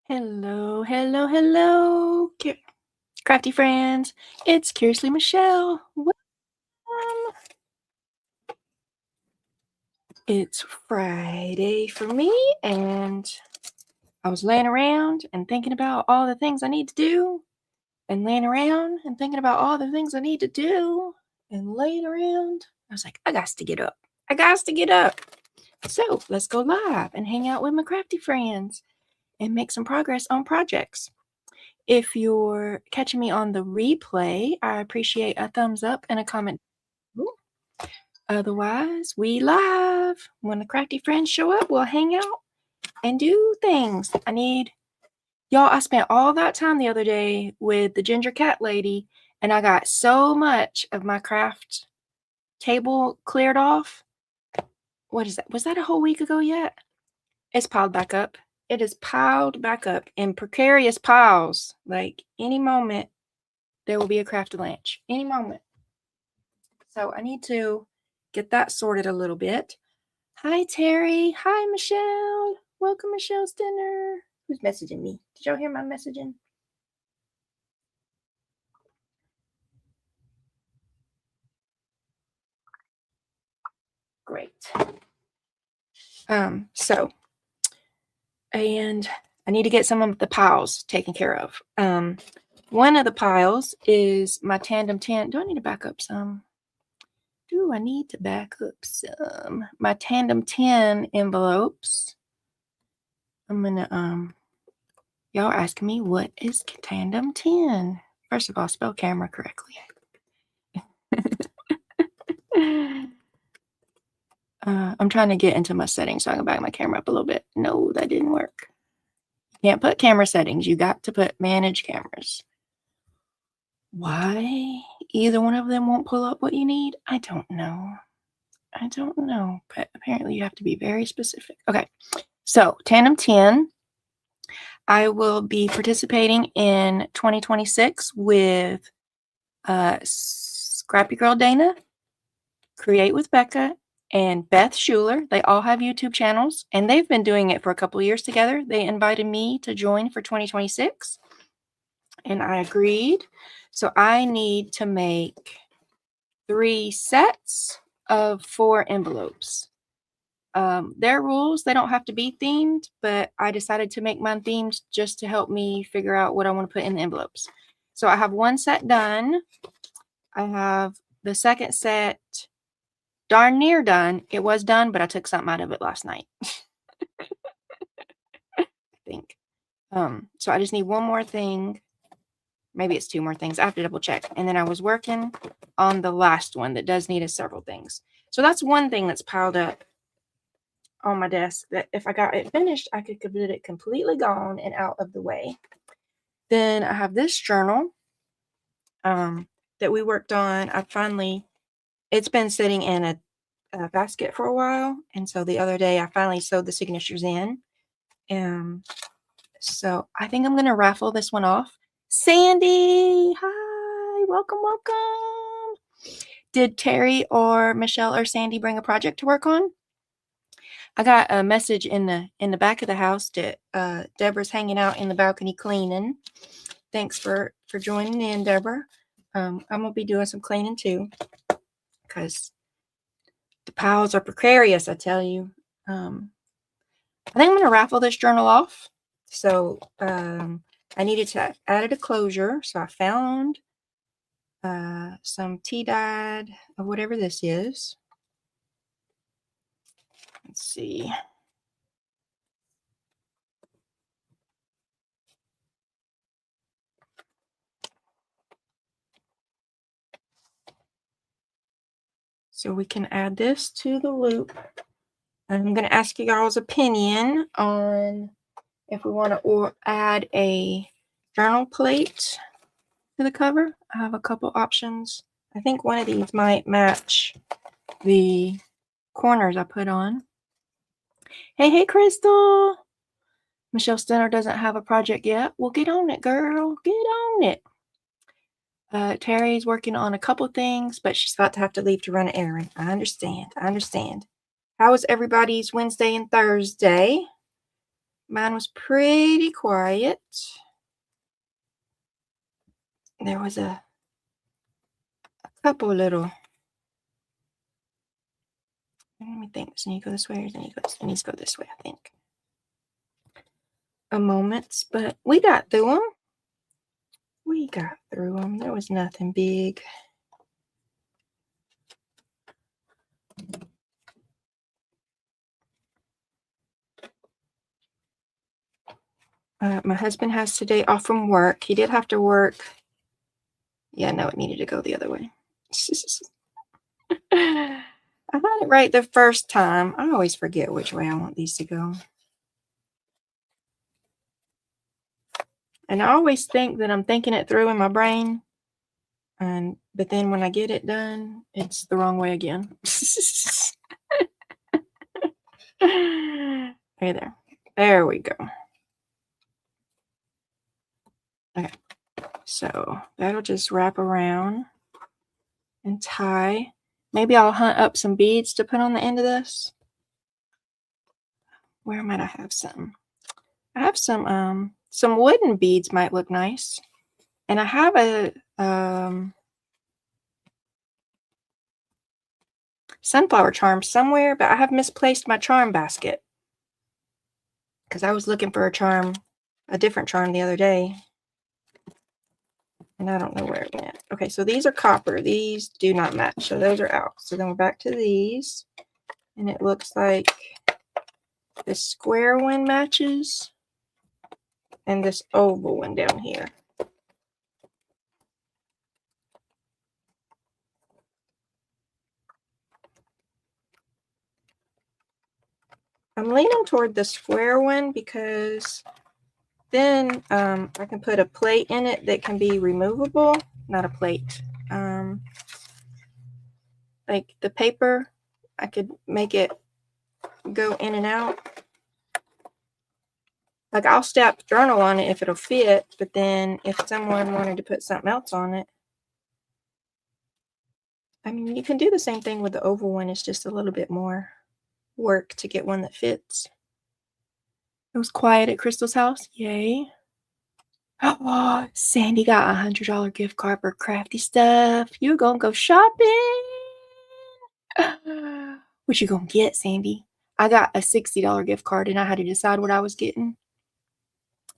Hello, hello, hello, Crafty Friends. It's Curiously Michelle. Welcome. It's Friday for me, and I was laying around and thinking about all the things I need to do, and laying around and thinking about all the things I need to do, and laying around. I was like, I got to get up. I got to get up. So let's go live and hang out with my Crafty Friends and make some progress on projects. If you're catching me on the replay, I appreciate a thumbs up and a comment. Otherwise, we live. When the Crafty Friends show up, we'll hang out and do things. I spent all that time the other day with the ginger cat lady, and I got so much of my craft table cleared off. What is that? Was that a whole week ago yet? It's piled back up. It is piled back up in precarious piles. Like any moment, there will be a crafty lunch. Any moment. So I need to get that sorted a little bit. Hi, Terry. Hi, Michelle. Welcome, Michelle's dinner. Who's messaging me? Did y'all hear my messaging? Great. And I need to get some of the piles taken care of. One of the piles is my tandem 10. Do I need to back up some? I need to back up some. My tandem 10 envelopes. I'm gonna y'all asking me what is tandem 10? First of all, spell camera correctly. I'm trying to get into my settings so I can back my camera up a little bit. No, that didn't work. You can't put camera settings. You got to put manage cameras. Why either one of them won't pull up what you need? I don't know. But apparently you have to be very specific. Okay, so tandem 10. I will be participating in 2026 with Scrappy Girl Dana, Create with Becca, and Beth Schuler. They all have YouTube channels, and they've been doing it for a couple of years together. They invited me to join for 2026, and I agreed. So I need to make 3 sets of 4 envelopes. Their rules, they don't have to be themed, but I decided to make mine themed just to help me figure out what I want to put in the envelopes. So I have 1 set done. I have the second set darn near done. It was done, but I took something out of it last night. I think. So I just need 1 more thing. Maybe it's 2 more things. I have to double check. And then I was working on the last one that does need several things. So that's one thing that's piled up on my desk that if I got it finished, I could get it completely gone and out of the way. Then I have this journal that we worked on. It's been sitting in a basket for a while, and so the other day I finally sewed the signatures in. So I think I'm gonna raffle this one off. Sandy, hi, welcome. Did Terry or Michelle or Sandy bring a project to work on? I got a message in the back of the house that Deborah's hanging out in the balcony cleaning. Thanks for joining in, Deborah. I'm gonna be doing some cleaning too, because the piles are precarious, I tell you. I think I'm gonna raffle this journal off. So I needed to add a closure, so I found some tea dyed of whatever this is. Let's see. So we can add this to the loop. I'm going to ask you y'all's opinion on if we want to add a journal plate to the cover. I have a couple options. I think one of these might match the corners I put on. Hey, Crystal. Michelle Stenner doesn't have a project yet. Well, get on it, girl. Get on it. Terry's working on a couple things, but she's about to have to leave to run an errand. I understand. How was everybody's Wednesday and Thursday? Mine was pretty quiet. There was a couple little, let me think, does it need to go this way or does it needs to go this way, I think. Moments, but we got through them. We got through them. There was nothing big. My husband has today off from work. He did have to work. Yeah, no, it needed to go the other way. I had it right the first time. I always forget which way I want these to go. And I always think that I'm thinking it through in my brain. But then when I get it done, it's the wrong way again. Hey there. There we go. Okay. So that'll just wrap around and tie. Maybe I'll hunt up some beads to put on the end of this. Where might I have some? I have some wooden beads might look nice. And I have a sunflower charm somewhere, but I have misplaced my charm basket because I was looking for a different charm the other day. And I don't know where it went. Okay, so these are copper. These do not match, so those are out. So then we're back to these. And it looks like this square one matches. And this oval one down here. I'm leaning toward the square one because then I can put a plate in it that can be removable. Not a plate. Like the paper, I could make it go in and out. Like I'll stack journal on it if it'll fit, but then if someone wanted to put something else on it, I mean, you can do the same thing with the oval one. It's just a little bit more work to get one that fits. It was quiet at Crystal's house. Yay. Oh, Sandy got a $100 gift card for Crafty stuff. You gonna go shopping? What you gonna get, Sandy? I got a $60 gift card and I had to decide what I was getting.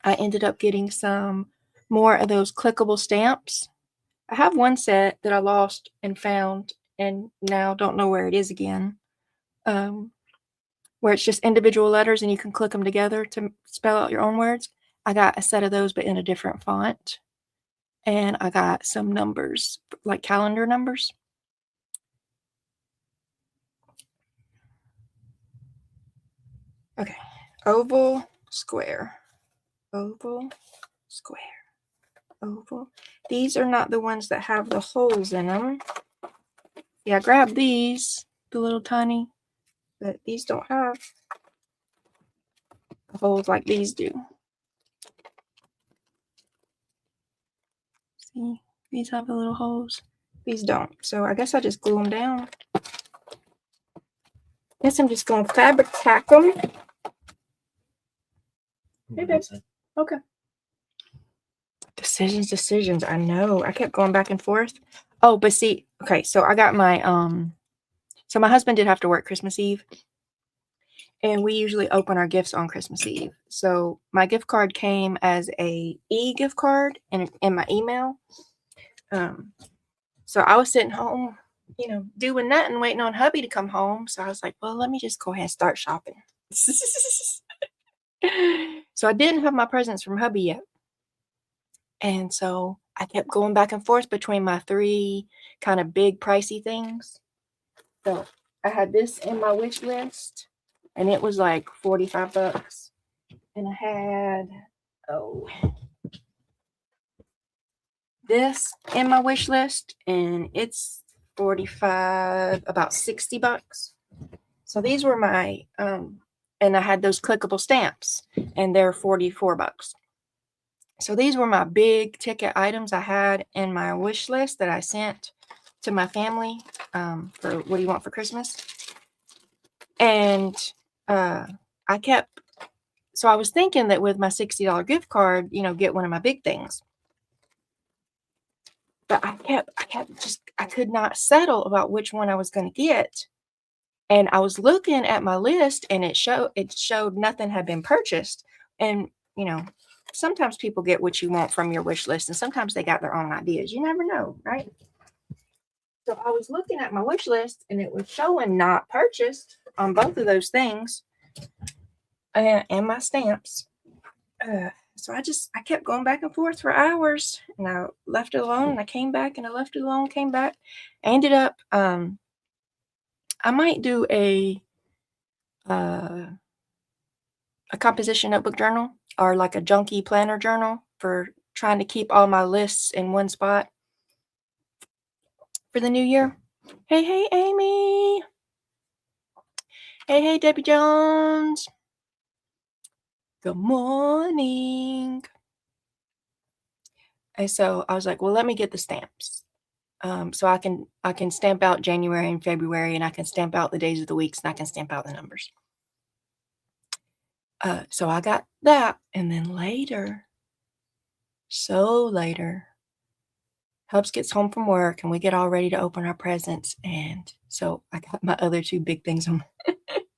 I ended up getting some more of those clickable stamps. I have one set that I lost and found and now don't know where it is again. Where it's just individual letters and you can click them together to spell out your own words. I got a set of those, but in a different font. And I got some numbers, like calendar numbers. Okay. Oval, square. Oval, square. Oval. These are not the ones that have the holes in them. Yeah, grab these, the little tiny, but these don't have the holes like these do. See, these have the little holes. These don't. So I guess I just glue them down. Guess I'm just going to fabric tack them. Hey, babe. Okay. Decisions. I know. I kept going back and forth. Oh, but see, okay, so I got my, so my husband did have to work Christmas Eve. And we usually open our gifts on Christmas Eve. So my gift card came as a e-gift card in my email. So I was sitting home, you know, doing nothing, waiting on hubby to come home. So I was like, well, let me just go ahead and start shopping. So I didn't have my presents from hubby yet. And so I kept going back and forth between my 3 kind of big pricey things. So I had this in my wish list and it was like $45. And I had, this in my wish list and it's about $60. So these were my, and I had those clickable stamps and they're $44. So these were my big ticket items I had in my wish list that I sent to my family for what do you want for Christmas? And I kept So I was thinking that with my $60 gift card, get one of my big things. But I could not settle about which one I was going to get. And I was looking at my list and it showed nothing had been purchased. And, sometimes people get what you want from your wish list and sometimes they got their own ideas. You never know, right? So I was looking at my wish list and it was showing not purchased on both of those things and my stamps. So I kept going back and forth for hours and I left it alone and I came back and I left it alone, came back. I ended up, I might do a composition notebook journal or like a junkie planner journal for trying to keep all my lists in one spot for the new year. Hey, Amy. Hey, Debbie Jones. Good morning. And so I was like, well, let me get the stamps. So I can stamp out January and February and I can stamp out the days of the weeks and I can stamp out the numbers. So I got that. And then later, Hubs gets home from work and we get all ready to open our presents. And so I got my other two big things on.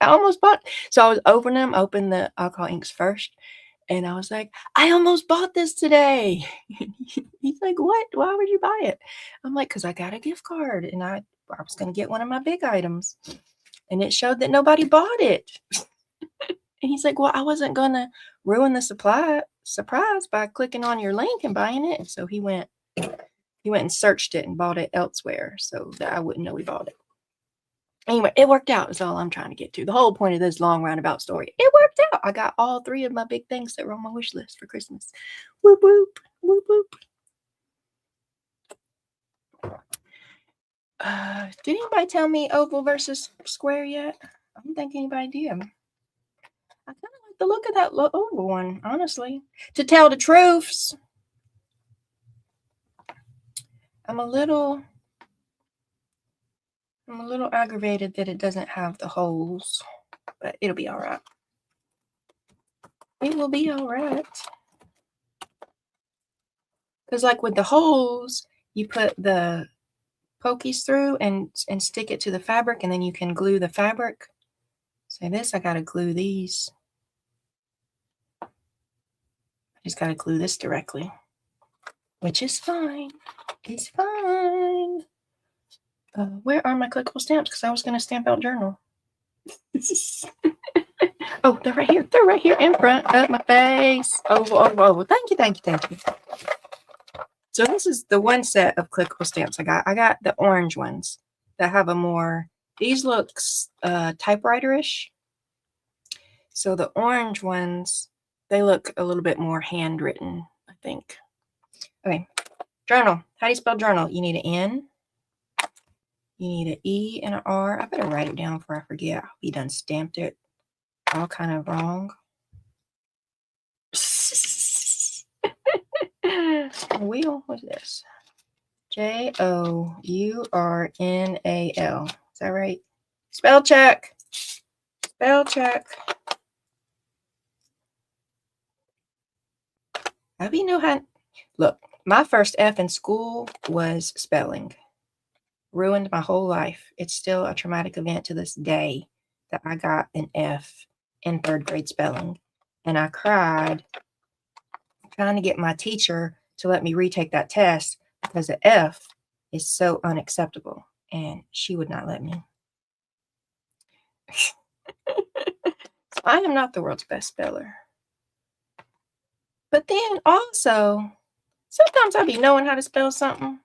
I almost bought. So I was open the alcohol inks first. And I was like, I almost bought this today. He's like, what? Why would you buy it? I'm like, because I got a gift card and I was going to get one of my big items. And it showed that nobody bought it. And he's like, well, I wasn't going to ruin the surprise by clicking on your link and buying it. And so he went and searched it and bought it elsewhere so that I wouldn't know he bought it. Anyway, it worked out is all I'm trying to get to. The whole point of this long roundabout story. It worked out. I got all three of my big things that were on my wish list for Christmas. Whoop, whoop, whoop, whoop. Did anybody tell me oval versus square yet? I don't think anybody did. I kind of like the look of that oval one, honestly. To tell the truths, I'm a little aggravated that it doesn't have the holes, but it'll be all right. It will be all right. Because like with the holes, you put the pokies through and stick it to the fabric, and then you can glue the fabric. So this, I got to glue these. I just got to glue this directly, which is fine. It's fine. Where are my clickable stamps? Because I was going to stamp out journal. Oh, they're right here. They're right here in front of my face. Oh. Thank you. So this is the one set of clickable stamps I got. I got the orange ones that have a more, these looks typewriter-ish. So the orange ones, they look a little bit more handwritten, I think. Okay, journal. How do you spell journal? You need an N. You need an E and an R. I better write it down before I forget. We done stamped it all kind of wrong. Wheel, what's this? Journal. Is that right? Spell check. How do you know how? Look, my first F in school was spelling. Ruined my whole life. It's still a traumatic event to this day that I got an F in third grade spelling. And I cried trying to get my teacher to let me retake that test because the F is so unacceptable. And she would not let me. So I am not the world's best speller. But then also, sometimes I'll be knowing how to spell something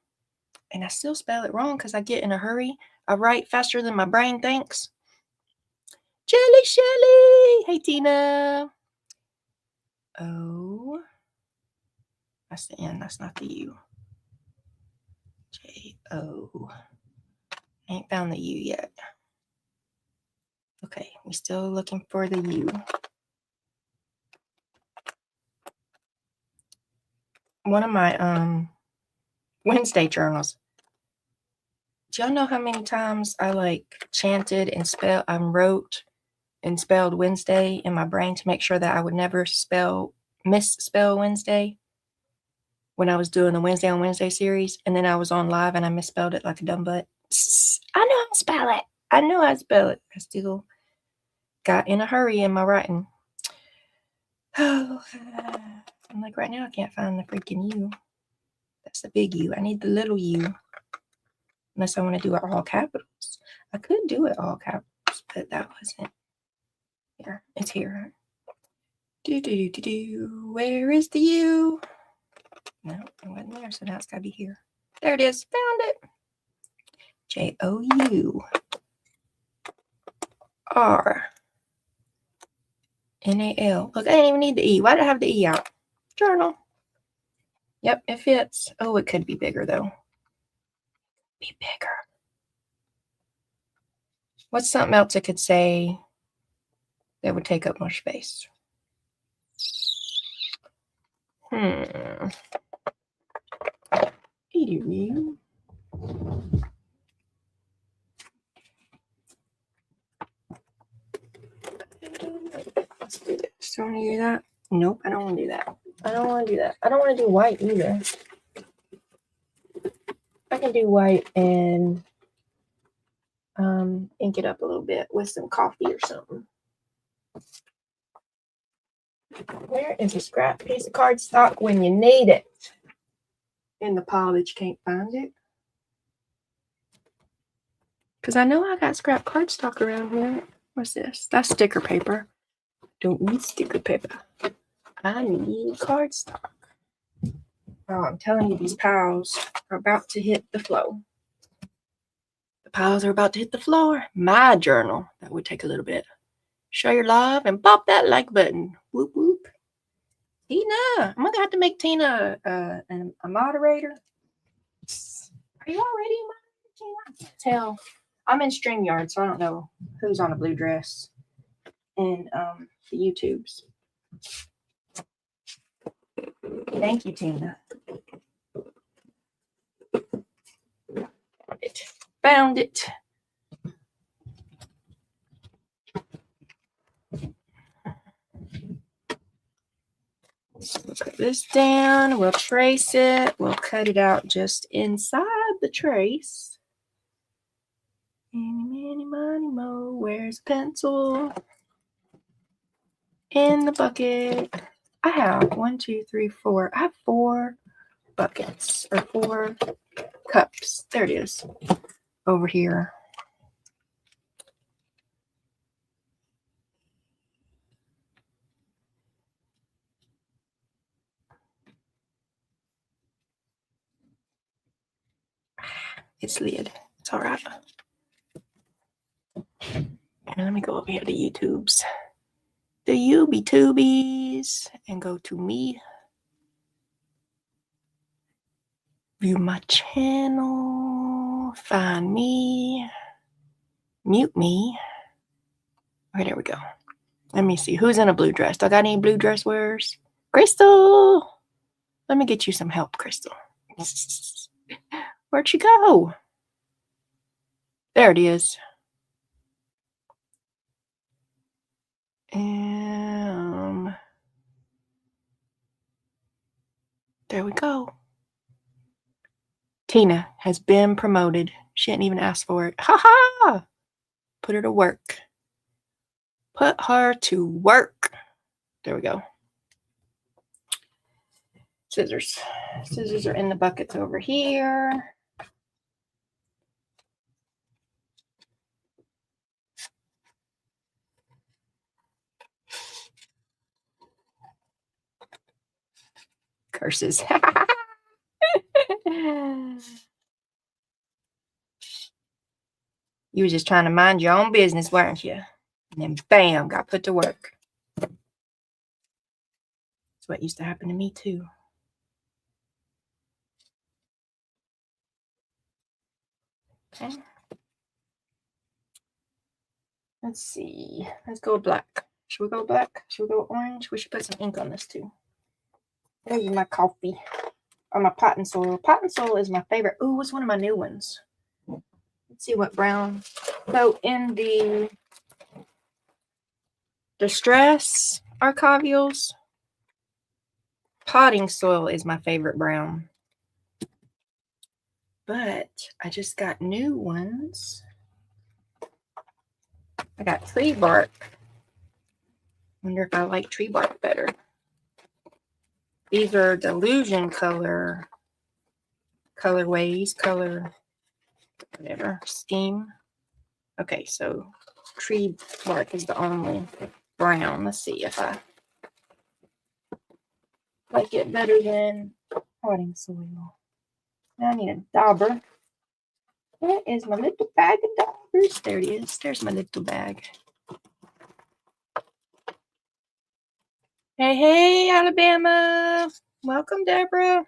and I still spell it wrong because I get in a hurry. I write faster than my brain thinks. Jelly Shelly. Hey, Tina. O. That's the N. That's not the U. J-O. Ain't found the U yet. Okay, we're still looking for the U. One of my Wednesday journals. Do y'all know how many times I chanted and wrote and spelled Wednesday in my brain to make sure that I would never misspell Wednesday when I was doing the Wednesday on Wednesday series. And then I was on live and I misspelled it like a dumb butt. I know how to spell it. I know how to spell it. I still got in a hurry in my writing. Oh, I'm like, right now I can't find the freaking U. That's the big U. I need the little U. Unless I want to do it all capitals. I could do it all capitals, but that wasn't here. It's here. Where is the U? No, it wasn't there, so now it's got to be here. There it is. Found it. JOURNAL. Look, I didn't even need the E. Why did I have the E out? Journal. Yep, it fits. Oh, it could be bigger, though. Be bigger. What's something else I could say that would take up more space? Let's do this. Do you want to do that? Nope, I don't want to do that. I don't want to do that. I don't want to do white either. I can do white and ink it up a little bit with some coffee or something. Where is a scrap piece of cardstock when you need it? In the pile that you can't find it. Because I know I got scrap cardstock around here. What's this? That's sticker paper. Don't need sticker paper. I need cardstock. Oh, I'm telling you, these piles are about to hit the floor. The piles are about to hit the floor. My journal. That would take a little bit. Show your love and pop that like button. Whoop, whoop. Tina. I'm going to have to make Tina a moderator. Are you already a moderator, Tina? I can't tell. I'm in StreamYard, so I don't know who's on a blue dress in the YouTubes. Thank you, Tina. Found it. We'll cut this down. We'll trace it. We'll cut it out just inside the trace. Eeny, meeny, miny, mo. Where's a pencil? In the bucket. I have 1, 2, 3, 4. I have 4 buckets or 4 cups. There it is. Over here. It's lid. It's all right. And let me go over here to YouTubes. The YouTubies and go to me. View my channel. Find me. Mute me. Okay, there we go. Let me see. Who's in a blue dress? Do I got any blue dress wearers? Crystal! Let me get you some help, Crystal. Where'd she go? There it is. There we go. Tina has been promoted. She didn't even ask for it. Ha ha! Put her to work. Put her to work. There we go. Scissors. Scissors are in the buckets over here. Curses. You were just trying to mind your own business, weren't you? And then bam, got put to work. That's what used to happen to me too. Okay. Let's see. Let's go black. Should we go black? Should we go orange? We should put some ink on this too. There's my coffee. Or my pot and soil. Pot and soil is my favorite. Ooh, what's one of my new ones? Let's see what brown. So in the Distress Archivials. Potting Soil is my favorite brown. But I just got new ones. I got Tree Bark. Wonder if I like Tree Bark better. These are Delusion colorways, whatever, scheme. Okay, so Tree Bark is the only brown. Let's see if I like it better than Potting Soil. Now I need a dauber. Where is my little bag of daubers? There it is. There's my little bag. Hey, hey, Alabama. Welcome, Deborah.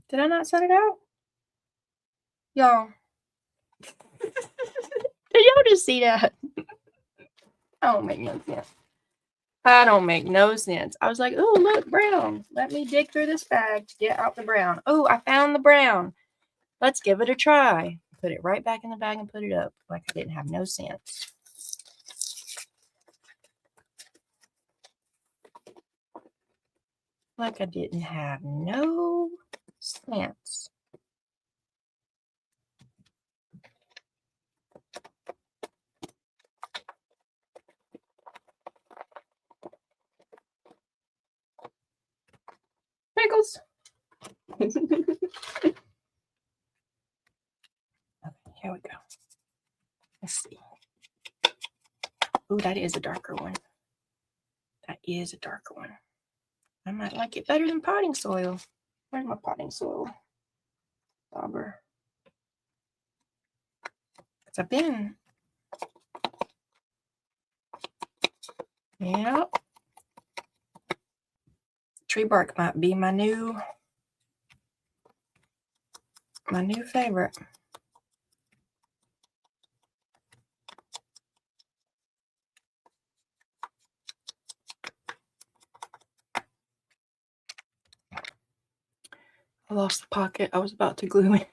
Did I not set it out? Y'all. Did y'all just see that? I don't make no sense. I don't make no sense. I was like, oh, look, brown. Let me dig through this bag to get out the brown. Oh, I found the brown. Let's give it a try. Put it right back in the bag and put it up. Like I didn't have no sense. Like I didn't have no sense. Pickles. Okay, here we go. Let's see. Oh, that is a darker one. That is a darker one. I might like it better than Potting Soil. Where's my Potting Soil dauber? Because I've been. Yep. Tree Bark might be my new favorite. I lost the pocket. I was about to glue it.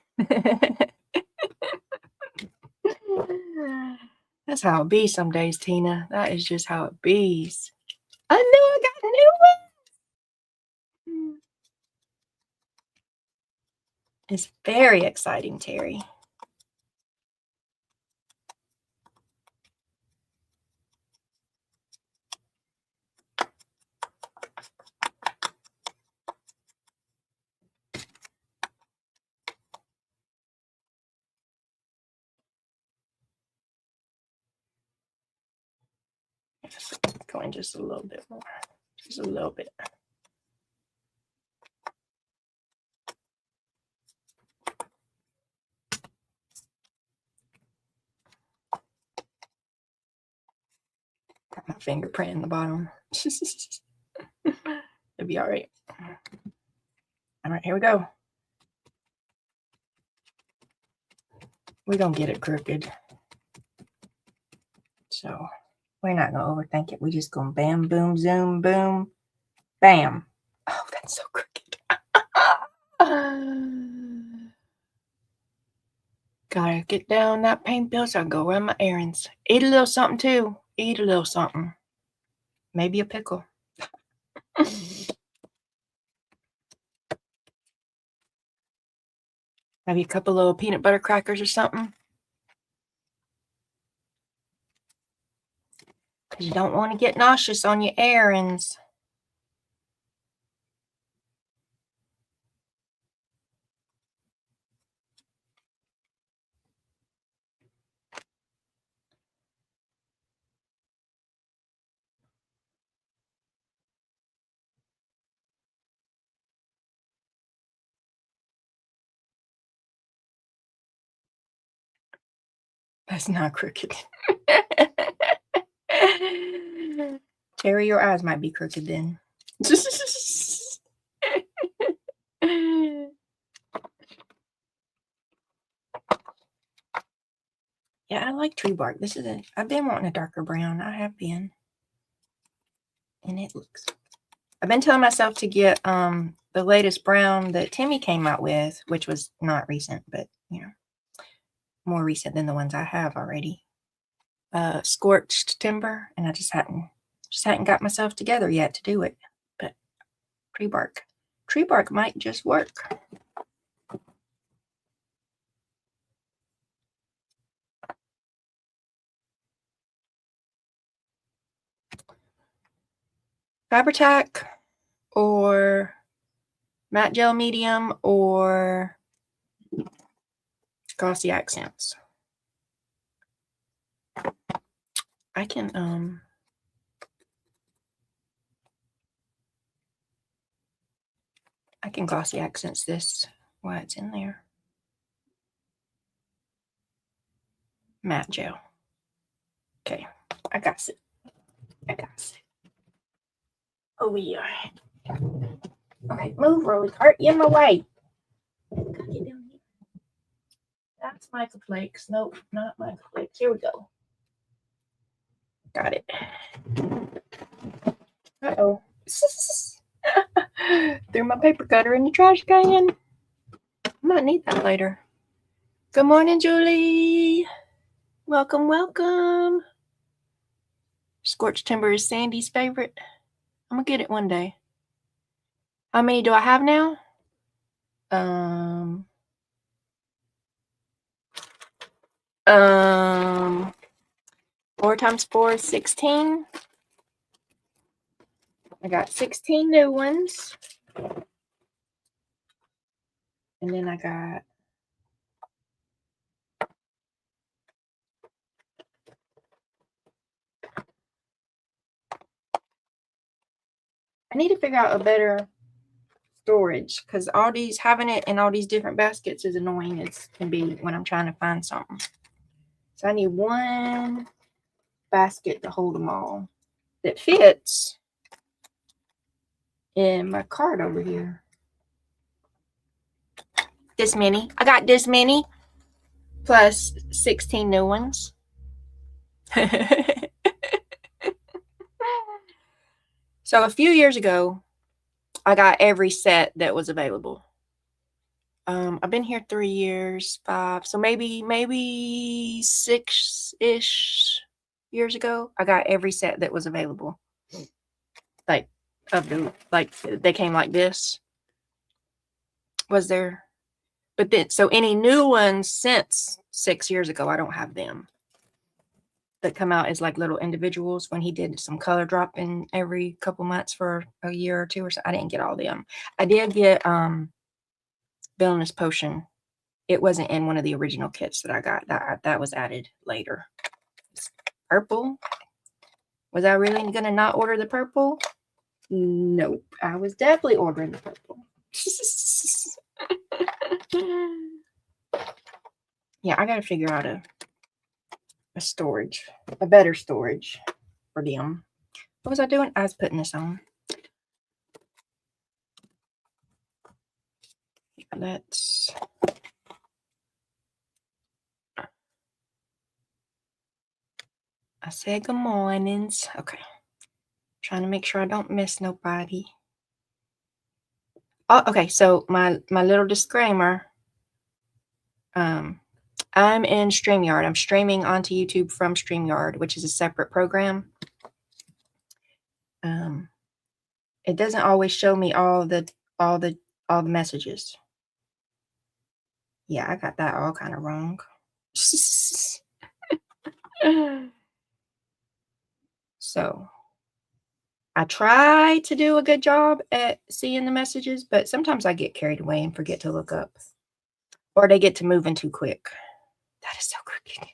That's how it be some days, Tina. That is just how it bees. I knew I got a new one. It's very exciting, Terry. Going just a little bit more. Just a little bit. Got my fingerprint in the bottom. It'll be all right. All right, here we go. We're going to get it crooked. So we're not going to overthink it. We're just going bam, boom, zoom, boom, bam. Oh, that's so crooked. Gotta get down that paint bill so I can go run my errands. Eat a little something too. Eat a little something. Maybe a pickle. Maybe a couple little peanut butter crackers or something. Because you don't want to get nauseous on your errands. That's not crooked. Terry, your eyes might be crooked then. Yeah, I like Tree Bark. This is I've been wanting a darker brown. I have been. And it looks. I've been telling myself to get the latest brown that Timmy came out with, which was not recent, but you know, more recent than the ones I have already. scorched timber, and I just hadn't got myself together yet to do it. But tree bark might just work. Fabri-Tac or matte gel medium or glossy accents. I can glossy accents this while it's in there. Matte gel. Okay, I got it. Oh yeah. Okay, move, Rolly Cart. You in my way. Get down here. That's Michael Flakes. Nope, not Michael Flakes. Here we go. Got it. Uh-oh. Threw my paper cutter in the trash can. I might need that later. Good morning, Julie. Welcome, welcome. Scorched timber is Sandy's favorite. I'm gonna get it one day. How many do I have now? 4 times 4 is 16. I got 16 new ones. And then I got I need to figure out a better storage, because all these, having it in all these different baskets is annoying as can be when I'm trying to find something. So I need one basket to hold them all that fits in my cart over here. This many. I got this many plus 16 new ones. So a few years ago, I got every set that was available. I've been here 3 years, 5, so maybe 6-ish years ago, I got every set that was available. Like they came like this. Was there? But then, so any new ones since 6 years ago, I don't have them. That come out as like little individuals when he did some color dropping every couple months for a year or two or so. I didn't get all of them. I did get Villainous Potion. It wasn't in one of the original kits that I got. That was added later. Purple. Was I really gonna not order the purple? Nope. I was definitely ordering the purple. Yeah, I gotta figure out a storage, a better storage for them. What was I doing? I was putting this on. Let's I said good mornings. Okay. Trying to make sure I don't miss nobody. Oh, okay, so my little disclaimer. I'm in StreamYard. I'm streaming onto YouTube from StreamYard, which is a separate program. It doesn't always show me all the messages. Yeah, I got that all kind of wrong. So I try to do a good job at seeing the messages, but sometimes I get carried away and forget to look up, or they get to moving too quick. That is so crooked.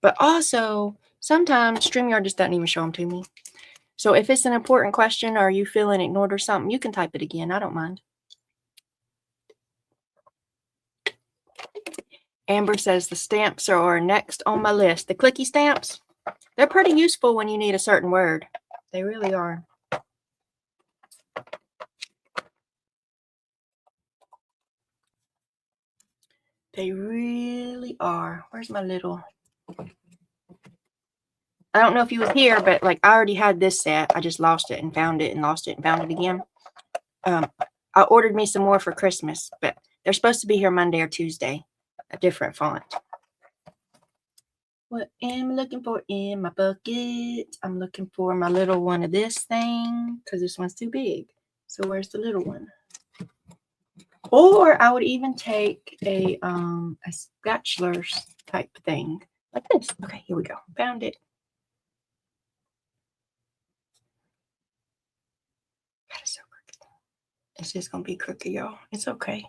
But also sometimes StreamYard just doesn't even show them to me. So if it's an important question or you feeling ignored or something, you can type it again. I don't mind. Amber says the stamps are next on my list. The clicky stamps, they're pretty useful when you need a certain word. They really are. They really are. Where's my little... I don't know if you was here, but like I already had this set. I just lost it and found it and lost it and found it again. I ordered me some more for Christmas, but they're supposed to be here Monday or Tuesday. A different font. What am I looking for in my bucket? I'm looking for my little one of this thing because this one's too big. So where's the little one? Or I would even take a spatula type thing like this. Okay, here we go. Found it. God, it's so crooked. It's just gonna be crooked, y'all. It's okay.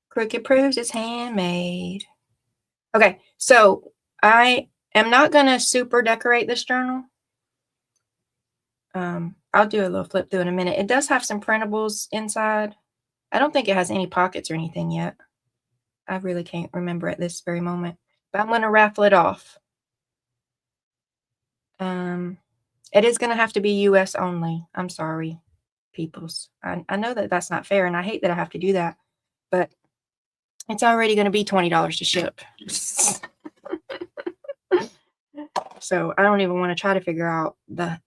Crooked proves it's handmade. Okay, so I am not gonna super decorate this journal. I'll do a little flip through in a minute. It does have some printables inside. I don't think it has any pockets or anything yet. I really can't remember at this very moment. But I'm going to raffle it off. It is going to have to be US only. I'm sorry, peoples. I know that that's not fair, and I hate that I have to do that. But it's already going to be $20 to ship. So I don't even want to try to figure out the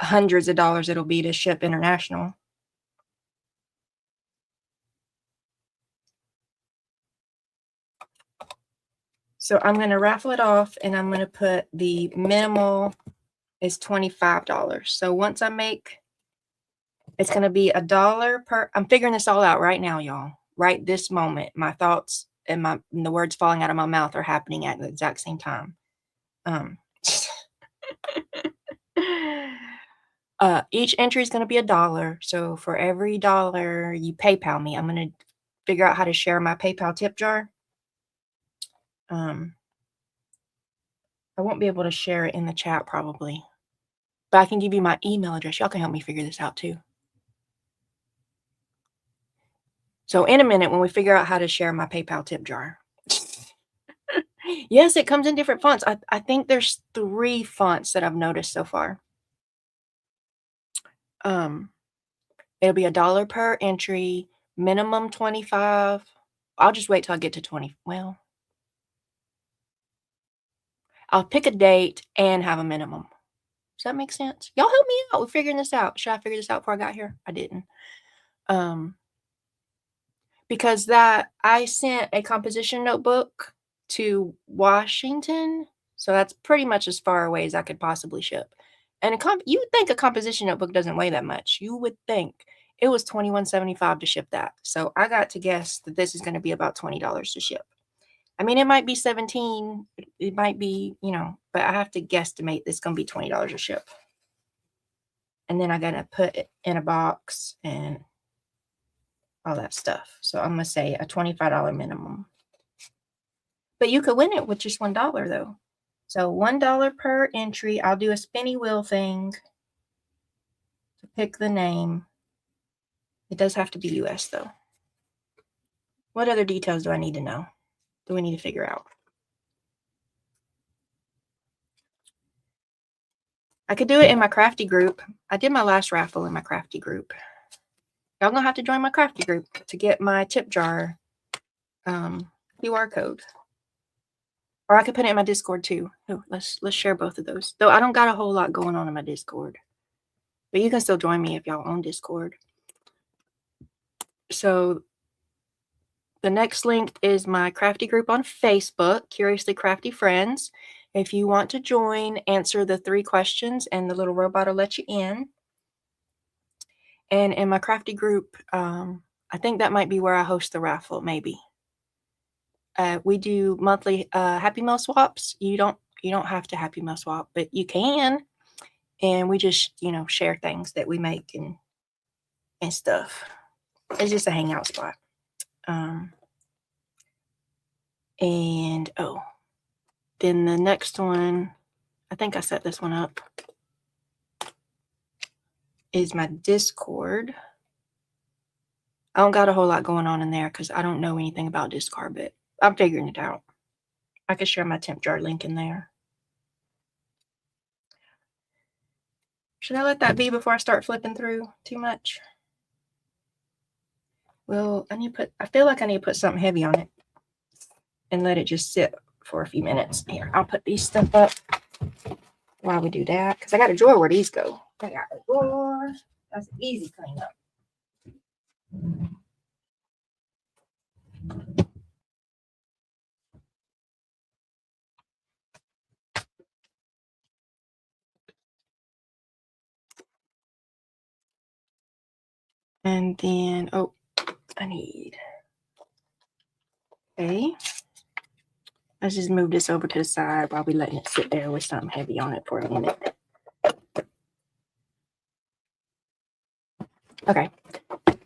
hundreds of dollars it'll be to ship international. So I'm going to raffle it off, and I'm going to put the minimal is $25. So once I make, it's going to be $1 per. I'm figuring this all out right now, y'all. Right this moment, my thoughts and the words falling out of my mouth are happening at the exact same time. Each entry is going to be $1. So for every dollar you PayPal me, I'm going to figure out how to share my PayPal tip jar. I won't be able to share it in the chat probably, but I can give you my email address. Y'all can help me figure this out too. So in a minute, when we figure out how to share my PayPal tip jar. Yes, it comes in different fonts. I think there's 3 fonts that I've noticed so far. It'll be $1 per entry, minimum 25. I'll just wait till I get to 20. Well, I'll pick a date and have a minimum. Does that make sense? Y'all help me out. We're figuring this out. Should I figure this out before I got here? I didn't. Because I sent a composition notebook to Washington. So that's pretty much as far away as I could possibly ship. And you would think a composition notebook doesn't weigh that much. You would think. It was $21.75 to ship that. So I got to guess that this is going to be about $20 to ship. I mean, it might be 17. It might be, but I have to guesstimate it's going to be $20 to ship. And then I got to put it in a box and all that stuff. So I'm going to say a $25 minimum. But you could win it with just $1 though. So $1 per entry. I'll do a spinny wheel thing to pick the name. It does have to be US though. What other details do I need to know? Do we need to figure out? I could do it in my crafty group. I did my last raffle in my crafty group. Y'all gonna have to join my crafty group to get my tip jar QR code. Or I could put it in my Discord too. Oh, let's share both of those. Though I don't got a whole lot going on in my Discord. But you can still join me if y'all own Discord. So the next link is my crafty group on Facebook, Curiously Crafty Friends. If you want to join, answer the 3 questions and the little robot will let you in. And in my crafty group, I think that might be where I host the raffle, maybe. We do monthly Happy Meal swaps. You don't have to Happy Meal swap, but you can. And we just, share things that we make and stuff. It's just a hangout spot. And then the next one, I think I set this one up, is my Discord. I don't got a whole lot going on in there because I don't know anything about Discord, but I'm figuring it out. I could share my temp jar link in there. Should I let that be before I start flipping through too much? Well, I feel like I need to put something heavy on it and let it just sit for a few minutes. Here, I'll put these stuff up while we do that because I got a drawer where these go. I got a drawer. That's an easy cleanup. And then, oh, I need, okay. Let's just move this over to the side while we're letting it sit there with something heavy on it for a minute. Okay,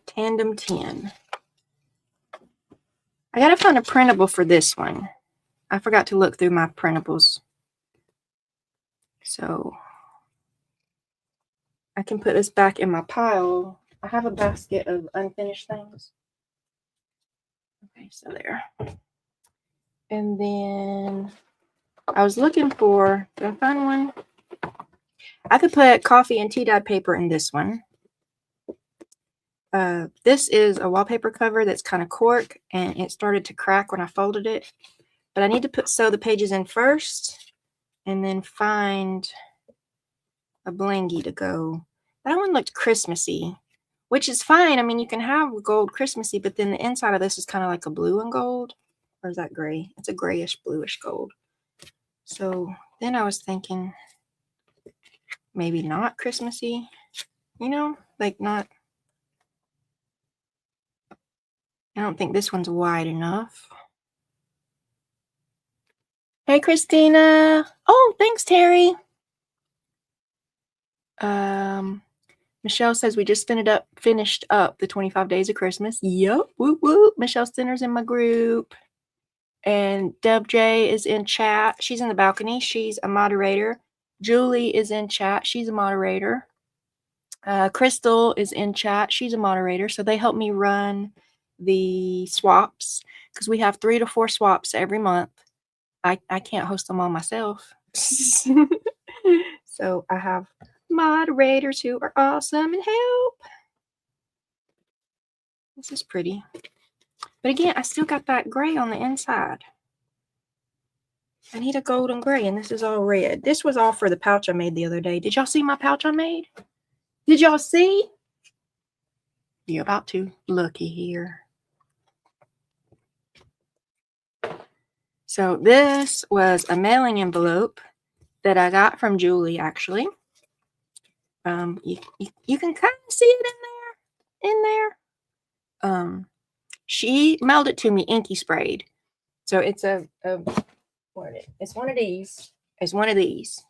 Tandem 10. I gotta find a printable for this one. I forgot to look through my printables. So I can put this back in my pile. I have a basket of unfinished things. Okay, so there. And then I was looking for, did I find one? I could put coffee and tea dyed paper in this one. This is a wallpaper cover that's kind of cork, and it started to crack when I folded it. But I need to sew the pages in first, and then find a blingy to go. That one looked Christmassy, which is fine. I mean, you can have gold Christmassy, but then the inside of this is kind of like a blue and gold. Or is that gray? It's a grayish, bluish gold. So then I was thinking maybe not Christmassy, you know, like not. I don't think this one's wide enough. Hey, Christina. Oh, thanks, Terry. Michelle says we just finished up the 25 days of Christmas. Yup. Whoop, whoop. Michelle Stinner's in my group. And Deb J is in chat. She's in the balcony. She's a moderator. Julie is in chat. She's a moderator. Crystal is in chat. She's a moderator. So they help me run the swaps because we have 3 to 4 swaps every month. I can't host them all myself. So I have moderators who are awesome and help. This is pretty. But again, I still got that gray on the inside. I need a golden gray, and this is all red. This was all for the pouch I made the other day. Did y'all see my pouch I made? Did y'all see? You're about to. Looky here. So this was a mailing envelope that I got from Julie, actually. You can kind of see it in there. She mailed it to me inky sprayed. So it's it's one of these. It's one of these.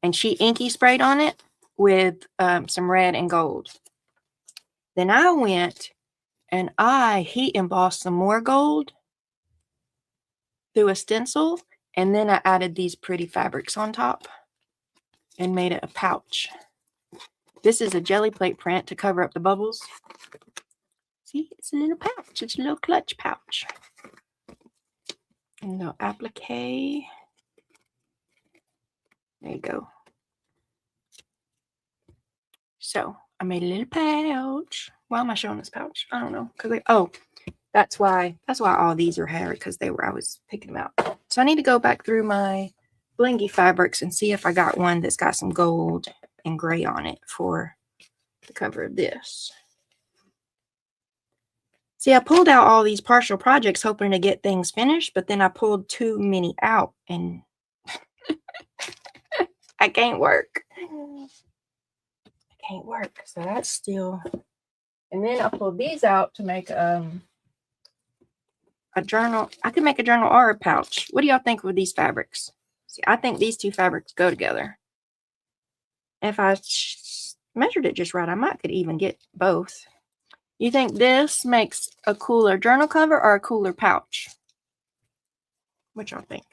And she inky sprayed on it with some red and gold. Then I went and I heat embossed some more gold through a stencil. And then I added these pretty fabrics on top and made it a pouch. This is a jelly plate print to cover up the bubbles. See, it's a little pouch. It's a little clutch pouch. And no applique. There you go. So I made a little pouch. Why am I showing this pouch? I don't know. That's why all these are hairy, because I was picking them out. So I need to go back through my blingy fabrics and see if I got one that's got some gold and gray on it for the cover of this. See, I pulled out all these partial projects hoping to get things finished, but then I pulled too many out and I can't work. So that's still. And then I pulled these out to make a journal. I could make a journal or a pouch. What do y'all think with these fabrics? See, I think these two fabrics go together. If I measured it just right, I could even get both. You think this makes a cooler journal cover or a cooler pouch? What y'all think?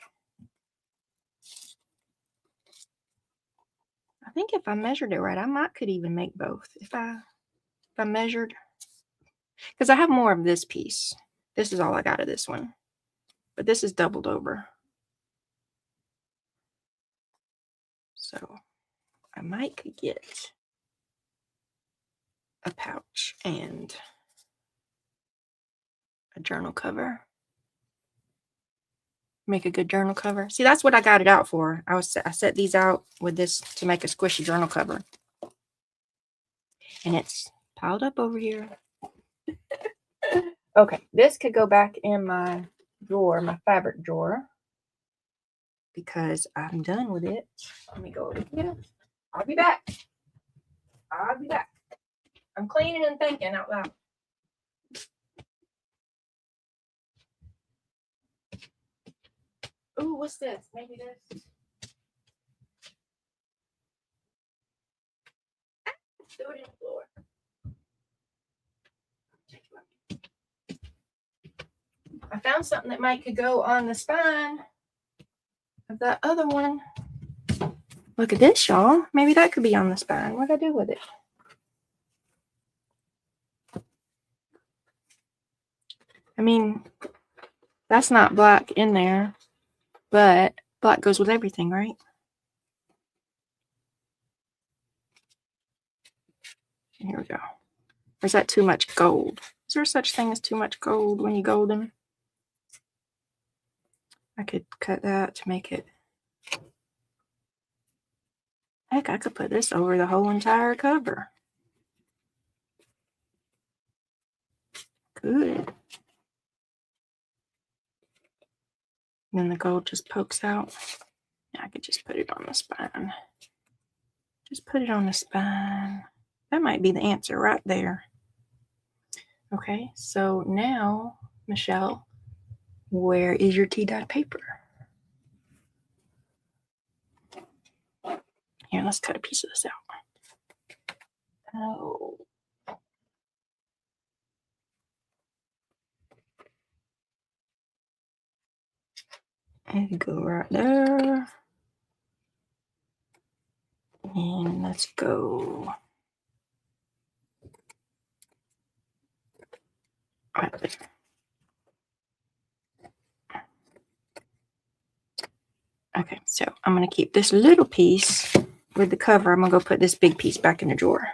I think if I measured it right, I could even make both. If I measured, because I have more of this piece. This is all I got of this one, but this is doubled over. So I might could get a pouch and a journal cover. Make a good journal cover. See, that's what I got it out for. I set these out with this to make a squishy journal cover. And it's piled up over here. Okay, this could go back in my drawer, my fabric drawer, because I'm done with it. Let me go over here. I'll be back. I'm cleaning and thinking out loud. Ooh, what's this? Maybe this. Throw it in the floor. I found something that might could go on the spine of that other one. Look at this, y'all. Maybe that could be on the spine. What'd I do with it? I mean, that's not black in there, but black goes with everything, right? Here we go. Or is that too much gold? Is there such thing as too much gold when you gold them? I could cut that to make it. Heck, I could put this over the whole entire cover. Good. And then the gold just pokes out. I could just put it on the spine. Just put it on the spine. That might be the answer right there. Okay, so now, Michelle, where is your tea-dyed paper? Here, let's cut a piece of this out. Oh. And go right there. And let's go right there. Okay, so I'm going to keep this little piece with the cover. I'm going to go put this big piece back in the drawer.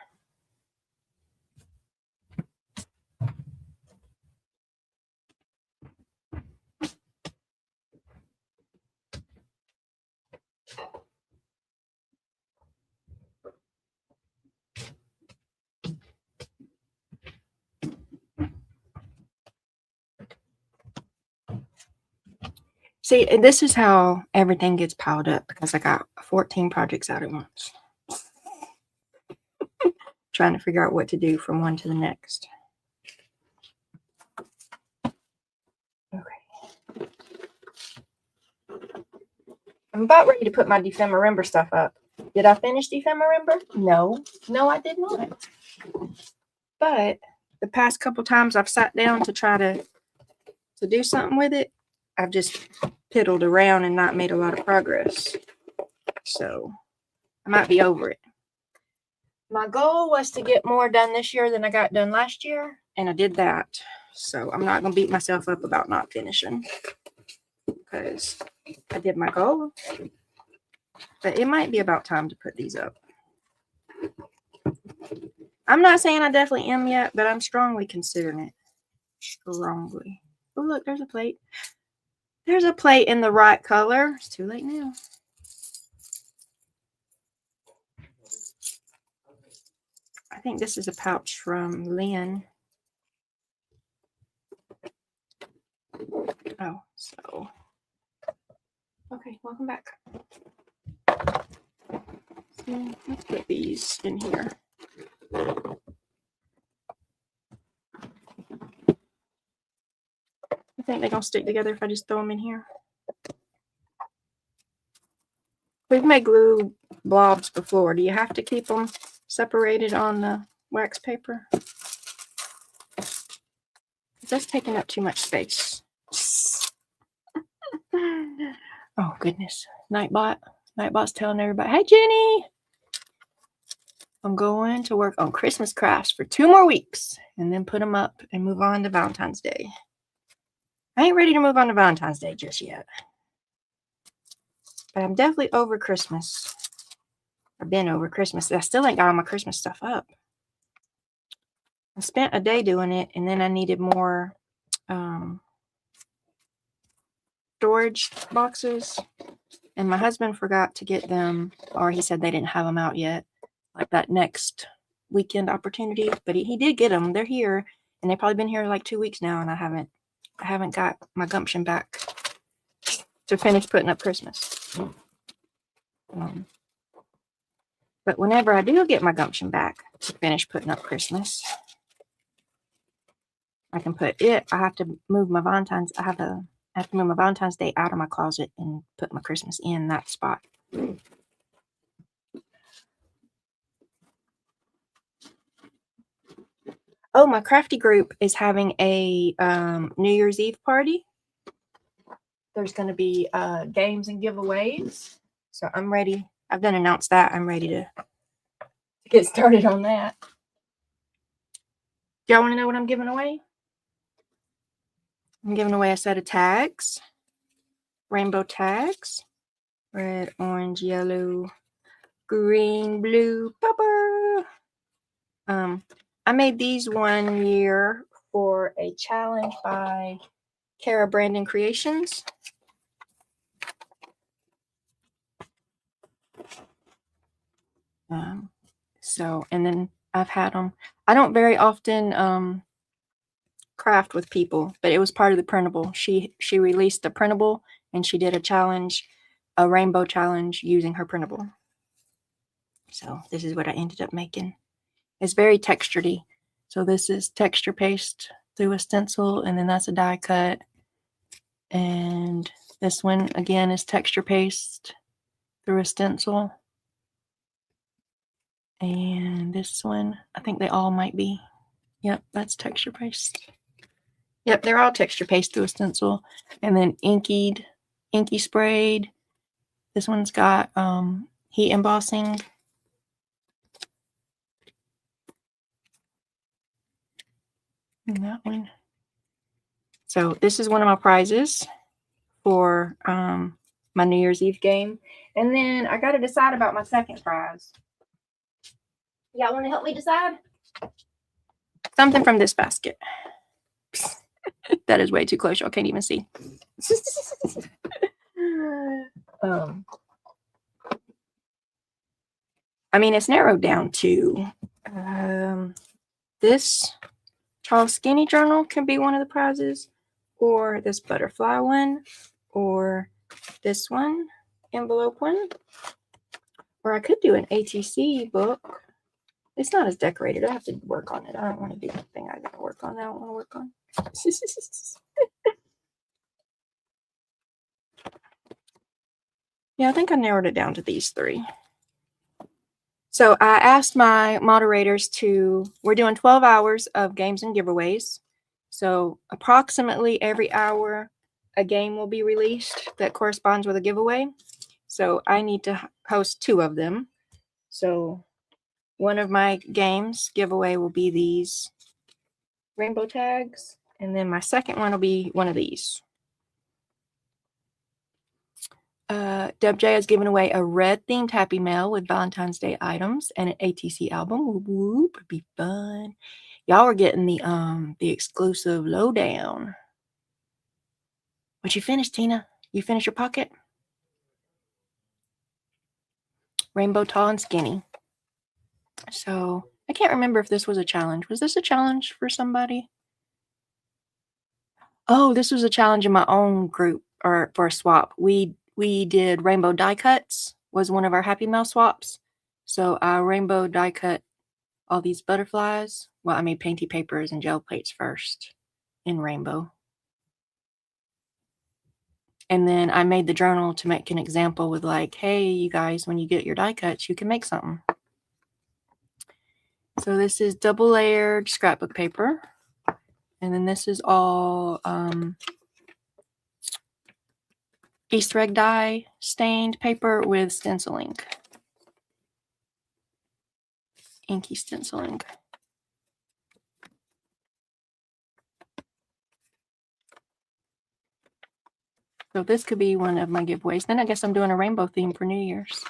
See, this is how everything gets piled up because I got 14 projects out at once. Trying to figure out what to do from one to the next. Okay. I'm about ready to put my Defember stuff up. Did I finish Defember? No. No, I did not. But the past couple times I've sat down to try to do something with it, I've just piddled around and not made a lot of progress. So I might be over it. My goal was to get more done this year than I got done last year, and I did that. So I'm not going to beat myself up about not finishing because I did my goal. But it might be about time to put these up. I'm not saying I definitely am yet, but I'm strongly considering it. Strongly. Oh, look, there's a plate. There's a plate in the right color. It's too late now. I think this is a pouch from Lynn. Oh, so. Okay, welcome back. So let's put these in here. I think they're going to stick together if I just throw them in here. We've made glue blobs before. Do you have to keep them separated on the wax paper? That's taking up too much space. Oh, goodness. Nightbot. Nightbot's telling everybody, hey, Jenny. I'm going to work on Christmas crafts for 2 more weeks and then put them up and move on to Valentine's Day. I ain't ready to move on to Valentine's Day just yet. But I'm definitely over Christmas. I've been over Christmas. I still ain't got all my Christmas stuff up. I spent a day doing it, and then I needed more storage boxes. And my husband forgot to get them, or he said they didn't have them out yet, like that next weekend opportunity. But he did get them. They're here, and they've probably been here like 2 weeks now, and I haven't got my gumption back to finish putting up Christmas. But whenever I do get my gumption back to finish putting up Christmas, I can put it. I have to move my Valentine's. I have to move my Valentine's Day out of my closet and put my Christmas in that spot. Oh, my crafty group is having a New Year's Eve party. There's going to be games and giveaways. So I'm ready. I've done announced that. I'm ready to get started on that. Do y'all want to know what I'm giving away? I'm giving away a set of tags. Rainbow tags. Red, orange, yellow, green, blue, purple. I made these one year for a challenge by Kara Brandon Creations. And then I've had them. I don't very often craft with people, but it was part of the printable. She released a printable and she did a challenge, a rainbow challenge using her printable. So this is what I ended up making. It's very textured-y. So this is texture paste through a stencil, and then that's a die cut. And this one again is texture paste through a stencil. And this one, I think they all might be. Yep, that's texture paste. Yep, they're all texture paste through a stencil. And then inky sprayed. This one's got heat embossing. And that one. So this is one of my prizes for my New Year's Eve game. And then I got to decide about my second prize. Y'all want to help me decide? Something from this basket. That is way too close. Y'all can't even see. I mean, it's narrowed down to this tall skinny journal can be one of the prizes, or this butterfly one, or this one, envelope one, or I could do an ATC book. It's not as decorated. I have to work on it. I don't want to do anything I got to work on. I don't want to work on. Yeah, I think I narrowed it down to these three. So I asked my moderators we're doing 12 hours of games and giveaways. So approximately every hour, a game will be released that corresponds with a giveaway. So I need to host 2 of them. So one of my games giveaway will be these rainbow tags. And then my second one will be one of these. Deb J has given away a red themed Happy Mail with Valentine's Day items and an ATC album. Whoop, whoop, it'd be fun. Y'all are getting the exclusive lowdown. What you finished, Tina? You finished your pocket? Rainbow tall and skinny. So I can't remember if this was a challenge. Was this a challenge for somebody? Oh, this was a challenge in my own group, or for a swap. We did rainbow die cuts, was one of our Happy Mail swaps. So I rainbow die cut all these butterflies. Well, I made painty papers and gel plates first in rainbow. And then I made the journal to make an example with like, hey, you guys, when you get your die cuts, you can make something. So this is double layered scrapbook paper. And then this is all Easter egg die stained paper with stencil ink. Inky stencil ink. So this could be one of my giveaways. Then I guess I'm doing a rainbow theme for New Year's.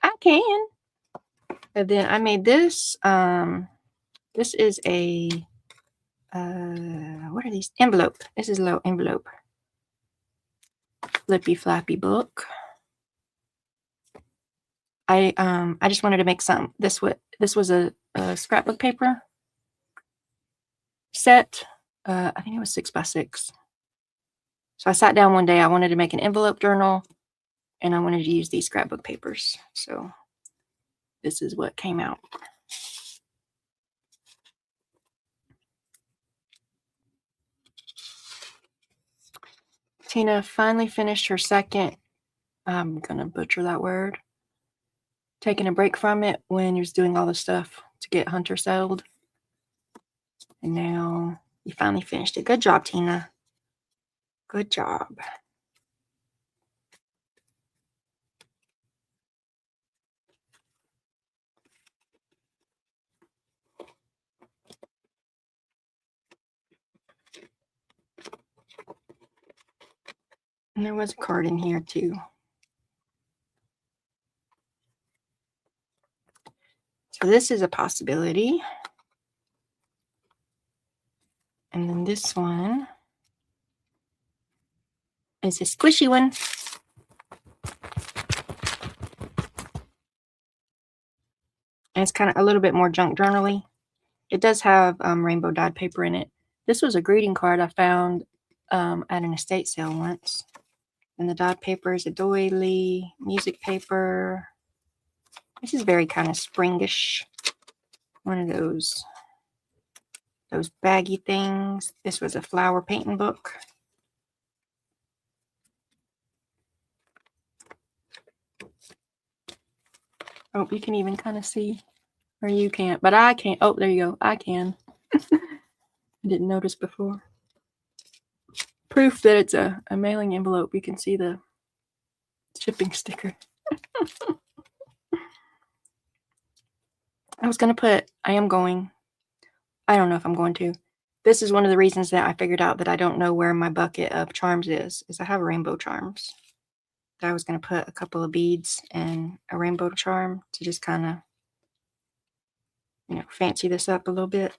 I can. And then I made this. This is a what are these? Envelope. This is a little envelope. Flippy flappy book. I just wanted to make some. This was a scrapbook paper set. I think it was 6x6. So I sat down one day. I wanted to make an envelope journal, and I wanted to use these scrapbook papers. So this is what came out. Tina finally finished her second, I'm gonna butcher that word, taking a break from it when you're doing all the stuff to get Hunter settled. And now you finally finished it. Good job, Tina. Good job. And there was a card in here too. So this is a possibility. And then this one is a squishy one. And it's kind of a little bit more junk journaly. It does have rainbow dyed paper in it. This was a greeting card I found at an estate sale once. And the dyed paper is a doily, music paper. This is very kind of springish. One of those baggy things. This was a flower painting book. Oh, you can even kind of see. Or you can't, but I can't. Oh, there you go. I can. I didn't notice before. Proof that it's a mailing envelope. You can see the shipping sticker. I don't know if I'm going to. This is one of the reasons that I figured out that I don't know where my bucket of charms is I have rainbow charms. I was going to put a couple of beads and a rainbow charm to just kind of, fancy this up a little bit.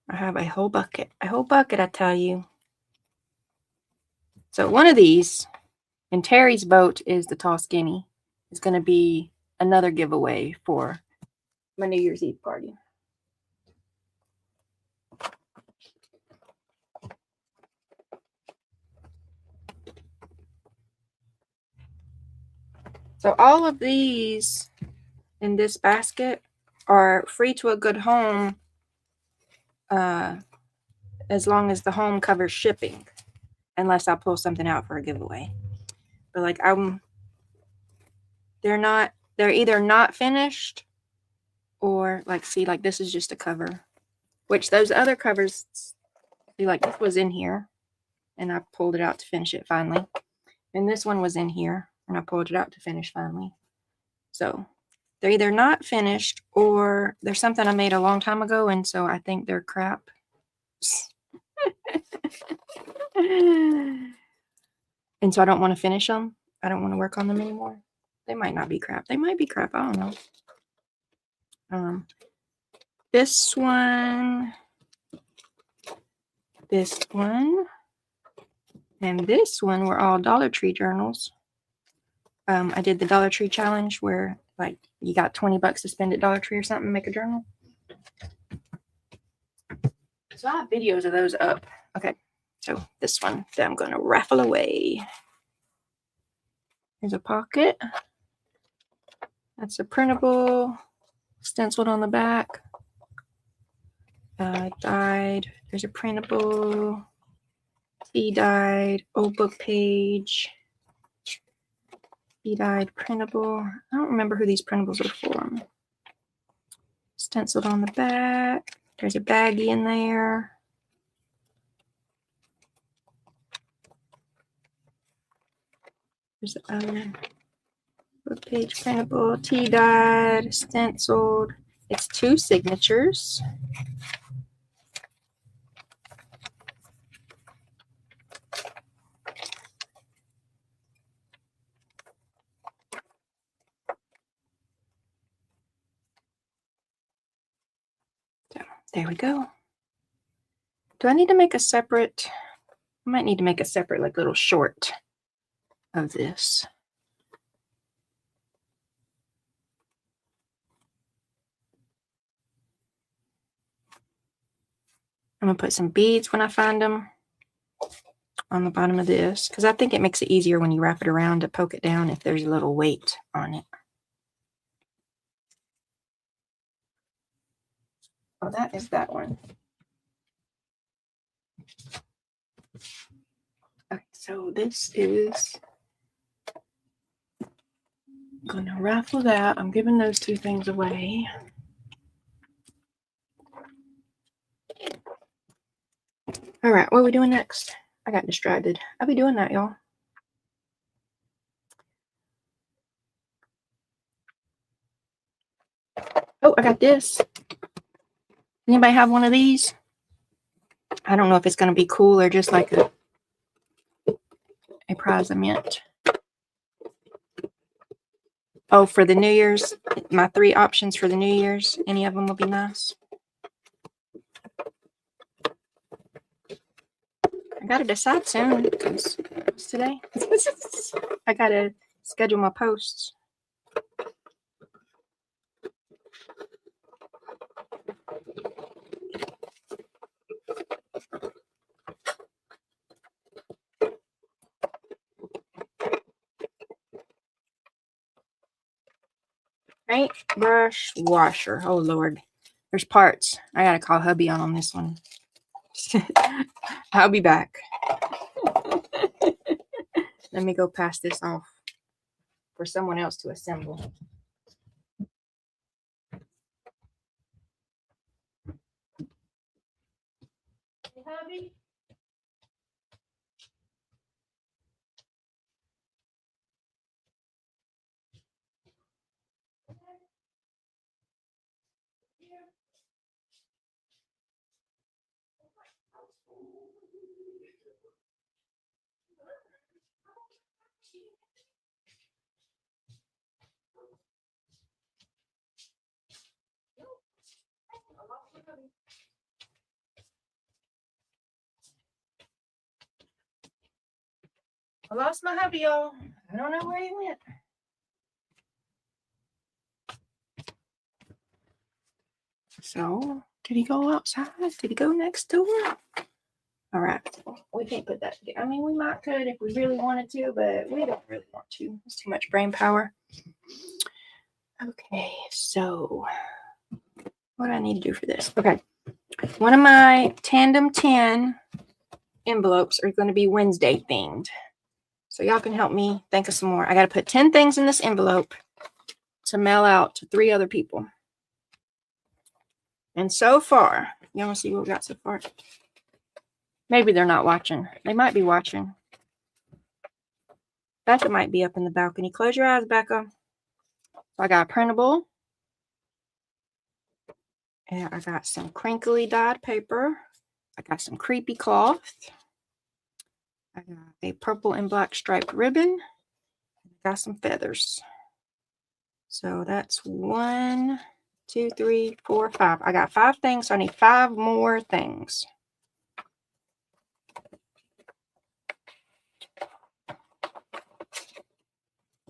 I have a whole bucket, I tell you. So one of these, and Terry's vote is the tall skinny, is going to be another giveaway for my New Year's Eve party. So all of these in this basket are free to a good home as long as the home covers shipping, unless I pull something out for a giveaway. But they're either not finished or this is just a cover, which those other covers, see, this was in here and I pulled it out to finish it finally. And this one was in here and I pulled it out to finish finally. So they're either not finished or there's something I made a long time ago, and so I think they're crap. And so I don't want to finish them. I don't want to work on them anymore. They might not be crap. They might be crap. I don't know. This one, and this one were all Dollar Tree journals. I did the Dollar Tree challenge where you got $20 to spend at Dollar Tree or something, make a journal. So I have videos of those up. Okay, so this one that I'm going to raffle away. Here's a pocket. That's a printable, stenciled on the back. Dyed. There's a printable, tea-dyed, old book page. Tea-dyed printable. I don't remember who these printables are for. Stenciled on the back. There's a baggie in there. There's a book page printable, tea-dyed, stenciled. It's 2 signatures. So there we go. Do I need to make a separate? I might need to make a separate little short of this. I'm going to put some beads when I find them on the bottom of this because I think it makes it easier when you wrap it around to poke it down if there's a little weight on it. Oh, that is that one. Okay, so this is gonna raffle that. I'm giving those two things away. All right, what are we doing next? I got distracted. I'll be doing that, y'all. Oh, I got this. Anybody have one of these? I don't know if it's going to be cool or just like a prize of mint. Oh, for the New Year's, my 3 options for the New Year's, any of them will be nice. I got to decide soon because it's today. I got to schedule my posts. Paintbrush washer. Oh, Lord. There's parts. I got to call hubby on this one. I'll be back. Let me go pass this off for someone else to assemble. Hey, hubby. I lost my hubby, y'all. I don't know where he went. So, did he go outside? Did he go next door? All right. We can't put that together. I mean, we might could if we really wanted to, but we don't really want to. It's too much brain power. Okay, so what do I need to do for this? Okay. One of my Tandem 10 envelopes are going to be Wednesday themed. So y'all can help me think of some more. I got to put 10 things in this envelope to mail out to 3 other people. And so far, you want to see what we got so far? Maybe they're not watching. They might be watching. Becca might be up in the balcony. Close your eyes, Becca. So I got a printable. And I got some crinkly dyed paper. I got some creepy cloth. I got a purple and black striped ribbon. I got some feathers. So that's 1, 2, 3, 4, 5. I got 5 things, so I need 5 more things.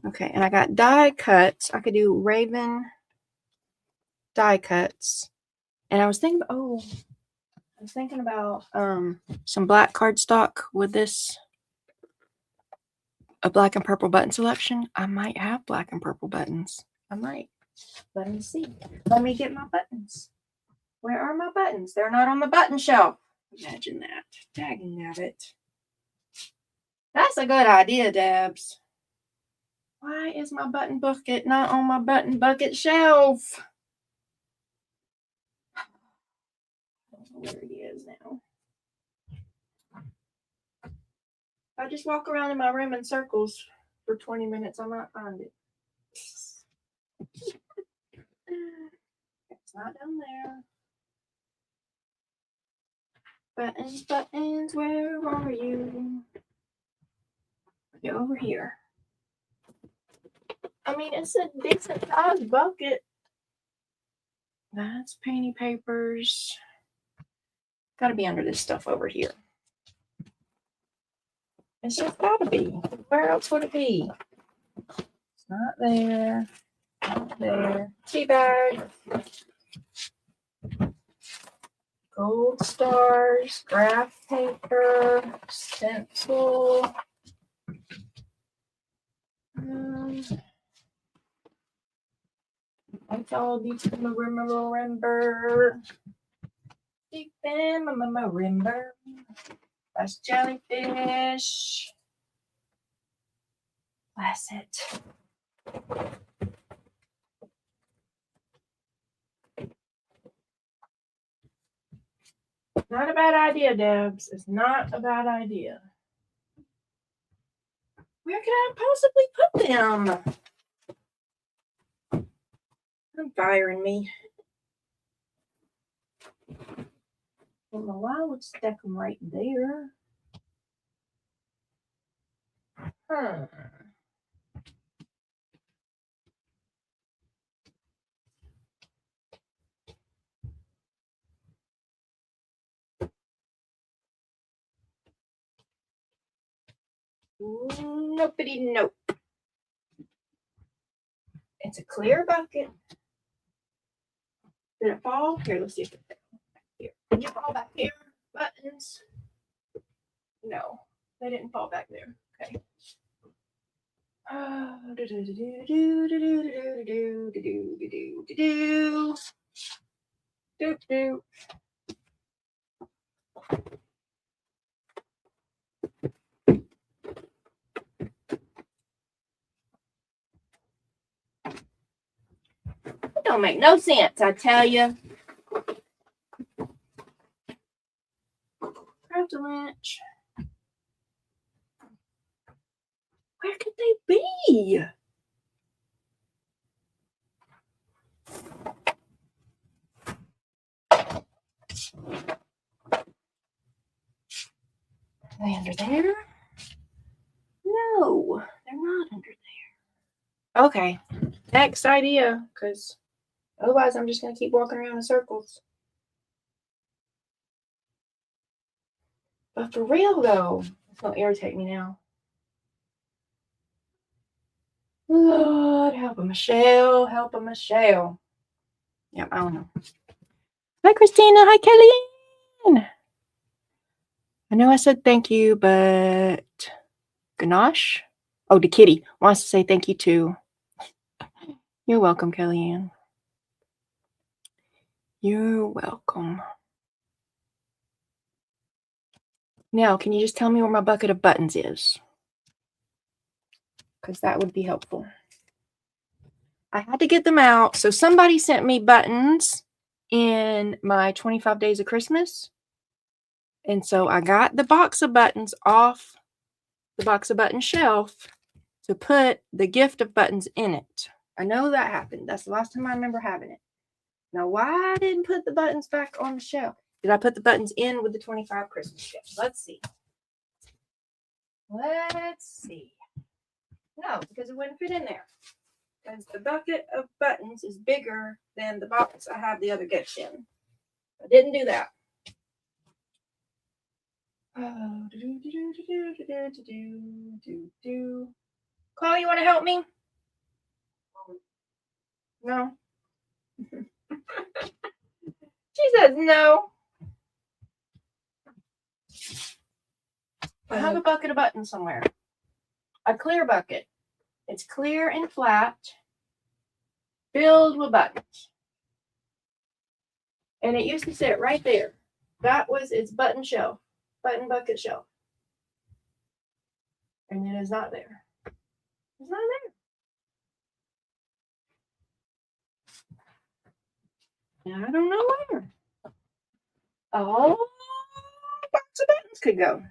Okay, and I got die cuts. I could do Raven die cuts. And I was thinking, about some black cardstock with this, a black and purple button selection. I might have black and purple buttons. I might. Let me see. Let me get my buttons. Where are my buttons? They're not on the button shelf. Imagine that. Dagging nabbit. That's a good idea, Dabs. Why is my button bucket not on my button bucket shelf? I don't know where it is now. If I just walk around in my room in circles for 20 minutes, I might find it. It's not down there. Buttons, buttons, where are you? You're over here. I mean, it's a decent sized bucket. That's painting papers. Gotta be under this stuff over here. It's just gotta be. Where else would it be? It's not there. Not there. Tea bag. Gold stars, graph paper, stencil. That's all these remember. Deep in my remember. That's jellyfish. That's it. Not a bad idea, Debs. It's not a bad idea. Where could I possibly put them? I'm firing me. I don't know why I would stick them right there. Nopey nope. It's a clear bucket. Did it fall? Here, let's see if it fell. Here. Did you fall back here? Buttons? No, they didn't fall back there. Okay. It don't make no sense, I tell you. Craft a wrench. Where could they be? Are they under there? No, they're not under there. Okay, next idea, because otherwise I'm just going to keep walking around in circles. But for real, though, it's going to irritate me now. Lord, help a Michelle, help a Michelle. Yep, I don't know. Hi, Christina. Hi, Kelly. I know I said thank you, but Ganache? Oh, the kitty wants to say thank you too. You're welcome, Kellyanne. You're welcome. Now, can you just tell me where my bucket of buttons is? Because that would be helpful. I had to get them out. So somebody sent me buttons in my 25 Days of Christmas. And so I got the box of buttons off the box of buttons shelf to put the gift of buttons in it. I know that happened. That's the last time I remember having it. Now, why I didn't put the buttons back on the shelf? Did I put the buttons in with the 25 Christmas gifts? Let's see. Let's see. No, because it wouldn't fit in there. Because the bucket of buttons is bigger than the box I have the other gifts in. I didn't do that. Chloe, you want to help me? No. She says no. I have a bucket of buttons somewhere. A clear bucket. It's clear and flat, filled with buttons. And it used to sit right there. That was its button shelf, button bucket shelf. And it is not there. It's not there. And I don't know where. A whole box of buttons could go.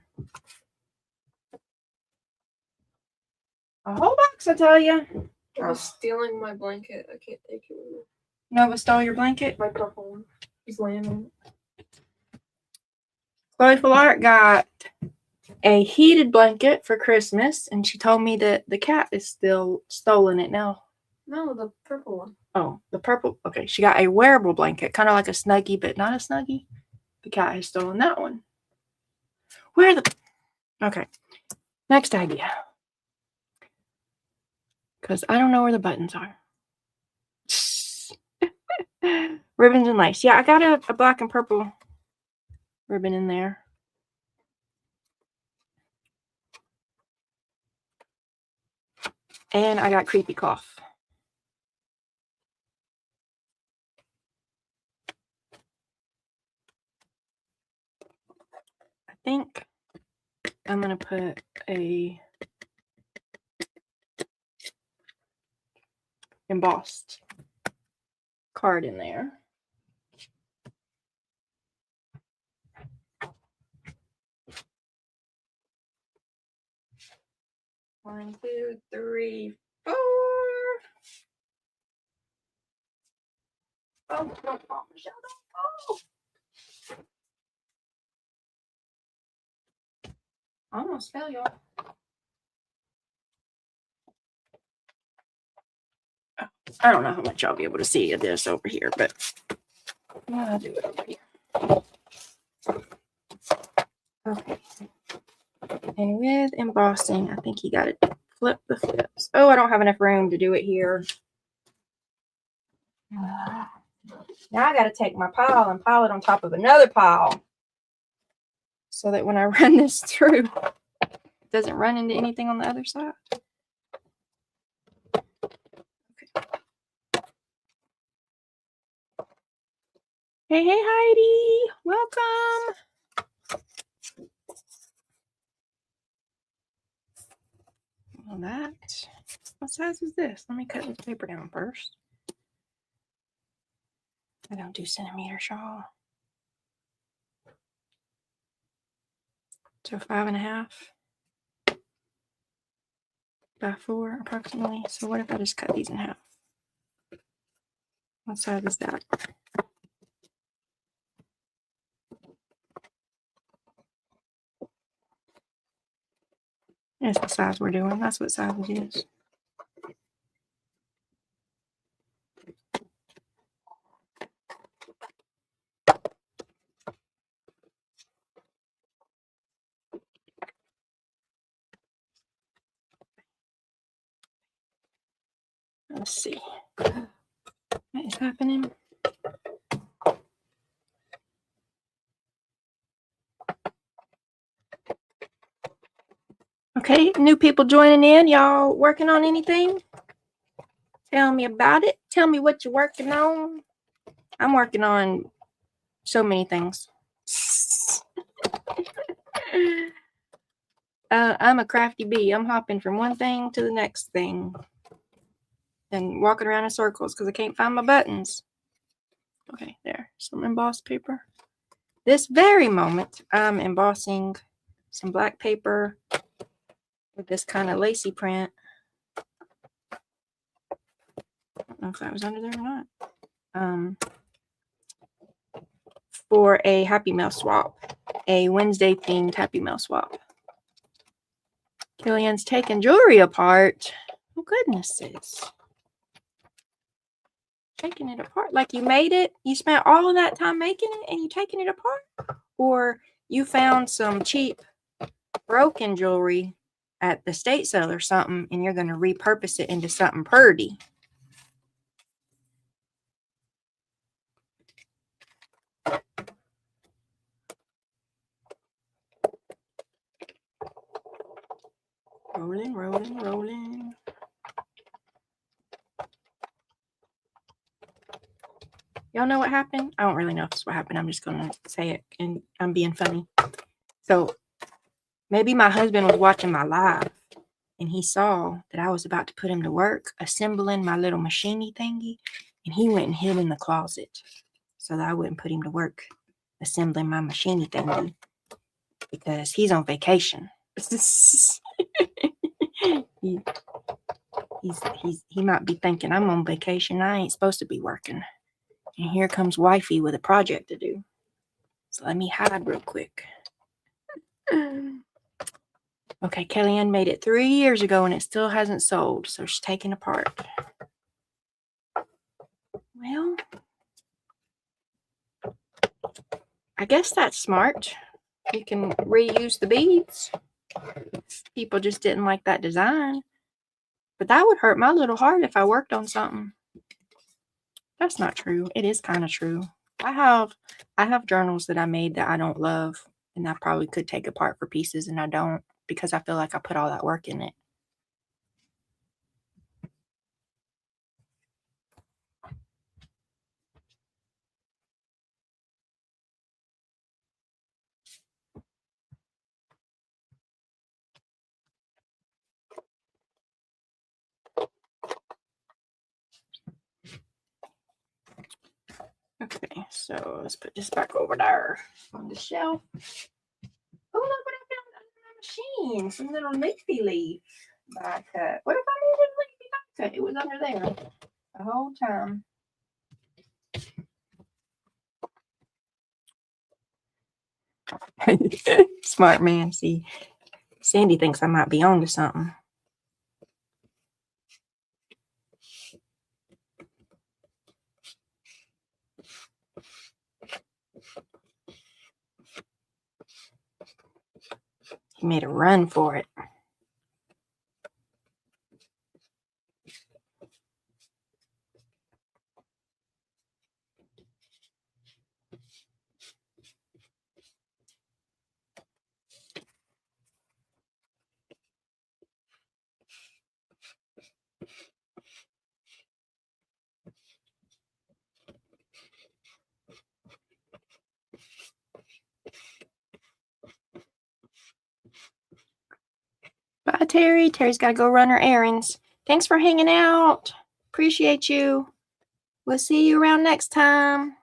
A whole box, I tell you. Nova's stealing my blanket. I can't take it with me. Nova stole your blanket? My purple one. He's laying on it. Chloe Fullart got a heated blanket for Christmas, and she told me that the cat is still stolen it now. No, the purple one. Oh, the purple. Okay, she got a wearable blanket, kind of like a Snuggie, but not a Snuggie. The cat has stolen that one. Where the... Okay, next idea. Because I don't know where the buttons are. Ribbons and lace. Yeah, I got a black and purple ribbon in there. And I got creepy cough. I think I'm going to put a embossed card in there. One, two, three, four. Oh, don't fall, Michelle, don't fall. I almost fell, y'all. I don't know how much I'll be able to see of this over here, but I'll do it over here. Okay. And with embossing, I think you got to flip the flips. Oh, I don't have enough room to do it here. Now I got to take my pile and pile it on top of another pile so that when I run this through, it doesn't run into anything on the other side. Okay. Hey, Heidi. Welcome. Well, that. What size is this? Let me cut this paper down first. I don't do centimeters, y'all. So 5.5 by 4 approximately. So what if I just cut these in half? What size is that? That's the size we're doing. That's what size it is. Let's see. What is happening? Okay, new people joining in. Y'all working on anything? Tell me about it. Tell me what you're working on. I'm working on so many things. I'm a crafty bee. I'm hopping from one thing to the next thing and walking around in circles because I can't find my buttons. Okay, there. Some embossed paper. This very moment, I'm embossing some black paper with this kind of lacy print. I don't know if that was under there or not. For a Happy Mail swap, a Wednesday themed Happy Mail swap. Killian's taking jewelry apart. Oh, goodness sakes. Taking it apart like you made it. You spent all of that time making it and you taking it apart? Or you found some cheap broken jewelry at the estate sale or something and you're going to repurpose it into something pretty. Rolling, rolling, rolling. Y'all know what happened? I don't really know if it's what happened. I'm just going to say it and I'm being funny. So maybe my husband was watching my live and he saw that I was about to put him to work assembling my little machiney thingy. And he went and hid in the closet so that I wouldn't put him to work assembling my machiney thingy because he's on vacation. He might be thinking I'm on vacation. I ain't supposed to be working. And here comes wifey with a project to do. So let me hide real quick. Okay, Kellyanne made it 3 years ago and it still hasn't sold. So she's taking apart. Well, I guess that's smart. You can reuse the beads. People just didn't like that design. But that would hurt my little heart if I worked on something. That's not true. It is kind of true. I have journals that I made that I don't love, and I probably could take apart for pieces, and I don't because I feel like I put all that work in it. Okay, so let's put this back over there on the shelf. Oh, look what I found under my machine. Some little leafy leaf die cut. What if I needed a leafy die cut? It was under there the whole time. Smart man. See, Sandy thinks I might be on to something. He made a run for it. Bye, Terry. Terry's got to go run her errands. Thanks for hanging out. Appreciate you. We'll see you around next time.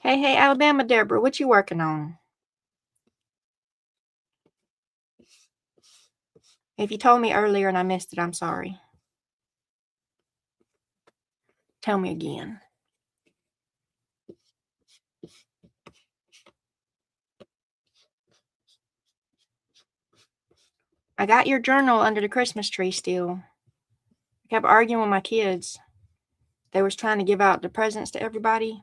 Hey, Alabama Deborah, what you working on? If you told me earlier and I missed it, I'm sorry. Tell me again. I got your journal under the Christmas tree still. I kept arguing with my kids. They was trying to give out the presents to everybody.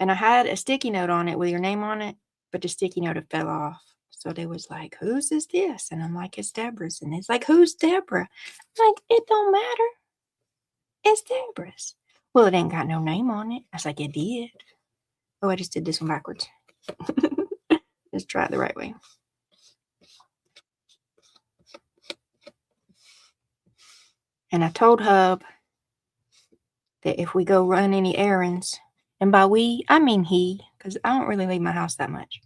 And I had a sticky note on it with your name on it, but the sticky note had fell off. So they was like, whose is this? And I'm like, it's Deborah's. And it's like, who's Deborah? I'm like, it don't matter. It's Deborah's. Well, it ain't got no name on it. I was like, it did. Oh, I just did this one backwards. Let's try it the right way. And I told Hub that if we go run any errands, and by we, I mean he, because I don't really leave my house that much.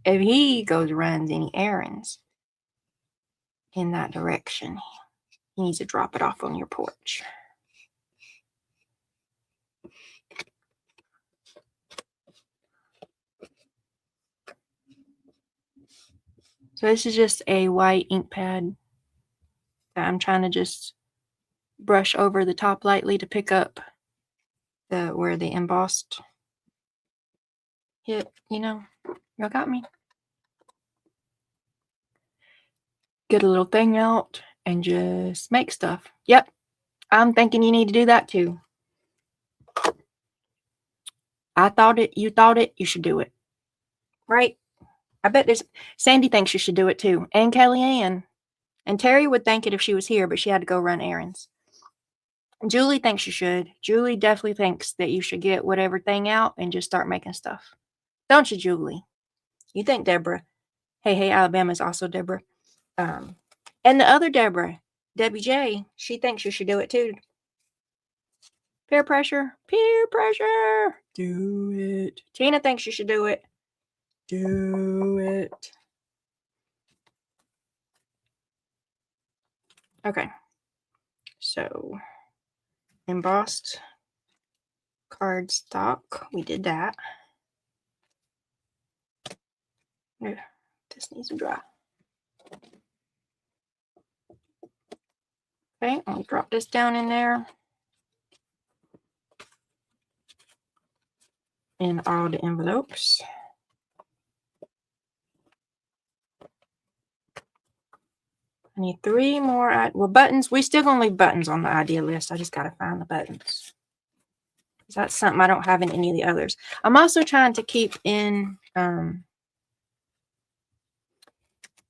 If he goes runs any errands in that direction, he needs to drop it off on your porch. So this is just a white ink pad that I'm trying to just brush over the top lightly to pick up where the embossed hit, y'all got me. Get a little thing out and just make stuff. Yep, I'm thinking you need to do that too. I thought it, you should do it. Right? I bet Sandy thinks you should do it too. And Kellyanne. And Terry would think it if she was here, but she had to go run errands. Julie thinks you should. Julie definitely thinks that you should get whatever thing out and just start making stuff. Don't you, Julie? You think Deborah. Hey, Alabama is also Deborah. And the other Deborah, Debbie J, she thinks you should do it too. Peer pressure. Peer pressure. Do it. Tina thinks you should do it. Do it. Okay. So, embossed cardstock. We did that. No, this needs to dry. Okay, I'll drop this down in there. In all the envelopes. I need 3 more. Well, buttons. We still gonna leave buttons on the idea list. I just gotta find the buttons. That's something I don't have in any of the others. I'm also trying to keep in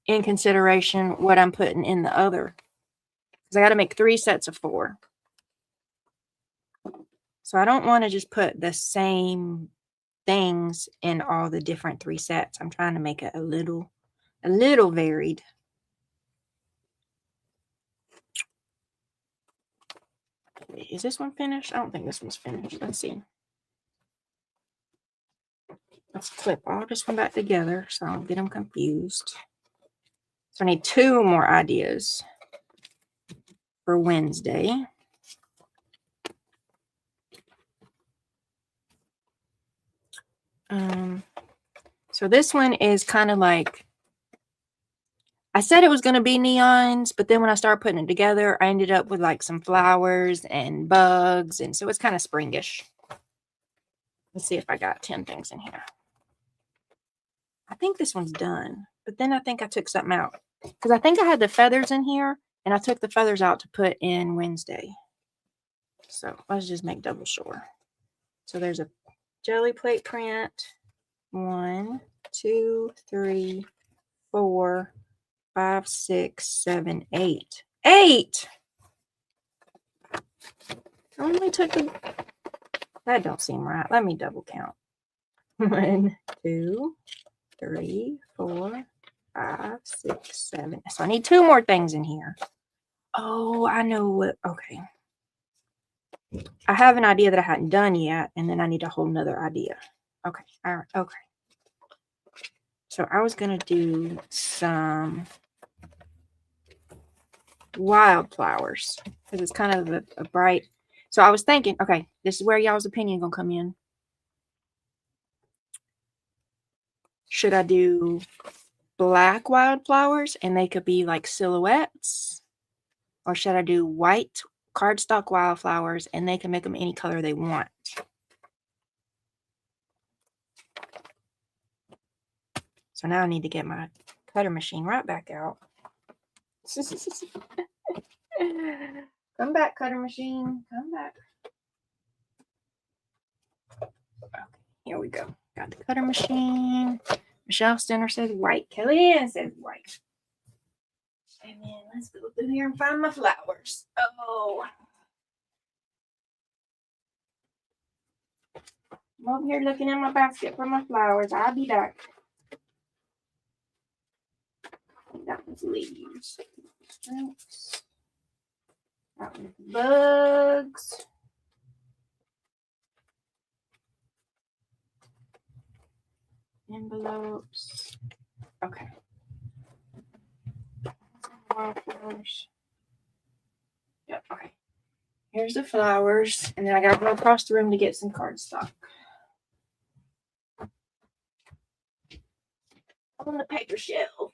consideration what I'm putting in the other, because I got to make 3 sets of 4. So I don't want to just put the same things in all the different 3 sets. I'm trying to make it a little varied. Is this one finished? I don't think this one's finished. Let's see. Let's clip all this one back together so I don't get them confused. So I need 2 more ideas for Wednesday. So this one is kind of like, I said it was going to be neons, but then when I started putting it together, I ended up with like some flowers and bugs, and so it's kind of springish. Let's see if I got 10 things in here. I think this one's done, but then I think I took something out, because I think I had the feathers in here, and I took the feathers out to put in Wednesday. So let's just make double sure. So there's a jelly plate print. 1, 2, 3, 4, 5, 6, 7, 8. 8! I only took the... That don't seem right. Let me double count. 1, 2, 3, 4, 5, 6, 7. So I need 2 more things in here. Oh, I know what... Okay. I have an idea that I hadn't done yet, and then I need a whole nother idea. Okay. All right. Okay. So I was going to do some wildflowers, because it's kind of a bright... So I was thinking, okay, this is where y'all's opinion going to come in. Should I do black wildflowers and they could be like silhouettes? Or should I do white cardstock wildflowers and they can make them any color they want? So now I need to get my cutter machine right back out. Come back, cutter machine. Come back. Okay, here we go. Got the cutter machine. Michelle Stenner says white. Kellyanne says white. And then let's go through here and find my flowers. Oh. I'm over here looking in my basket for my flowers. I'll be back. That was leaves. That was bugs. Envelopes. Okay. Flowers. Yep, okay. Here's the flowers. And then I gotta go across the room to get some cardstock. On the paper shelf.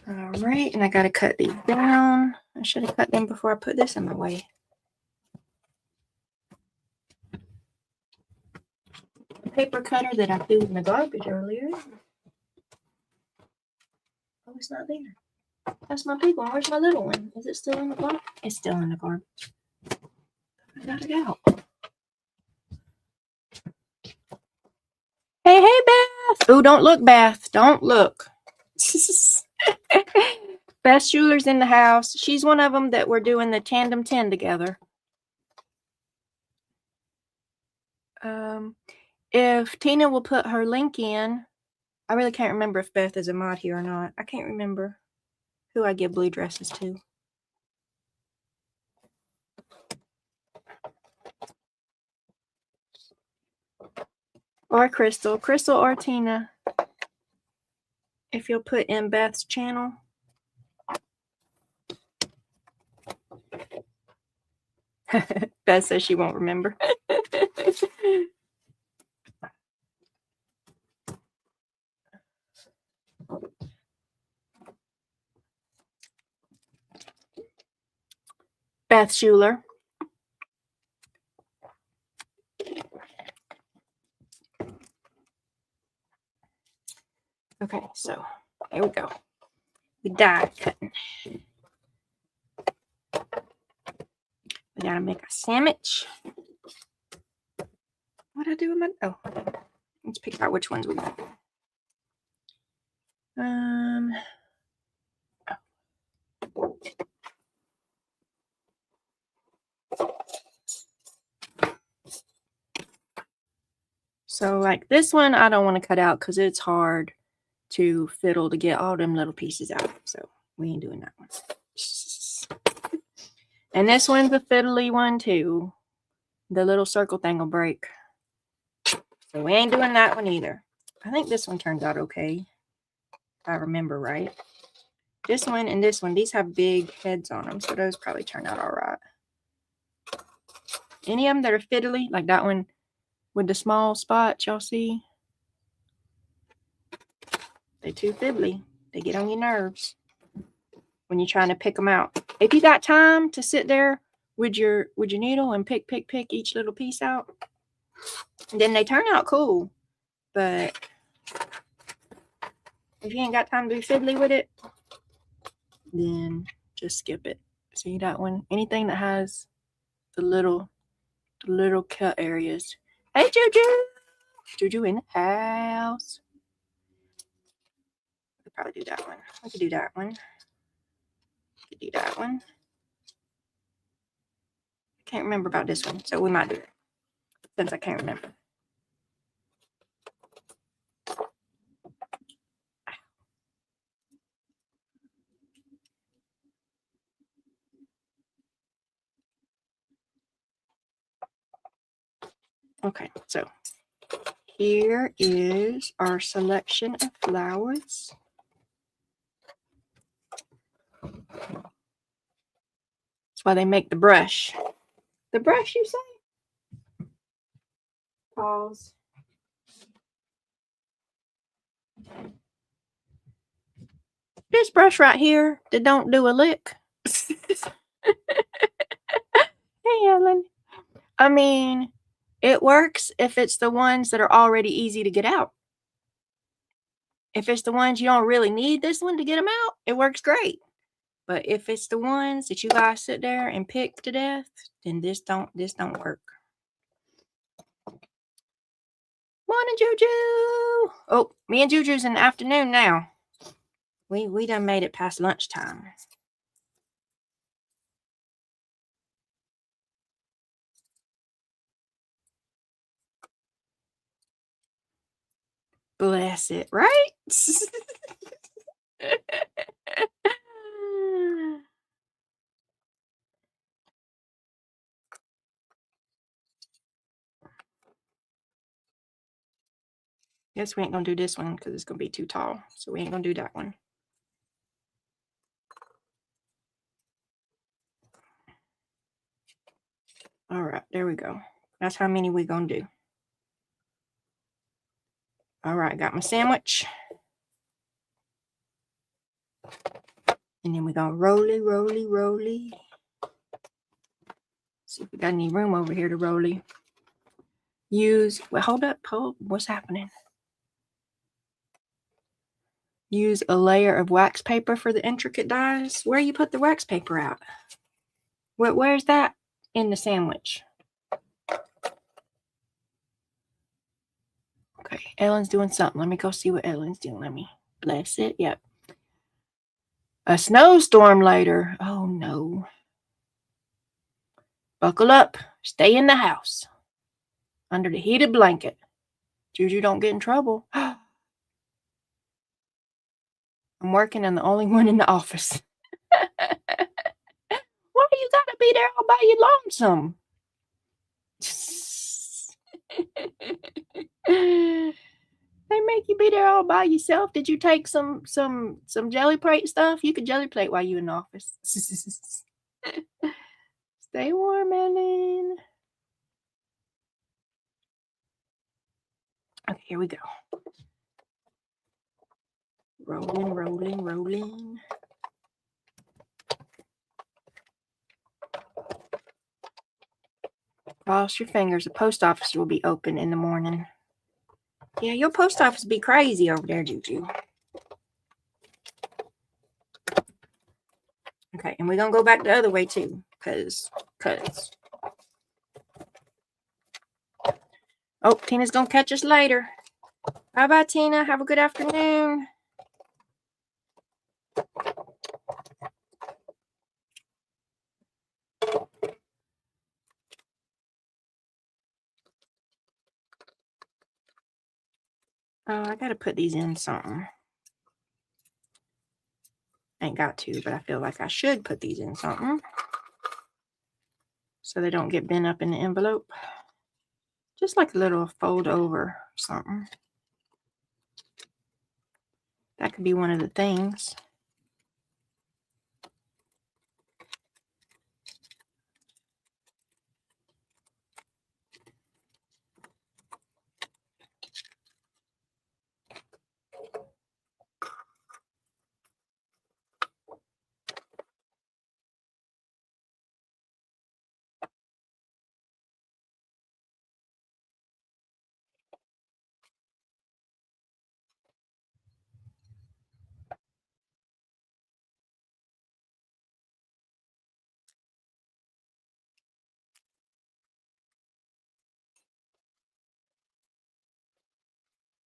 All right, and I gotta cut these down. I should have cut them before I put this in my way. The paper cutter that I threw in the garbage earlier. Oh, it's not there. That's my big one. Where's my little one? Is it still in the garbage? It's still in the garbage. I got it out. Hey, Beth. Oh, don't look, Beth. Don't look. Beth Schuler's in the house. She's one of them that we're doing the tandem 10 together. If Tina will put her link in, I really can't remember if Beth is a mod here or not. I can't remember who I give blue dresses to. Or Crystal or Tina. If you'll put in Beth's channel. Beth says she won't remember. Beth Schuler. Okay, so here we go. We die cutting. We gotta make a sandwich. What'd I do with my? Oh, let's pick out which ones we want. So like this one, I don't want to cut out because it's hard to fiddle to get all them little pieces out. So we ain't doing that one. And this one's a fiddly one too. The little circle thing will break. So we ain't doing that one either. I think this one turned out okay, if I remember right. This one and this one, these have big heads on them, so those probably turn out all right. Any of them that are fiddly, like that one with the small spots, y'all see? They're too fiddly. They get on your nerves when you're trying to pick them out. If you got time to sit there with your needle and pick each little piece out, then they turn out cool. But if you ain't got time to be fiddly with it, then just skip it. See that one? Anything that has the little cut areas. Hey, Juju! Juju in the house. We could probably do that one. We could do that one. We could do that one. I can't remember about this one, so we might do it since I can't remember. Okay, so here is our selection of flowers. That's why they make the brush. The brush, you say? Pause. This brush right here that don't do a lick. Hey, Ellen. I mean, it works if it's the ones that are already easy to get out. If it's the ones you don't really need this one to get them out, it works great. But if it's the ones that you guys sit there and pick to death, then this don't work. Morning, Juju. Oh, me and Juju's in the afternoon now. We done made it past lunchtime. Bless it, right? Guess we ain't gonna do this one because it's gonna be too tall. So we ain't gonna do that one. All right, there we go. That's how many we gonna do. All right, got my sandwich. And then we gonna roly. See if we got any room over here to roly. Hold up, what's happening? Use a layer of wax paper for the intricate dies. Where you put the wax paper out? Where's that in the sandwich? Okay, Ellen's doing something. Let me go see what Ellen's doing. Let me bless it. Yep. A snowstorm later. Oh no. Buckle up. Stay in the house. Under the heated blanket. Juju, don't get in trouble. I'm working and the only one in the office. Why you gotta be there all by your lonesome? They make you be there all by yourself. Did you take some jelly plate stuff? You could jelly plate while you're in the office. Stay warm, Ellen. Okay, here we go. Rolling. Cross your fingers. The post office will be open in the morning. Yeah, your post office be crazy over there, Juju. Okay, and we're going to go back the other way too, because. Oh, Tina's going to catch us later. Bye-bye, Tina. Have a good afternoon. Oh, I got to put these in something. I ain't got to, but I feel like I should put these in something so they don't get bent up in the envelope. Just like a little fold over or something. That could be one of the things.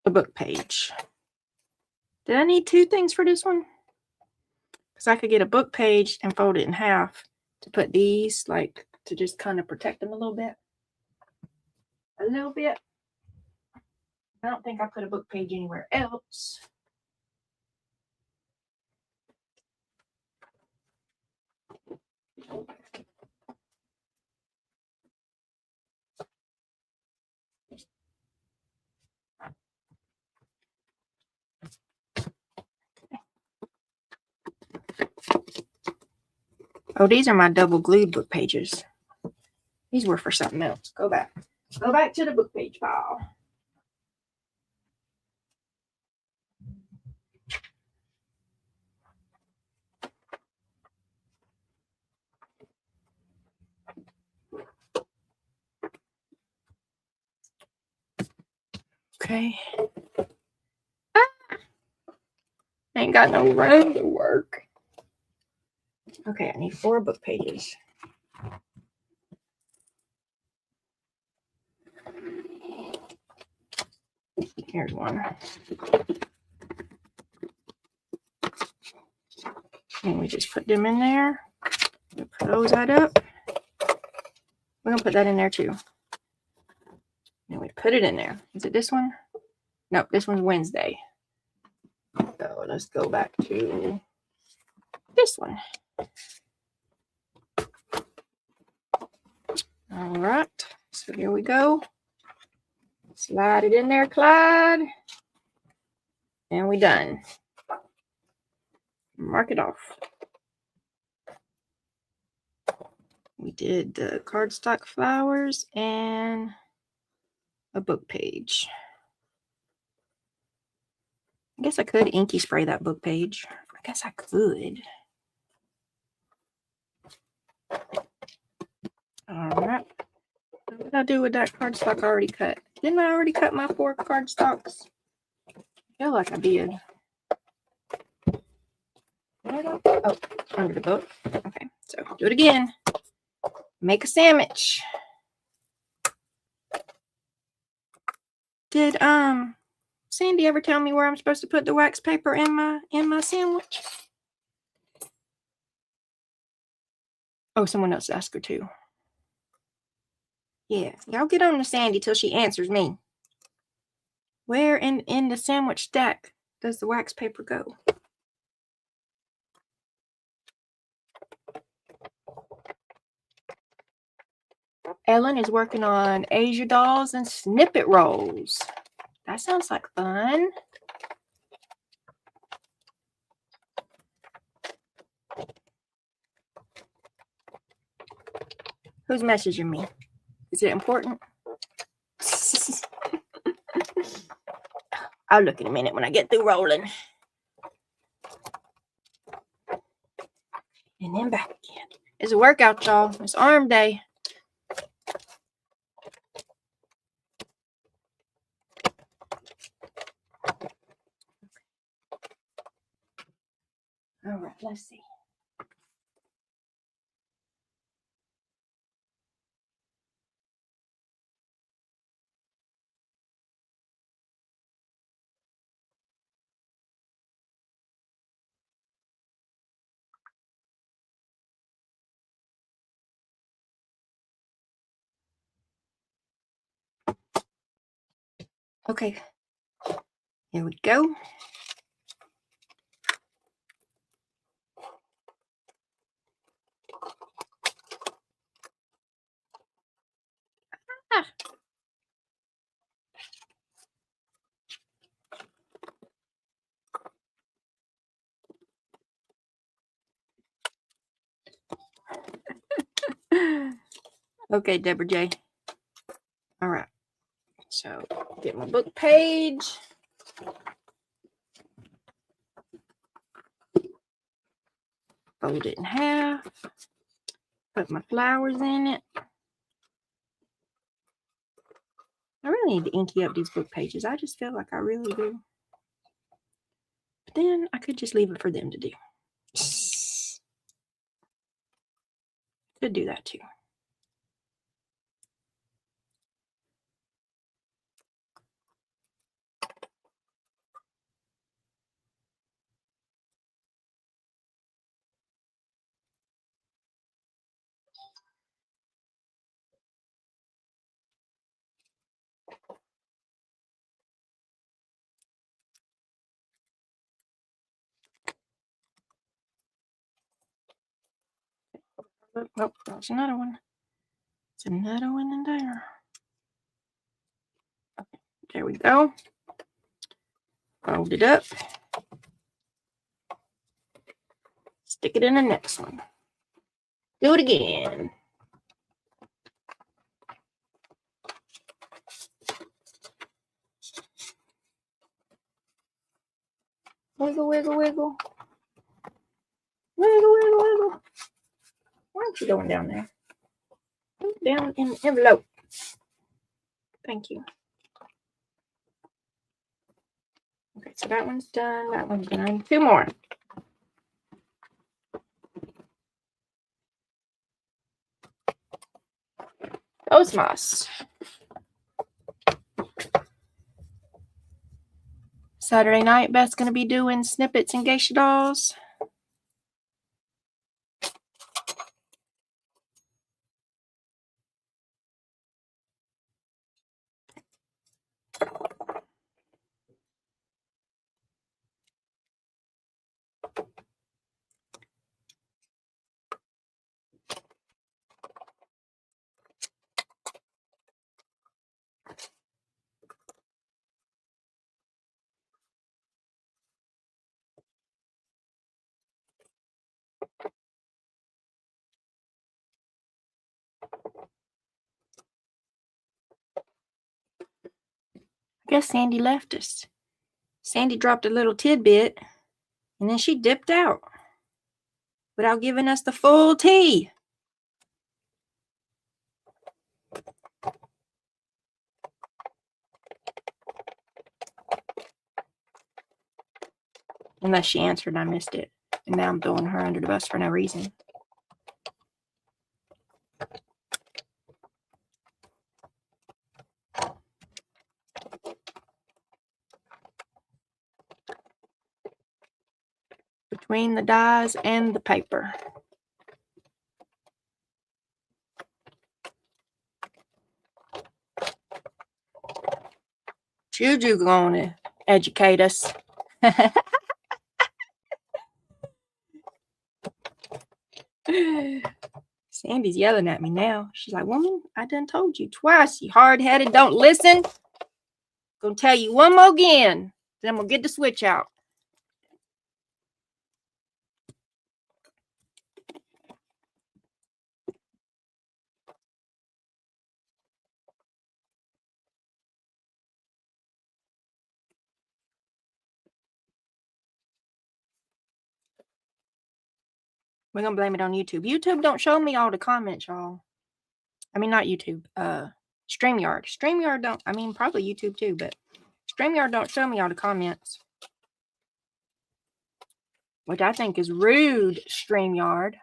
A book page. Did I need 2 things for this one? Because I could get a book page and fold it in half to put these, like, to just kind of protect them a little bit. I don't think I put a book page anywhere else. Oh, these are my double glued book pages. These were for something else. Go back. Go back to the book page pile. Okay. Ain't got no room to work. Okay, I need 4 book pages. Here's one. And we just put them in there. Close that up. We're gonna put that in there too. And we put it in there. Is it this one? Nope, this one's Wednesday. So let's go back to this one. All right, so here we go. Slide it in there, Clyde. And we done. Mark it off. We did the cardstock flowers and a book page. I guess I could inky spray that book page. I guess I could. All right. What did I do with that cardstock I already cut? Didn't I already cut my 4 cardstocks? I feel like I did. Oh, under the book. Okay, so do it again. Make a sandwich. Did Sandy ever tell me where I'm supposed to put the wax paper in my sandwich? Oh, someone else asked her too. Yeah, y'all get on to Sandy till she answers me. Where in the sandwich stack does the wax paper go? Ellen is working on Asia dolls and snippet rolls. That sounds like fun. Who's messaging me? Is it important? I'll look in a minute when I get through rolling. And then back again. It's a workout, y'all. It's arm day. All right, let's see. Okay, here we go. Ah. Okay, Deborah J. All right. So get my book page. Fold it in half. Put my flowers in it. I really need to inky up these book pages. I just feel like I really do. But then I could just leave it for them to do. Could do that too. Oh, there's another one. There's another one in there. Okay, there we go. Fold it up. Stick it in the next one. Do it again. Wiggle, wiggle, wiggle. Wiggle, wiggle, wiggle. Why aren't you going down there? Down in the envelope. Thank you. Okay, so that one's done. That one's done. Two more. Osmos. Saturday night, Beth's going to be doing snippets and geisha dolls. I guess Sandy left us. Sandy dropped a little tidbit, and then she dipped out without giving us the full tea. Unless she answered and I missed it. And now I'm throwing her under the bus for no reason. Between the dies and the paper. Juju going to educate us. Sandy's yelling at me now. She's like, woman, I done told you twice. You hard-headed, don't listen. Gonna tell you one more again. Then I'm gonna get the switch out. We're gonna blame it on YouTube. YouTube don't show me all the comments, y'all. I mean, not YouTube. StreamYard. StreamYard don't. I mean, probably YouTube too, but StreamYard don't show me all the comments, which I think is rude. StreamYard.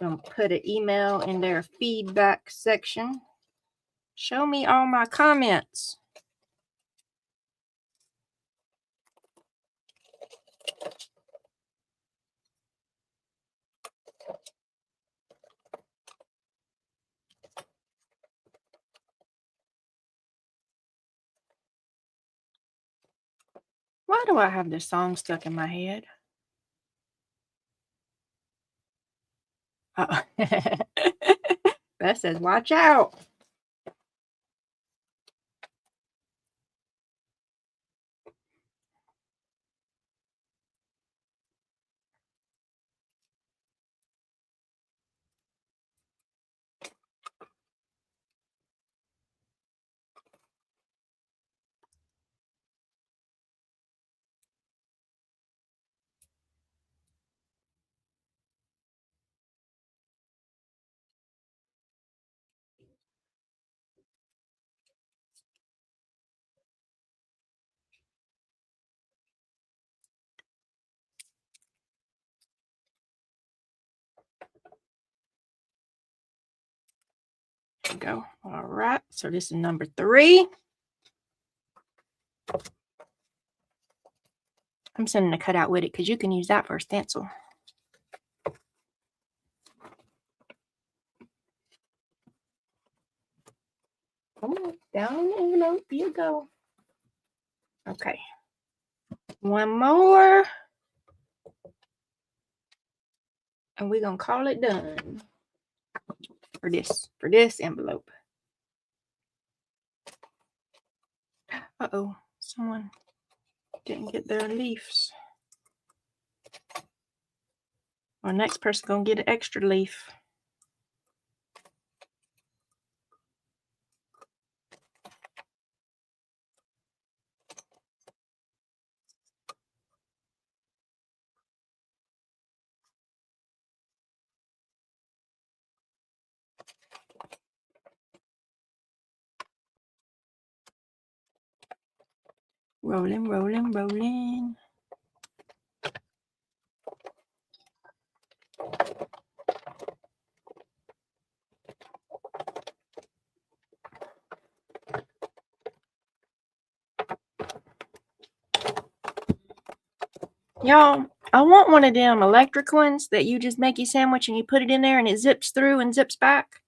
Gonna put an email in their feedback section. Show me all my comments. Why do I have this song stuck in my head? That says, watch out. There we go. All right. So this is number 3. I'm sending a cutout with it because you can use that for a stencil. Come on, down the envelope. You go. Okay. One more. And we're going to call it done for this envelope. Uh-oh. Someone didn't get their leaves. Our next person going to get an extra leaf. Rolling, rolling, rolling. Y'all, I want one of them electric ones that you just make your sandwich and you put it in there and it zips through and zips back.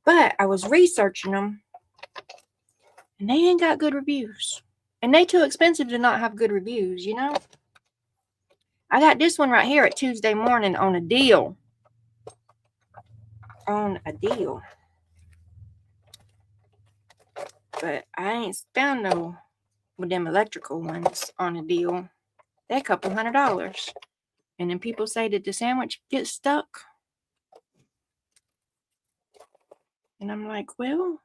But I was researching them and they ain't got good reviews. And they too expensive to not have good reviews, you know? I got this one right here at Tuesday morning on a deal. But I ain't found no with them electrical ones on a deal. They're a couple $100. And then people say that the sandwich gets stuck. And I'm like, well,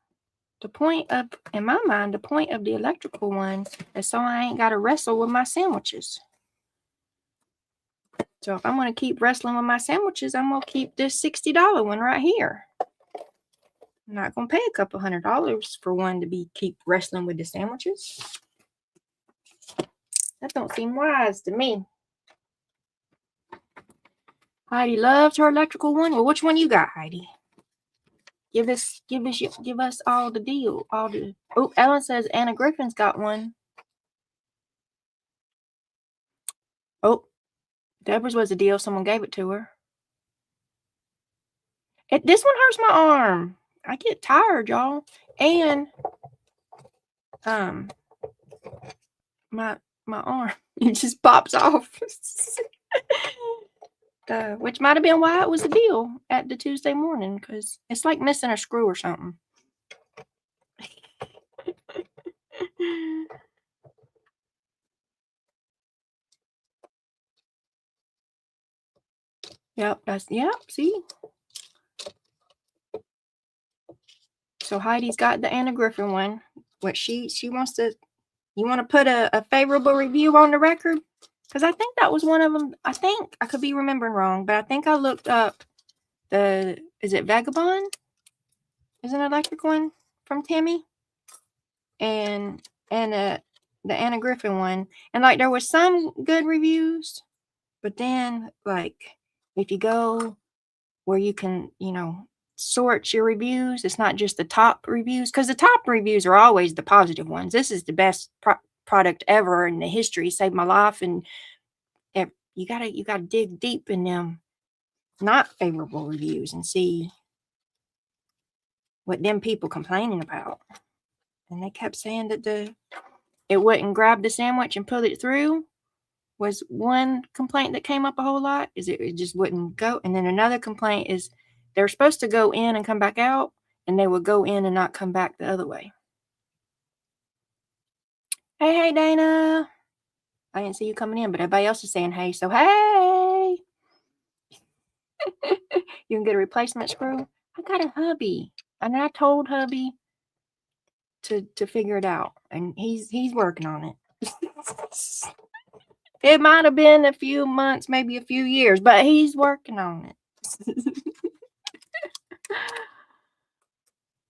in my mind, the point of the electrical one is so I ain't got to wrestle with my sandwiches. So if I'm going to keep wrestling with my sandwiches, I'm going to keep this $60 one right here. I'm not going to pay a couple $100 for one to keep wrestling with the sandwiches. That don't seem wise to me. Heidi loves her electrical one. Well, which one you got, Heidi? Give us all the deal. Oh, Ellen says Anna Griffin's got one. Oh, Deborah's was a deal. Someone gave it to her. This one hurts my arm. I get tired, y'all. And my arm, it just pops off. Which might have been why it was a deal at the Tuesday morning, because it's like missing a screw or something. Yep, see? So Heidi's got the Anna Griffin one. What she wants to, you want to put a favorable review on the record? Because I think that was one of them. I think I could be remembering wrong, but I think I looked up is it Vagabond? Is an electric one from Timmy? And the Anna Griffin one. And like there was some good reviews, but then like if you go where you can, sort your reviews, it's not just the top reviews, because the top reviews are always the positive ones. This is the best product ever in the history, saved my life. And you gotta dig deep in them not favorable reviews and see what them people complaining about. And they kept saying that it wouldn't grab the sandwich and pull it through was one complaint that came up a whole lot, is it just wouldn't go. And then another complaint is they're supposed to go in and come back out, and they would go in and not come back the other way. Hey, Dana. I didn't see you coming in, but everybody else is saying hey, so hey. You can get a replacement screw. I got a hubby, and I told hubby to figure it out, and he's working on it. It might have been a few months, maybe a few years, but he's working on it.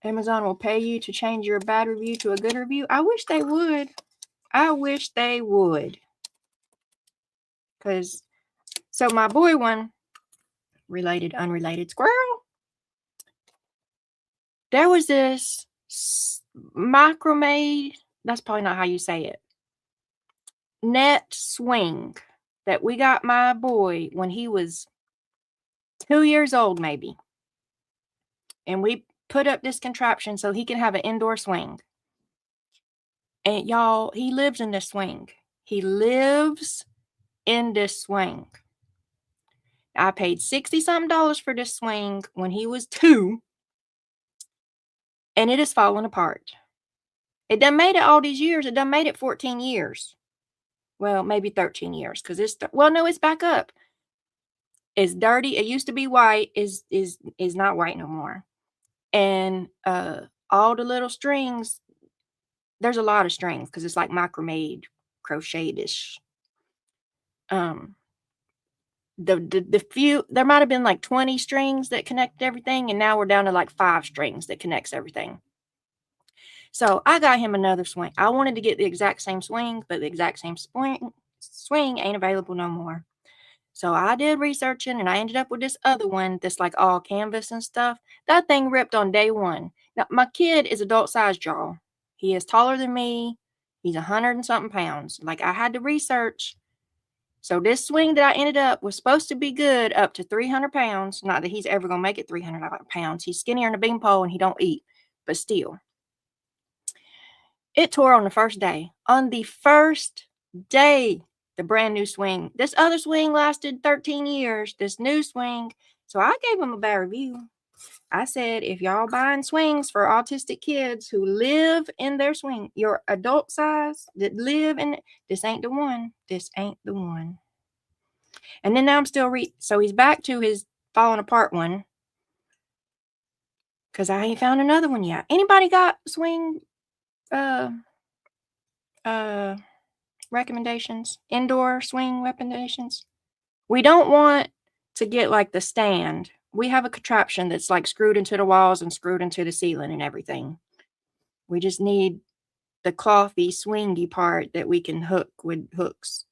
Amazon will pay you to change your bad review to a good review. I wish they would. I wish they would. Because, so my boy one, related, unrelated squirrel, there was this macrame, that's probably not how you say it, net swing that we got my boy when he was 2 years old, maybe. And we put up this contraption so he can have an indoor swing. And y'all, he lives in this swing. He lives in this swing. I paid $60-something for this swing when he was 2. And it is falling apart. It done made it all these years. It done made it 14 years. Well, maybe 13 years. Because it's, well, no, it's back up. It's dirty. It used to be white. Is not white no more. And all the little strings, there's a lot of strings because it's like macrame, crocheted-ish. The few, there might have been like 20 strings that connect everything, and now we're down to like 5 strings that connects everything. So I got him another swing. I wanted to get the exact same swing, but the exact same swing ain't available no more. So I did researching, and I ended up with this other one that's like all canvas and stuff. That thing ripped on day 1. Now, my kid is adult size, y'all. He is taller than me. He's 100 and something pounds. Like, I had to research. So this swing that I ended up was supposed to be good up to 300 pounds. Not that he's ever going to make it 300 pounds. He's skinnier than a beanpole and he don't eat. But still. It tore on the first day. On the first day, the brand new swing. This other swing lasted 13 years. This new swing. So I gave him a bad review. I said, if y'all buying swings for autistic kids who live in their swing, your adult size that live in it, this ain't the one. This ain't the one. And then now I'm still so he's back to his falling apart one. Because I ain't found another one yet. Anybody got swing recommendations? Indoor swing recommendations? We don't want to get like the stand. We have a contraption that's like screwed into the walls and screwed into the ceiling and everything. We just need the clothy, swingy part that we can hook with hooks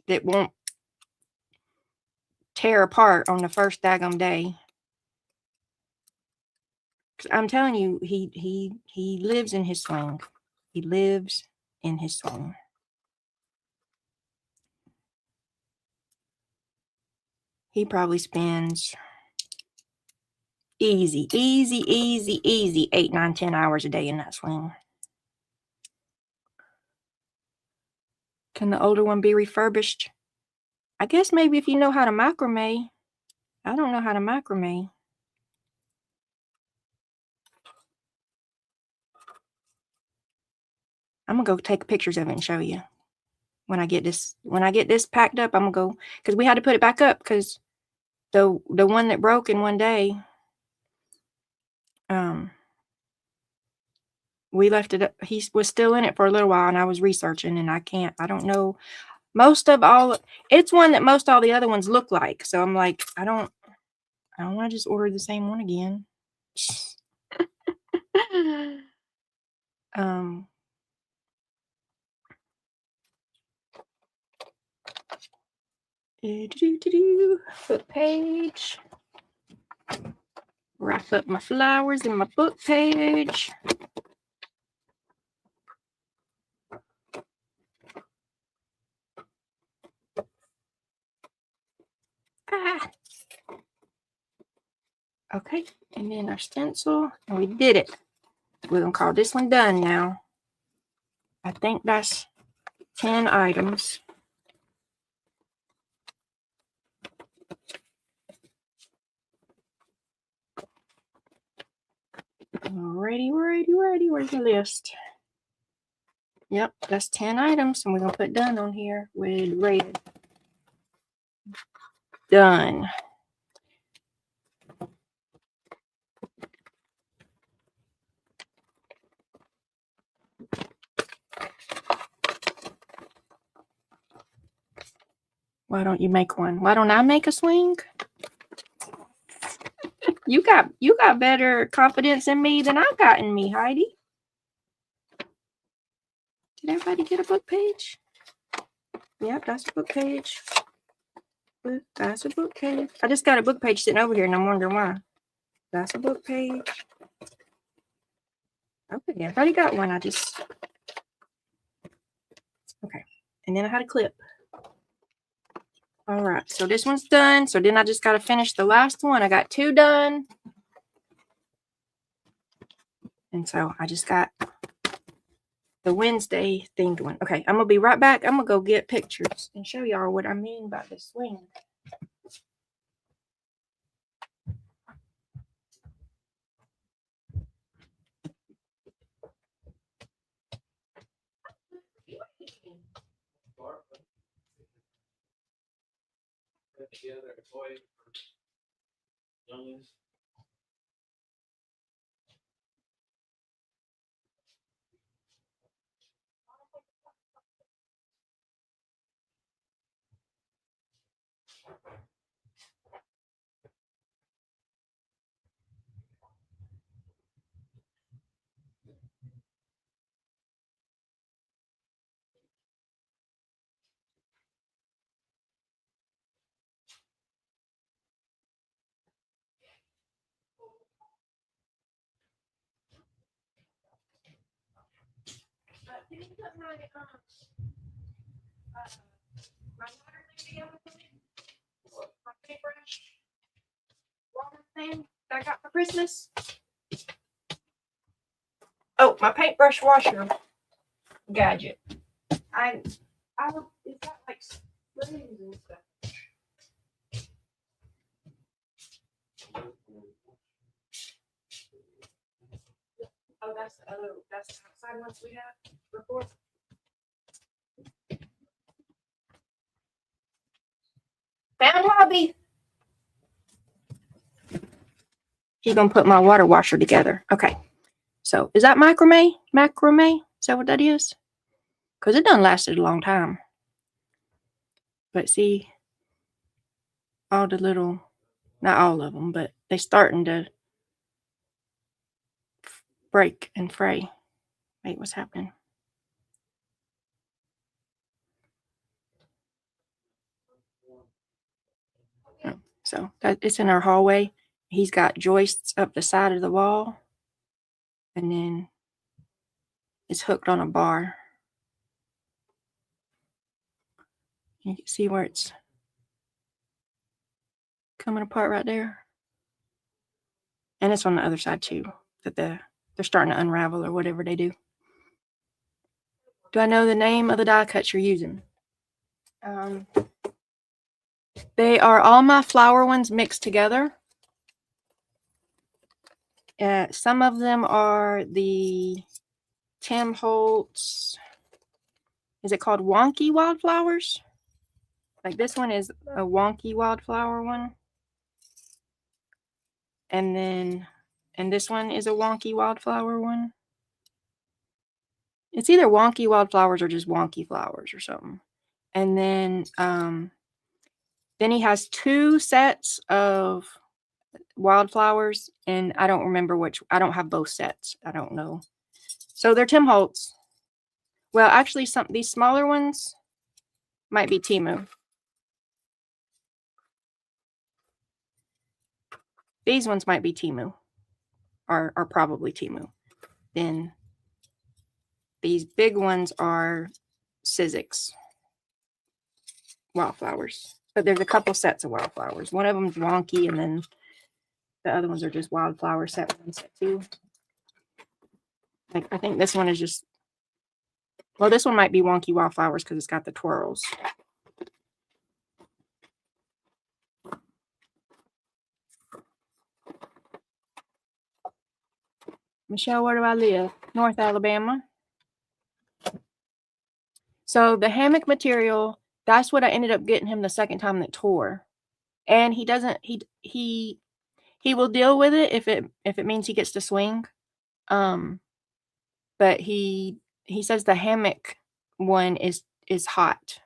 that won't tear apart on the first daggum day. I'm telling you, he lives in his swing. He lives in his swing. He probably spends easy 8, 9, 10 hours a day in that swing. Can the older one be refurbished? I guess maybe if you know how to macrame. I don't know how to macrame. I'm gonna go take pictures of it and show you when I get this. When I get this packed up, I'm gonna go, because we had to put it back up because the one that broke in one day, we left it up. He was still in it for a little while, and I was researching, and I don't know it's one that most all the other ones look like. So I'm like, I don't want to just order the same one again. Book page. Wrap up my flowers in my book page. Okay, and then our stencil, and we did it. We're gonna call this one done now. I think that's 10 items. Alrighty, where's the list? Yep, that's 10 items, and we're gonna put done on here with rated. Done. Why don't you make one? Why don't I make a swing? You got better confidence in me than I've got in me, Heidi. Did everybody get a book page? Yep, that's a book page. That's a book page. I just got a book page sitting over here and I'm wondering why. That's a book page. Okay, I've already got one. Okay. And then I had a clip. All right, so this one's done. So then I just got to finish the last one. I got 2 done. And so I just got the Wednesday themed one. Okay, I'm going to be right back. I'm going to go get pictures and show y'all what I mean by the swing. Together a toy for youngins. Can you put my water thing together for me? My paintbrush water thing that I got for Christmas. Oh, my paintbrush washer gadget. It's got like springs and stuff. Oh, that's the outside ones we have before. Found hobby. She's gonna put my water washer together. Okay. So is that macrame? Macrame? Is that what that is? Because it done lasted a long time. But see, all the little, not all of them, but they starting to break and fray. Wait, what's happening? Oh, so it's in our hallway. He's got joists up the side of the wall, and then it's hooked on a bar. You can see where it's coming apart right there. And it's on the other side too, that they're starting to unravel or whatever they do. Do I know the name of the die cuts you're using? They are all my flower ones mixed together. Some of them are the Tim Holtz. Is it called Wonky Wildflowers? Like this one is a Wonky Wildflower one. And this one is a Wonky Wildflower one. It's either Wonky Wildflowers or just Wonky Flowers or something. And then he has 2 sets of wildflowers, and I don't remember which. I don't have both sets. I don't know. So they're Tim Holtz. Well, actually, these smaller ones might be Temu. These ones might be Temu, are probably Temu. Then these big ones are Sizzix wildflowers. But there's a couple sets of wildflowers. One of them's wonky, and then the other ones are just wildflower set 1, set 2. Like I think this one is just Well, this one might be wonky wildflowers because it's got the twirls. Michelle, where do I live? North Alabama. So the hammock material, that's what I ended up getting him the second time that tore. And he doesn't, he will deal with it if it means he gets to swing. But he says the hammock one is hot.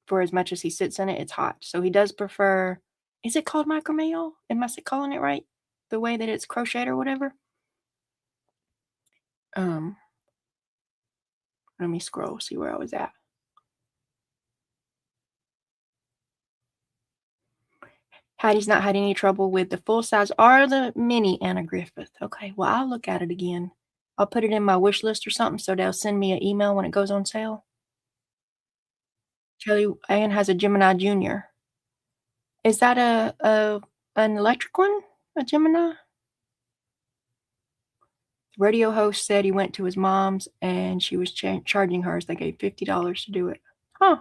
For as much as he sits in it, it's hot. So he does prefer, is it called micromail? Am I calling it right? The way that it's crocheted or whatever? Let me scroll, see where I was at. Hattie's not had any trouble with the full size or the mini Anna Griffith. Okay, well, I'll look at it again. I'll put it in my wish list or something so they'll send me an email when it goes on sale. Kelly Ann has a Gemini Junior. Is that an electric one? A Gemini? The radio host said he went to his mom's and she was charging hers. They gave $50 to do it. Huh.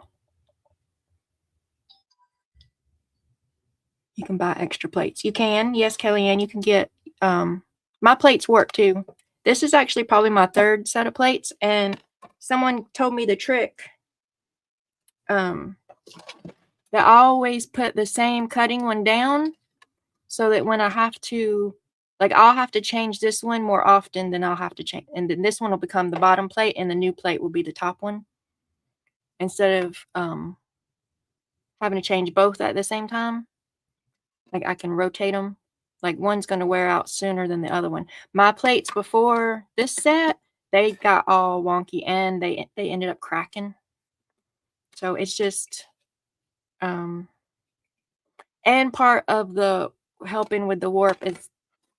You can buy extra plates. You can. Yes, Kellyanne, you can get, my plates work too. This is actually probably my third set of plates. And someone told me the trick. That I always put the same cutting one down so that when I have to, like, I'll have to change this one more often than I'll have to change. And then this one will become the bottom plate and the new plate will be the top one. Instead of having to change both at the same time. Like I can rotate them. Like one's going to wear out sooner than the other one. My plates before this set, they got all wonky and they ended up cracking. So it's just, and part of the helping with the warp is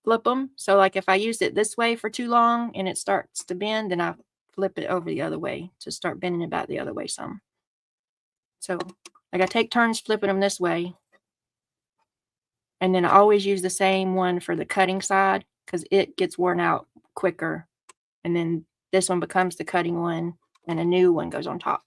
flip them. So like if I use it this way for too long and it starts to bend, then I flip it over the other way to start bending it back the other way some. So like I take turns flipping them this way. And then I always use the same one for the cutting side because it gets worn out quicker. And then this one becomes the cutting one and a new one goes on top.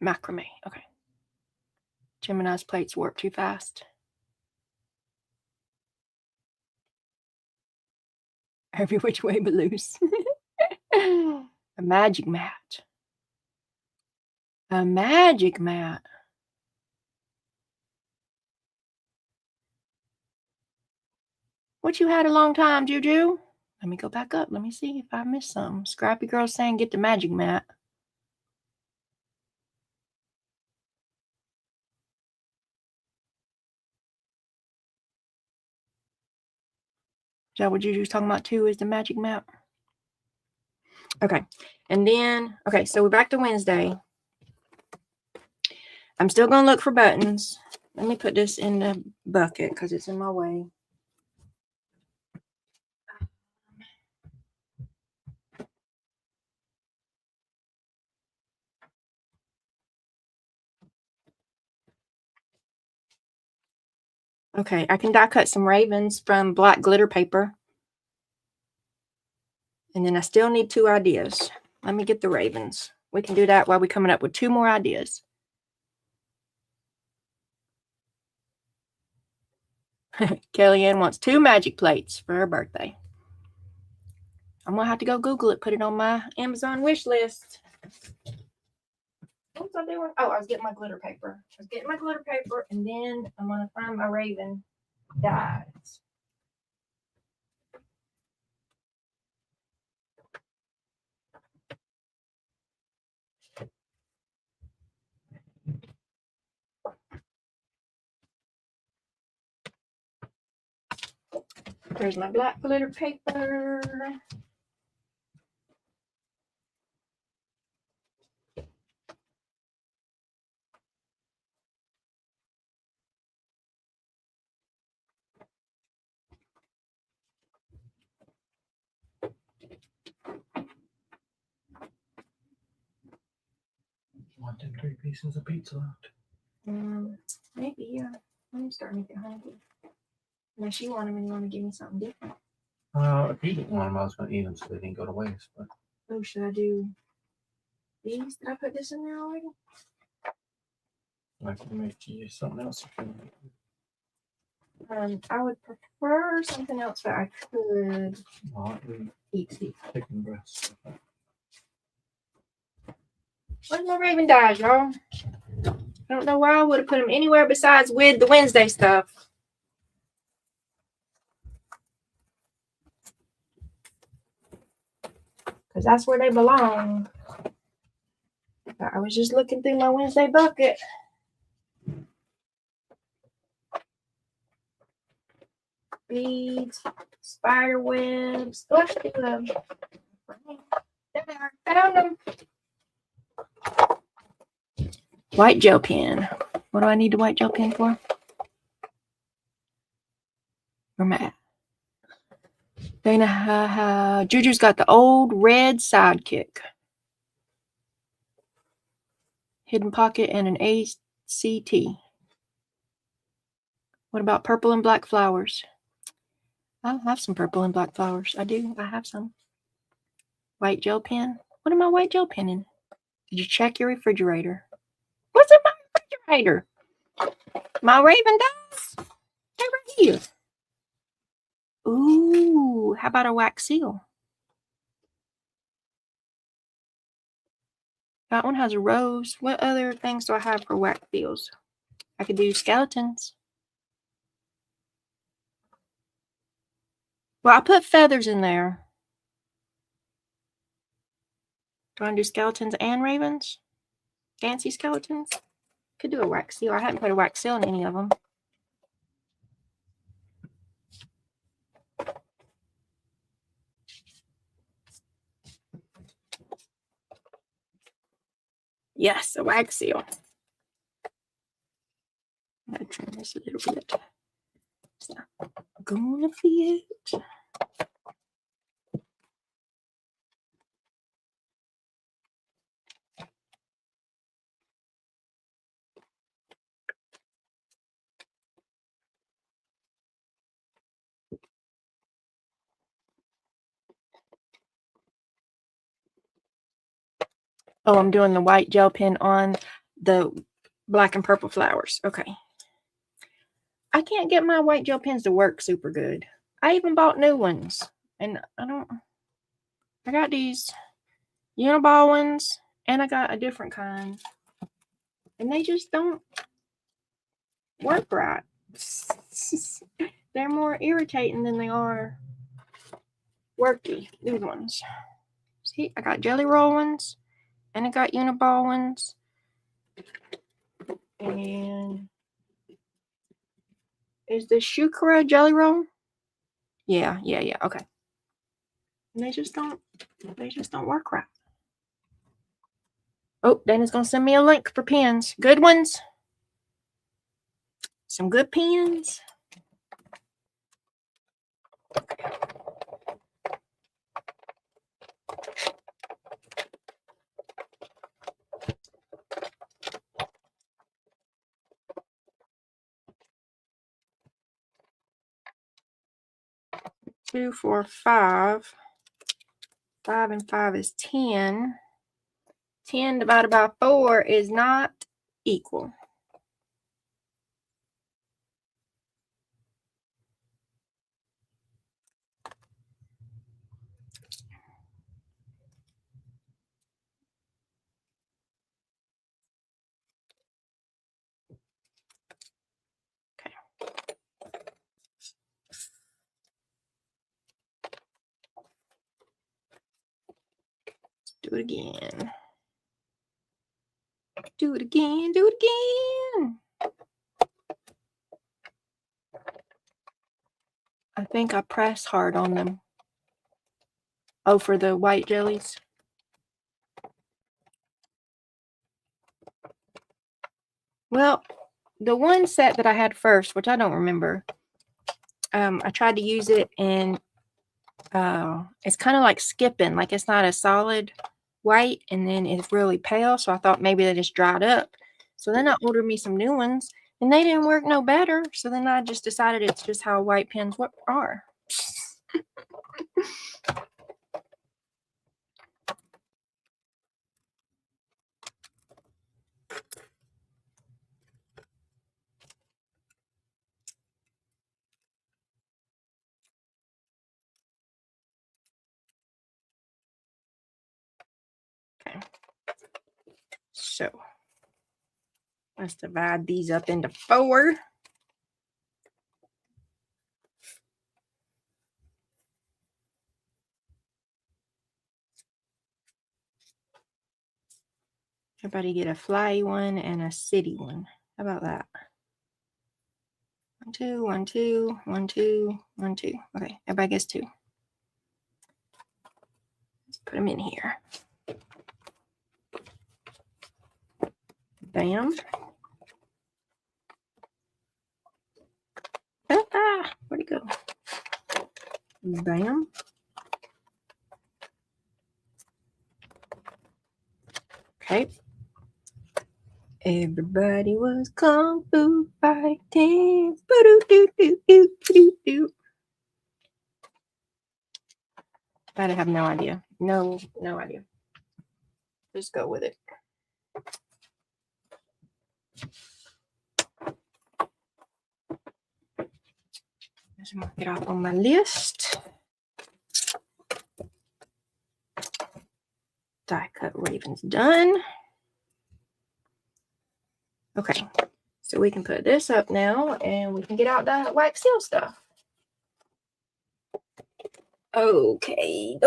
Macrame. Okay. Gemini's plates warp too fast. Every which way but loose. A magic mat. A magic mat. What you had a long time, Juju? Let me go back up. Let me see if I missed something. Scrappy Girl saying get the magic mat. Is that what Juju's talking about too, is the magic mat? Okay. And then, okay, so we're back to Wednesday. I'm still going to look for buttons. Let me put this in the bucket because it's in my way. Okay, I can die cut some ravens from black glitter paper. And then I still need 2 ideas. Let me get the ravens. We can do that while we're coming up with 2 more ideas. Kellyanne wants 2 magic plates for her birthday. I'm going to have to go Google it, put it on my Amazon wish list. What was I doing? Oh, I was getting my glitter paper. And then I'm going to find my raven dies. There's my black glitter paper. Want them 3 pieces of pizza left? Maybe, yeah. I'm starting to get hungry. Unless you want them and you want to give me something different. If you didn't want them, I was going to eat them so they didn't go to waste. But Oh, should I do these? Did I put this in there already? I can make you something else. I would prefer something else that I could eat. Chicken breast. Where's my Raven dyes, y'all? I don't know why I would have put them anywhere besides with the Wednesday stuff. Because that's where they belong. But I was just looking through my Wednesday bucket. Beads, spider webs. Oh, let's do them. There they are. Found them. White gel pen. What do I need the white gel pen for? Where am I at? Dana, Juju's got the old red sidekick. Hidden pocket and an ACT. What about purple and black flowers? I have some purple and black flowers. I do. I have some. White gel pen. What am I white gel pen in? Did you check your refrigerator? What's in my refrigerator? My Raven dyes. They're right here. Ooh, how about a wax seal? That one has a rose. What other things do I have for wax seals? I could do skeletons. Well, I put feathers in there. Do I want to do skeletons and ravens? Fancy skeletons? Could do a wax seal. I haven't put a wax seal in any of them. Yes, a wax seal. I'm going to trim this a little bit. It's not gonna fit. Oh, I'm doing the white gel pen on the black and purple flowers. Okay. I can't get my white gel pens to work super good. I even bought new ones. And I got these Uniball ones. And I got a different kind. And they just don't work right. They're more irritating than they are worky. These ones. See, I got Jelly Roll ones. And I got Uniball ones. And is this Shukra Jelly Roll? Yeah. Okay. And they just don't work right. Oh, Dana's gonna send me a link for pens. Good ones. Some good pens. Two, 4, 5. 5 and 5 is 10. 10 divided by 4 is not equal. Okay. Let's do it again. Do it again. Do it again. I think I press hard on them. Oh, for the white jellies. Well, the one set that I had first, which I don't remember, I tried to use it and it's kind of like skipping. Like it's not a solid white and then it's really pale. So I thought maybe they just dried up. So then I ordered me some new ones, and they didn't work no better. So then I just decided it's just how white pens are. Okay. So let's divide these up into 4. Everybody get a fly one and a city one. How about that? 1, 2, 1, 2, 1, 2, 1, 2. Okay, everybody gets 2. Let's put them in here. Bam. Where'd it go? Bam. Okay. Everybody was kung fu fighting. I have no idea. No idea. Just go with it. Just mark it off on my list. Die cut ravens done. Okay, so we can put this up now and we can get out the wax seal stuff. Okay.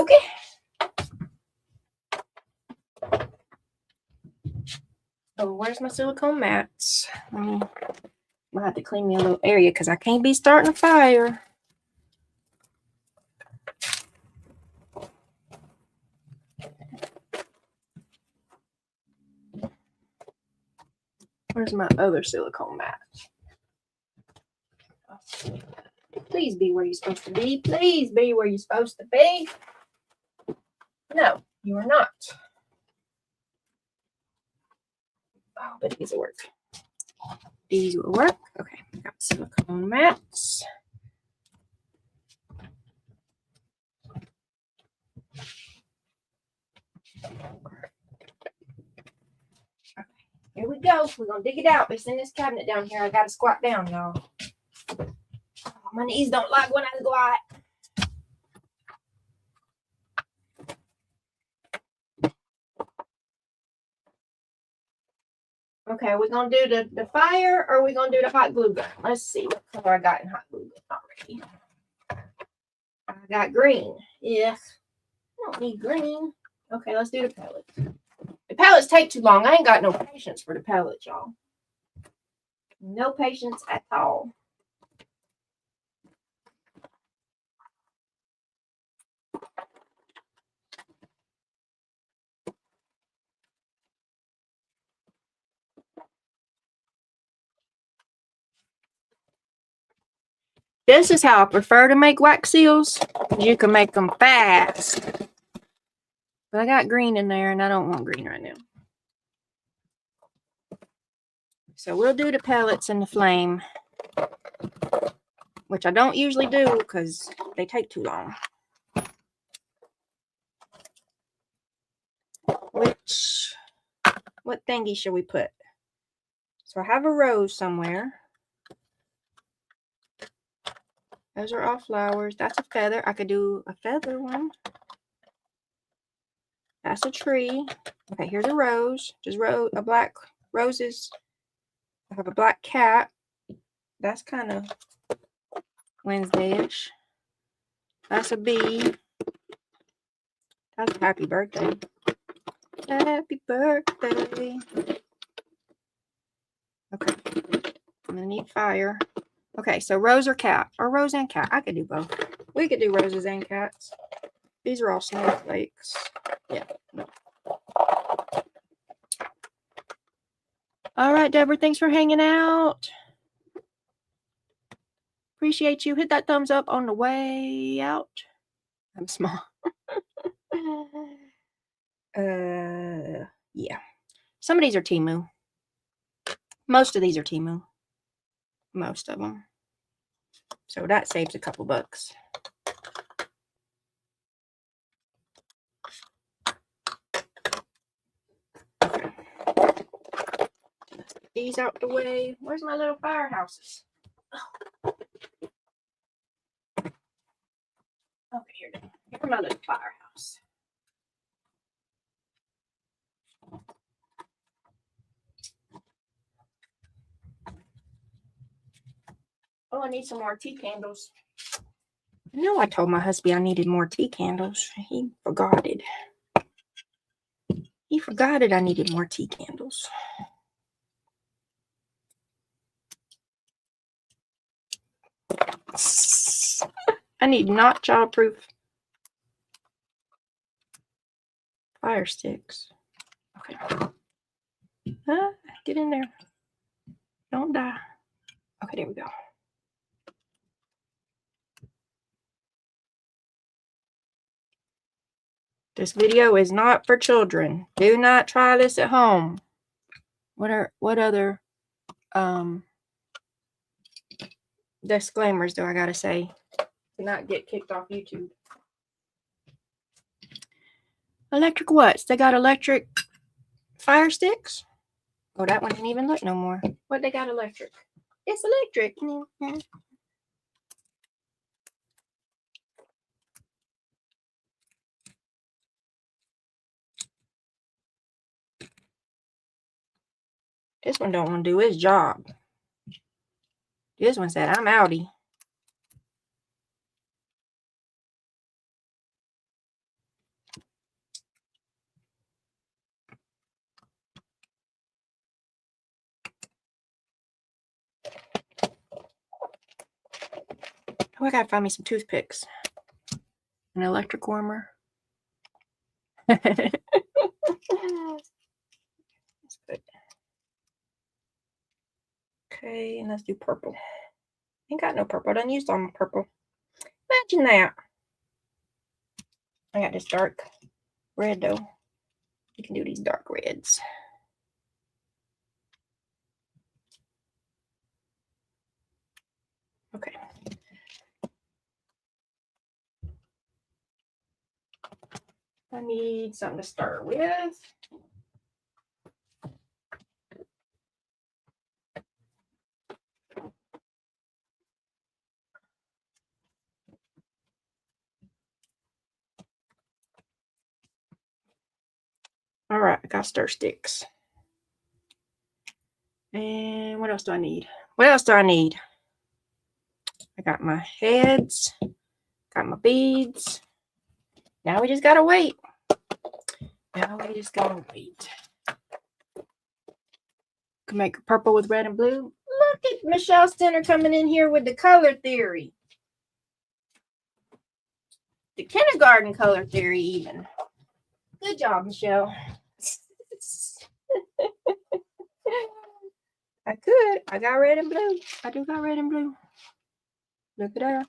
Oh, where's my silicone mats? I have to clean me a little area because I can't be starting a fire. Where's my other silicone mat? Please be where you're supposed to be. Please be where you're supposed to be. No, you are not. Oh, but these will work. These will work. Okay, got silicone mats. Here we go. We're going to dig it out. It's in this cabinet down here. I got to squat down, y'all. Oh, my knees don't like when I squat. Okay, are we going to do the fire or are we going to do the hot glue gun? Let's see what color I got in hot glue gun already. I got green. Yeah. I don't need green. Okay, let's do the pellets. The pellets take too long. I ain't got no patience for the pellets, y'all. No patience at all. This is how I prefer to make wax seals. You can make them fast. But I got green in there and I don't want green right now. So we'll do the pellets in the flame, which I don't usually do because they take too long. What thingy should we put? So I have a rose somewhere. Those are all flowers. That's a feather. I could do a feather one. That's a tree. Okay, here's a rose. Just a black roses. I have a black cat. That's kind of Wednesday-ish. That's a bee. That's a happy birthday. Happy birthday. Okay. I'm gonna need fire. Okay, so rose or cat, or rose and cat. I could do both. We could do roses and cats. These are all snowflakes. Yeah. No. All right, Deborah. Thanks for hanging out. Appreciate you. Hit that thumbs up on the way out. I'm small. Yeah. Some of these are Temu. Most of these are Temu. Most of them. So that saves a couple bucks. Okay. Let's get these out the way. Where's my little firehouses? Oh. Okay, here they are. Here's my little firehouse. Oh, I need some more tea candles. I know I told my husband I needed more tea candles. He forgot it. He forgot it. I needed more tea candles. I need not childproof fire sticks. Okay. Get in there. Don't die. Okay, there we go. This video is not for children. Do not try this at home. What other disclaimers do I gotta say to not get kicked off YouTube? Electric what's? They got electric fire sticks? Oh, that one didn't even look no more. What they got electric? It's electric. This one don't want to do his job. This one said, I'm outie. Oh, I gotta find me some toothpicks. An electric warmer. That's good. Okay, and let's do purple. Ain't got no purple. I done used all my purple. Imagine that. I got this dark red though. You can do these dark reds. Okay. I need something to start with. All right, I got stir sticks. And what else do I need? What else do I need? I got my heads, got my beads. Now we just gotta wait. Now we just gotta wait. Can make purple with red and blue. Look at Michelle Stenner coming in here with the color theory. The kindergarten color theory even. Good job, Michelle. I could. I got red and blue. I do got red and blue. Look at that.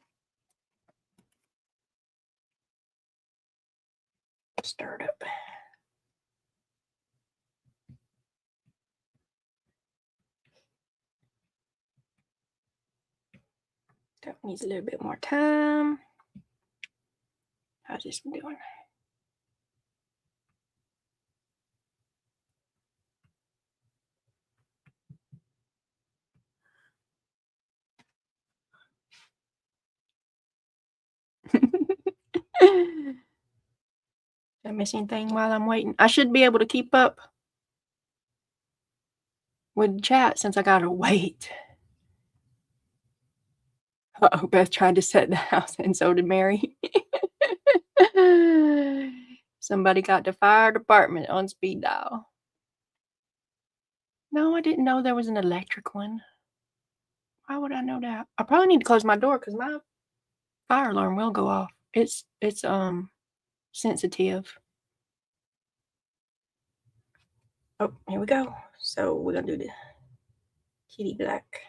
Stir it up. That needs a little bit more time. How's this one doing? Did I miss anything while I'm waiting? I should be able to keep up with chat since I gotta wait. Uh-oh, Beth tried to set the house and so did Mary. Somebody got the fire department on speed dial. No, I didn't know there was an electric one. Why would I know that? I probably need to close my door because my fire alarm will go off. It's sensitive. Oh, here we go. So we're gonna do the kitty black.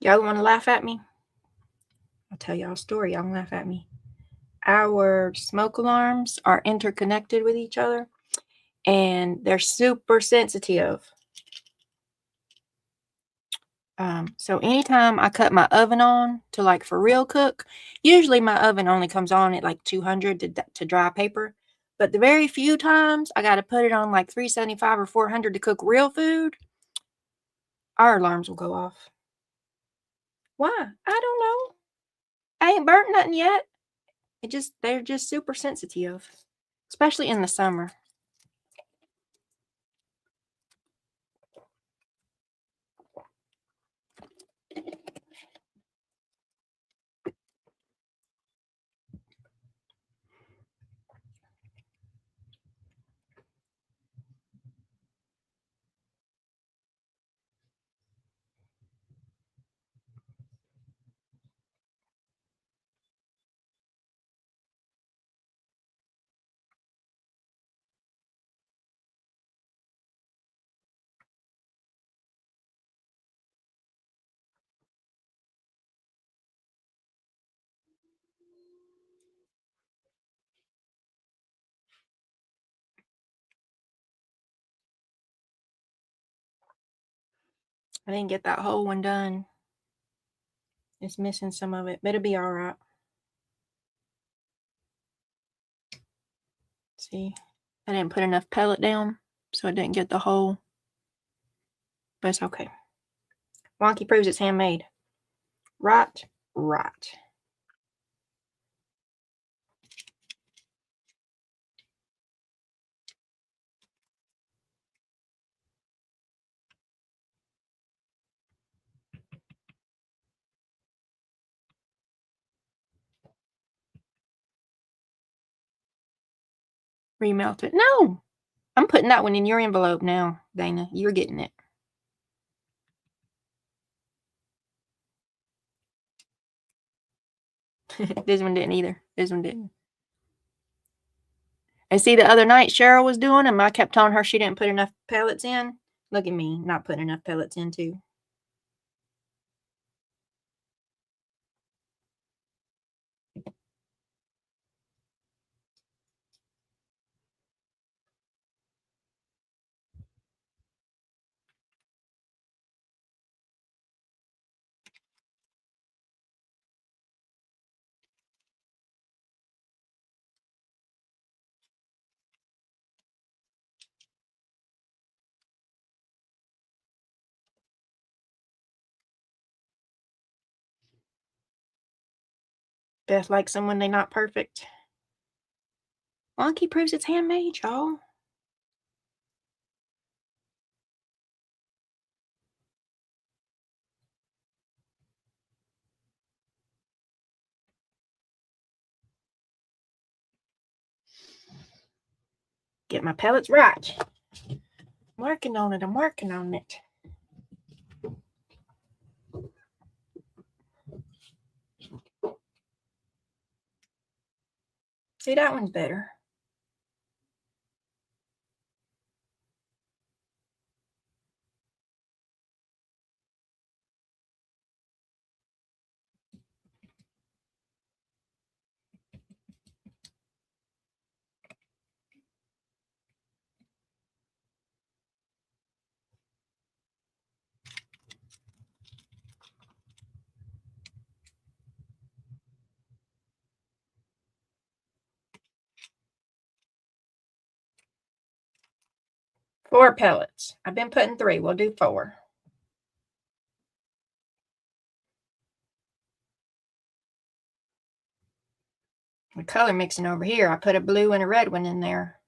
Y'all want to laugh at me? I'll tell y'all a story. Y'all laugh at me. Our smoke alarms are interconnected with each other, and they're super sensitive. So anytime I cut my oven on to like for real cook, usually my oven only comes on at like 200 to dry paper. But the very few times I got to put it on like 375 or 400 to cook real food, our alarms will go off. Why? I don't know. I ain't burnt nothing yet. They're just super sensitive, especially in the summer. I didn't get that whole one done. It's missing some of it, but it'll be all right. See, I didn't put enough pellet down, so I didn't get the whole, but it's okay. Wonky proves it's handmade. Right. Remelt it. No, I'm putting that one in your envelope now, Dana. You're getting it. This one didn't either. This one didn't. And see, the other night Cheryl was doing them. I kept telling her she didn't put enough pellets in. Look at me, not putting enough pellets in too. Beth likes them when they're not perfect. Wonky proves it's handmade, y'all. Get my pellets right. I'm working on it. See, that one's better. Four pellets. I've been putting 3. We'll do 4. The color mixing over here, I put a blue and a red one in there.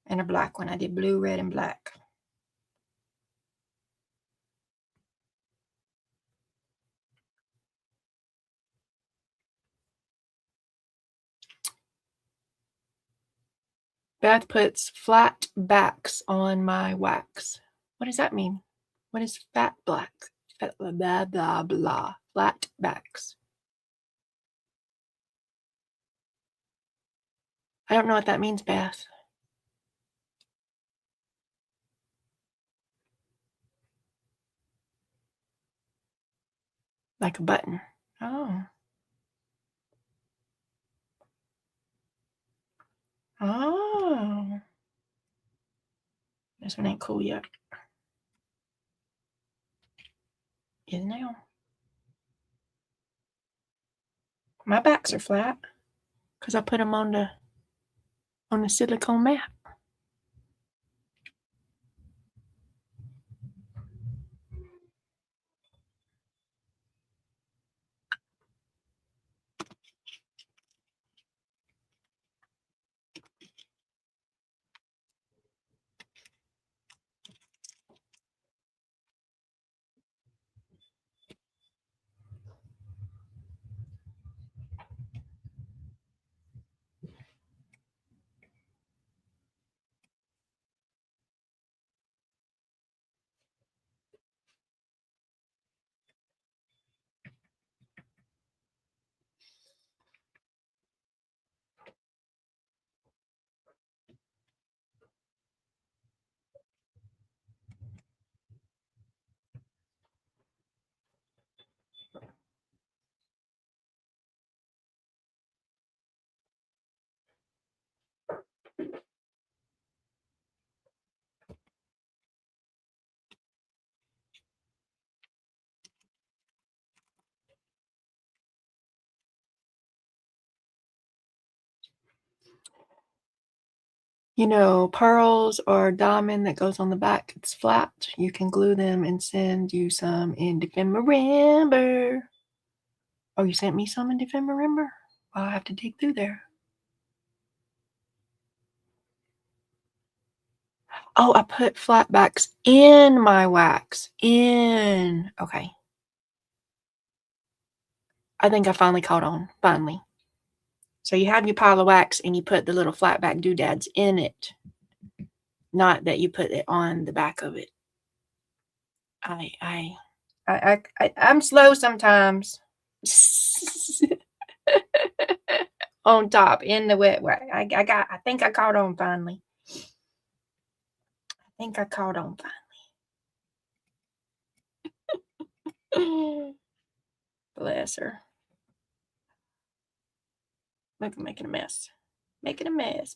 And a black one. I did blue, red, and black. Beth puts flat backs on my wax. What does that mean? What is fat black? Blah, blah, blah, blah. Flat backs. I don't know what that means, Beth. Like a button. Oh. Oh. This one ain't cool yet. Is now. My backs are flat because I put them on the silicone mat. You know, pearls or diamond that goes on the back, it's flat. You can glue them and send you some in December. Oh, you sent me some in December? Well, I have to dig through there. Oh, I put flat backs in my wax. Okay. I think I finally caught on. Finally. So you have your pile of wax and you put the little flat back doodads in it. Not that you put it on the back of it. I'm slow sometimes. On top in the wet wax. I think I caught on finally. Bless her. Look, I'm making a mess. Making a mess.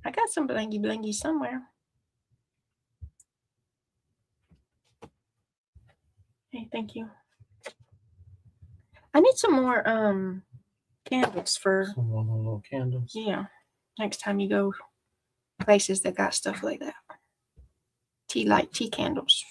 I got some blingy somewhere. Hey, thank you. I need some more candles for Some more little candles. Yeah. Next time you go places that got stuff like that. Tea candles.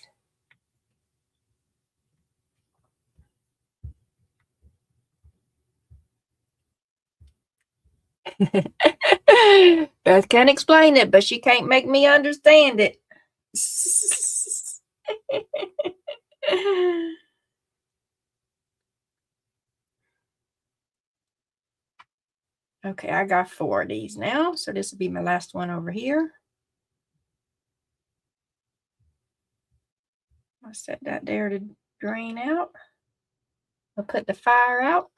Beth can't explain it, but she can't make me understand it. Okay, I got 4 of these now, so this will be my last one over here. I'll set that there to drain out. I'll put the fire out.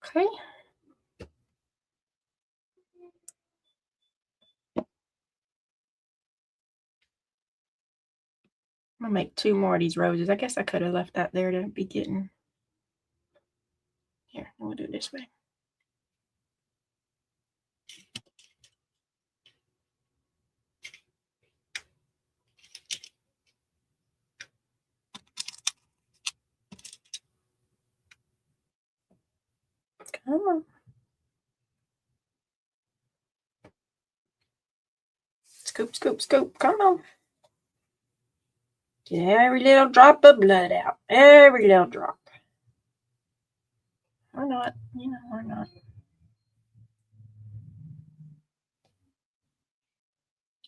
Okay. I'm gonna make 2 more of these roses. I guess I could have left that there to be getting. Here, we'll do it this way. Come on. Scoop, scoop, scoop. Come on. Get every little drop of blood out. Every little drop. Or not. You know, or not.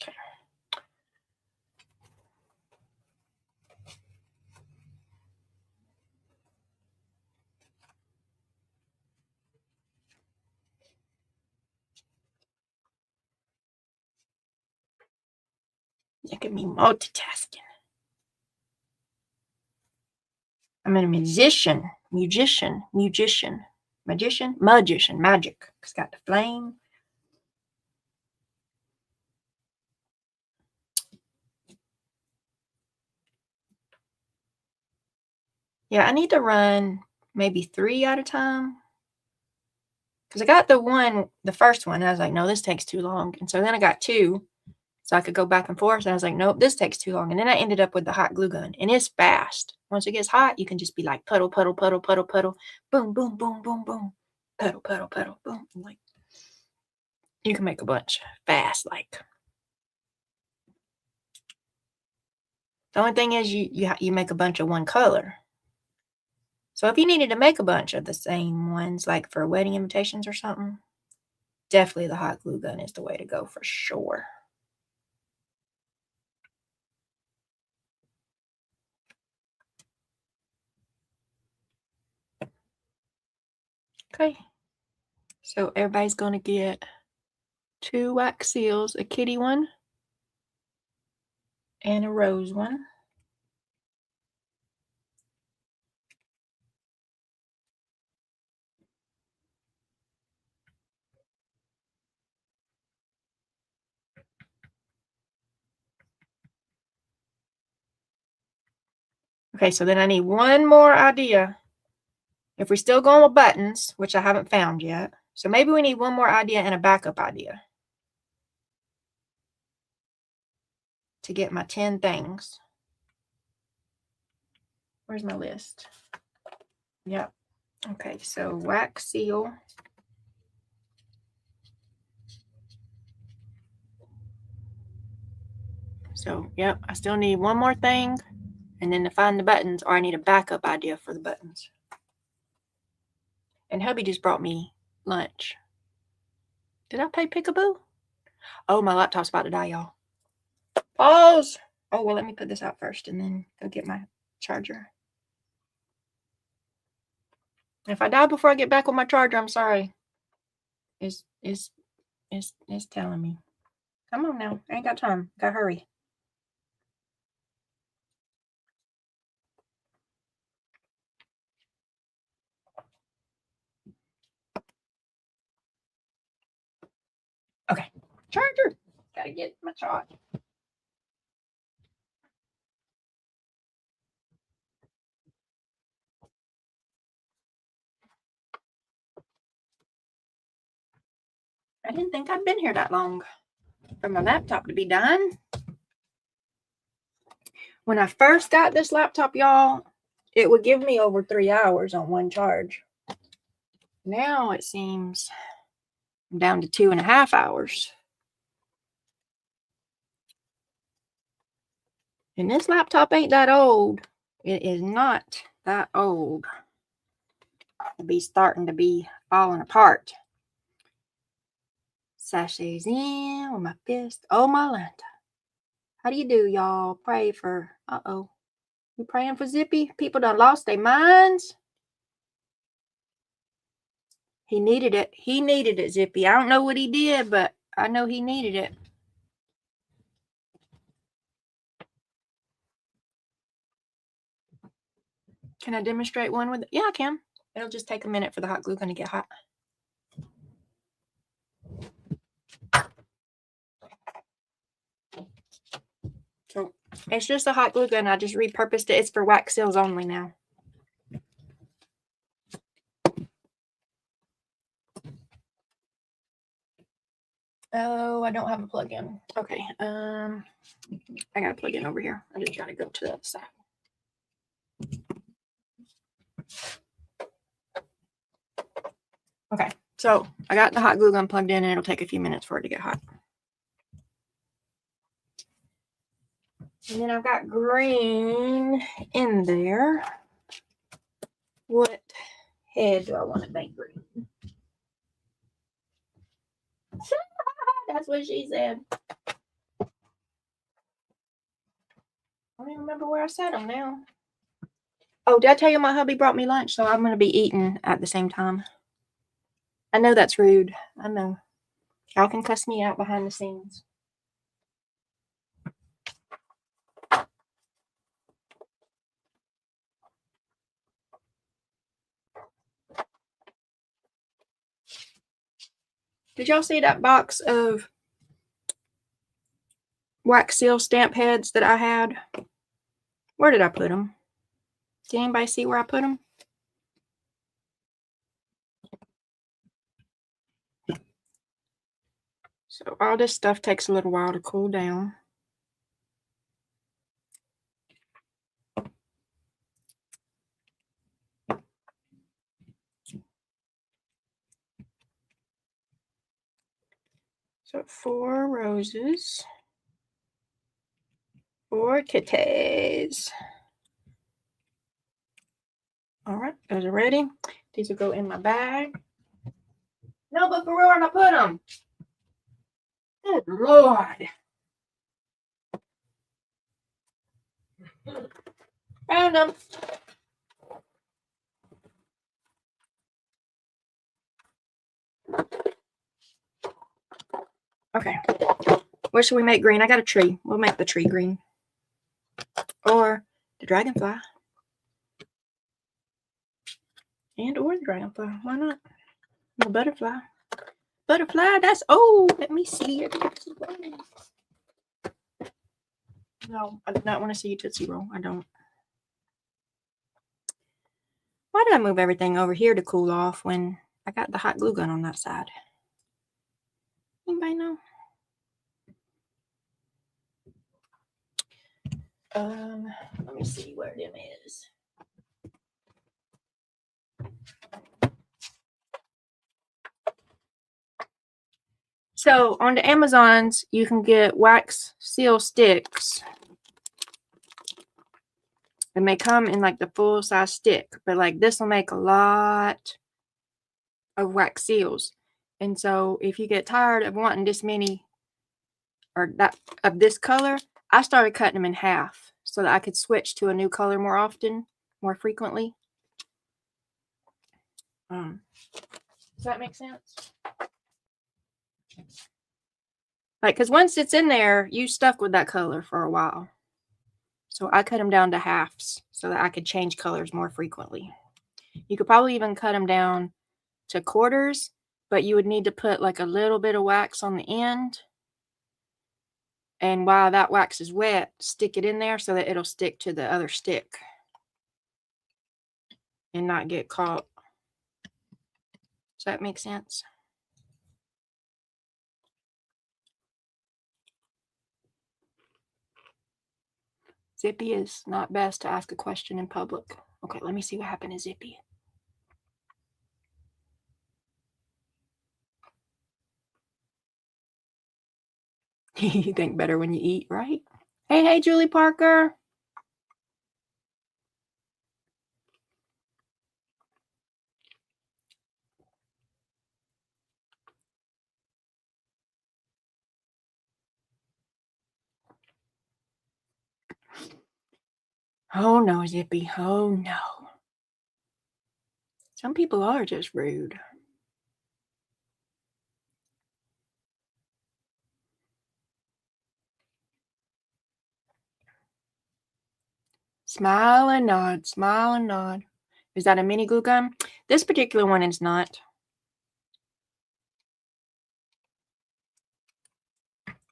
Okay. Look at me multitasking. I'm a musician. Magician, magic. It's got the flame. Yeah, I need to run maybe 3 at a time. Because I got the first one, and I was like, no, this takes too long. And so then I got 2, so I could go back and forth. And I was like, nope, this takes too long. And then I ended up with the hot glue gun, and it's fast. Once it gets hot, you can just be like puddle, puddle, puddle, puddle, puddle, boom, boom, boom, boom, boom, puddle, puddle, puddle, boom. Like you can make a bunch fast. Like the only thing is you make a bunch of one color. So if you needed to make a bunch of the same ones, like for wedding invitations or something, definitely the hot glue gun is the way to go for sure. Okay, so everybody's going to get 2 wax seals, a kitty one and a rose one. Okay, so then I need one more idea. If we're still going with buttons, which I haven't found yet, so maybe we need one more idea and a backup idea to get my 10 things. Where's my list? Yep. Okay, so wax seal. So, yep, I still need one more thing and then to find the buttons, or I need a backup idea for the buttons. And hubby just brought me lunch. Did I pay Peekaboo? Oh, my laptop's about to die, y'all. Pause. Oh, well, let me put this out first and then go get my charger. If I die before I get back with my charger, I'm sorry. It's telling me. Come on now. I ain't got time. Gotta hurry. Okay. Charger. Gotta get my charge. I didn't think I'd been here that long for my laptop to be done. When I first got this laptop, y'all, it would give me over 3 hours on one charge. Now it seems I'm down to 2.5 hours. And this laptop ain't that old. It is not that old. It'll be starting to be falling apart. Sachets in with my fist. Oh, my Lanta. How do you do, y'all? Pray for, You praying for Zippy? People done lost their minds. He needed it. He needed it, Zippy. I don't know what he did, but I know he needed it. Can I demonstrate one with it? Yeah, I can. It'll just take a minute for the hot glue gun to get hot. So it's just a hot glue gun. I just repurposed it. It's for wax seals only now. Oh, I don't have a plug-in. Okay. I got a plug-in over here. I just gotta go to the other side. Okay, so I got the hot glue gun plugged in and it'll take a few minutes for it to get hot. And then I've got green in there. What head do I want to make green? That's what she said. I don't even remember where I set them now. Oh, did I tell you my hubby brought me lunch? So I'm going to be eating at the same time. I know that's rude. I know. Y'all can cuss me out behind the scenes. Did y'all see that box of wax seal stamp heads that I had? Where did I put them? Did anybody see where I put them? So all this stuff takes a little while to cool down. So 4 roses, 4 kitties. All right, those are ready. These will go in my bag. No, but for where did I put them? Good Lord. Found them. Okay. What should we make green? I got a tree. We'll make the tree green. Or the dragonfly. And or the dragonfly. Why not? The butterfly. Butterfly, that's, oh, let me see it. No, I do not want to see you Tootsie Roll. I don't. Why did I move everything over here to cool off when I got the hot glue gun on that side? Anybody know? Let me see where them is. So on the Amazons, you can get wax seal sticks. And they come in like the full size stick, but like this will make a lot of wax seals. And so if you get tired of wanting this many or that of this color, I started cutting them in half so that I could switch to a new color more often, more frequently. Does that make sense? Like, because once it's in there, you stuck with that color for a while. So I cut them down to halves so that I could change colors more frequently. You could probably even cut them down to quarters, but you would need to put like a little bit of wax on the end. And while that wax is wet, stick it in there so that it'll stick to the other stick and not get caught. Does that make sense? Zippy is not best to ask a question in public. Okay, let me see what happened to Zippy. You think better when you eat, right? Hey, Julie Parker. Oh no, Zippy. Oh no. Some people are just rude. Smile and nod, smile and nod. Is that a mini glue gun? This particular one is not.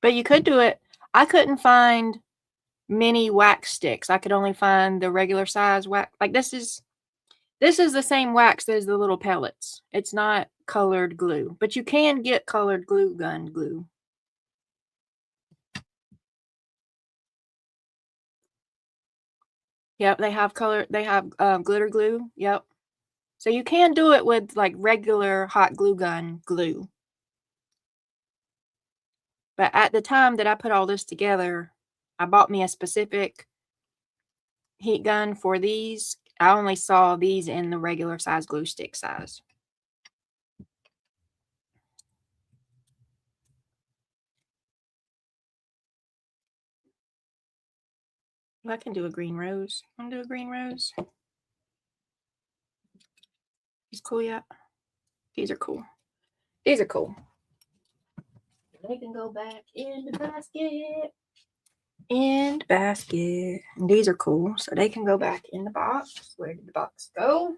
But you could do it. I couldn't find mini wax sticks. I could only find the regular size wax. Like this is the same wax as the little pellets. It's not colored glue, but you can get colored glue gun glue. Yep, they have color. They have glitter glue. Yep. So you can do it with like regular hot glue gun glue. But at the time that I put all this together, I bought me a specific heat gun for these. I only saw these in the regular size glue stick size. Well, I can do a green rose. Want to do a green rose? These cool yet? These are cool. These are cool. They can go back in the basket. In the basket. And these are cool, so they can go back in the box. Where did the box go?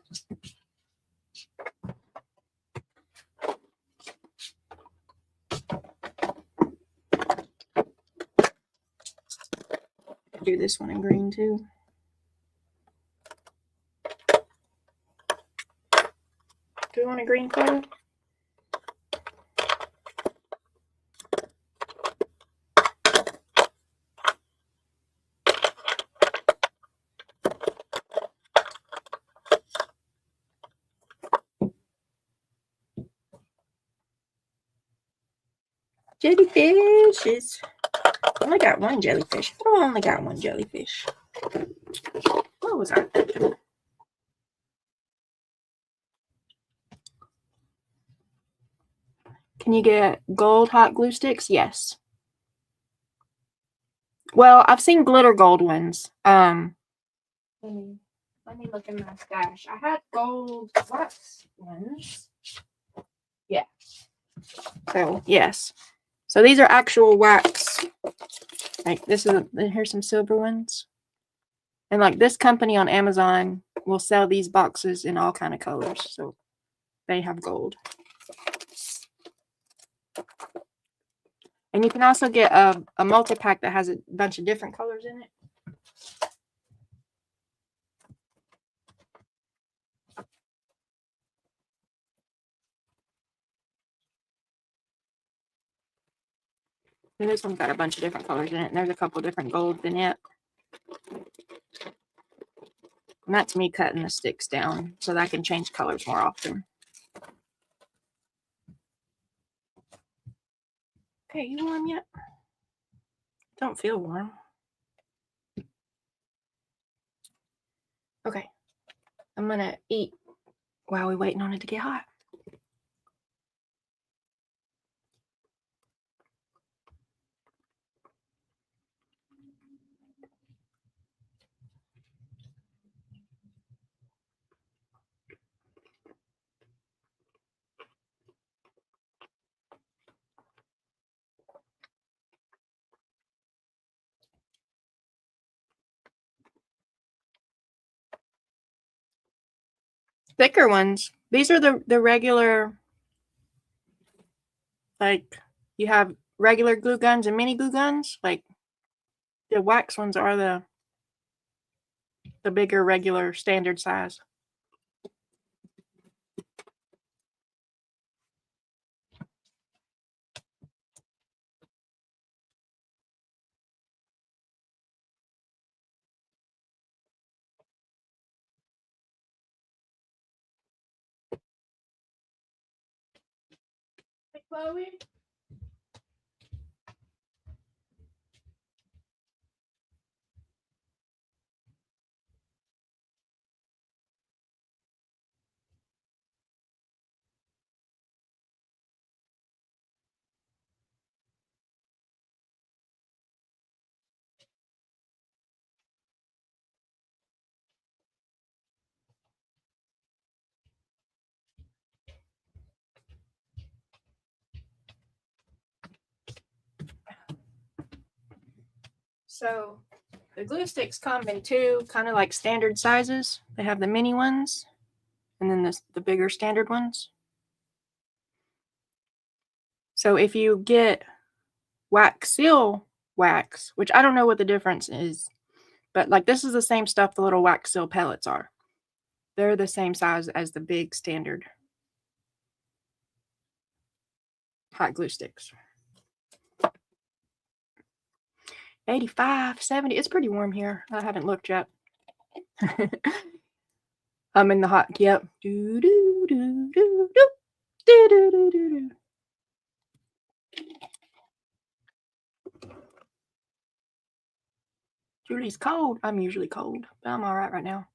do this one in green too. Do we want a green color? Jellyfishes. I only got one jellyfish. Oh, I only got one jellyfish. What was I thinking? Can you get gold hot glue sticks? Yes. Well, I've seen glitter gold ones. Let me look in my stash. I had gold wax ones. Yeah. So yes. So these are actual wax. Like this is here's some silver ones. And like this company on Amazon will sell these boxes in all kind of colors. So they have gold. And you can also get a multi-pack that has a bunch of different colors in it. And this one's got a bunch of different colors in it. And there's a couple different golds in it. And that's me cutting the sticks down so that I can change colors more often. Okay, you warm yet? Don't feel warm. Okay. I'm gonna eat while we're waiting on it to get hot. Thicker ones. These are the regular, like you have regular glue guns and mini glue guns. Like the wax ones are the bigger regular standard size. Hey, Chloe. So the glue sticks come in two kind of like standard sizes. They have the mini ones and then the bigger standard ones. So if you get wax seal wax, which I don't know what the difference is, but like this is the same stuff the little wax seal pellets are. They're the same size as the big standard hot glue sticks. 85, 70. It's pretty warm here. I haven't looked yet. I'm in the hot. Yep. Do do do do do do do do do. Julie's cold. I'm usually cold, but I'm all right now.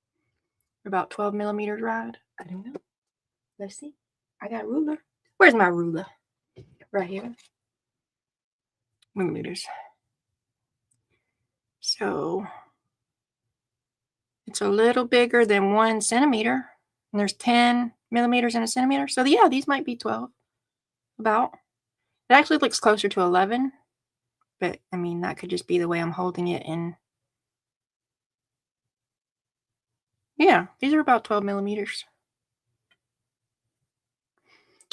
About 12 millimeters ride. I don't know. Let's see. I got a ruler. Where's my ruler? Right here. Millimeters. So it's a little bigger than 1 centimeter. And there's 10 millimeters in a centimeter. So yeah, these might be 12. About. It actually looks closer to 11. But I mean, that could just be the way I'm holding it in. Yeah, these are about 12 millimeters.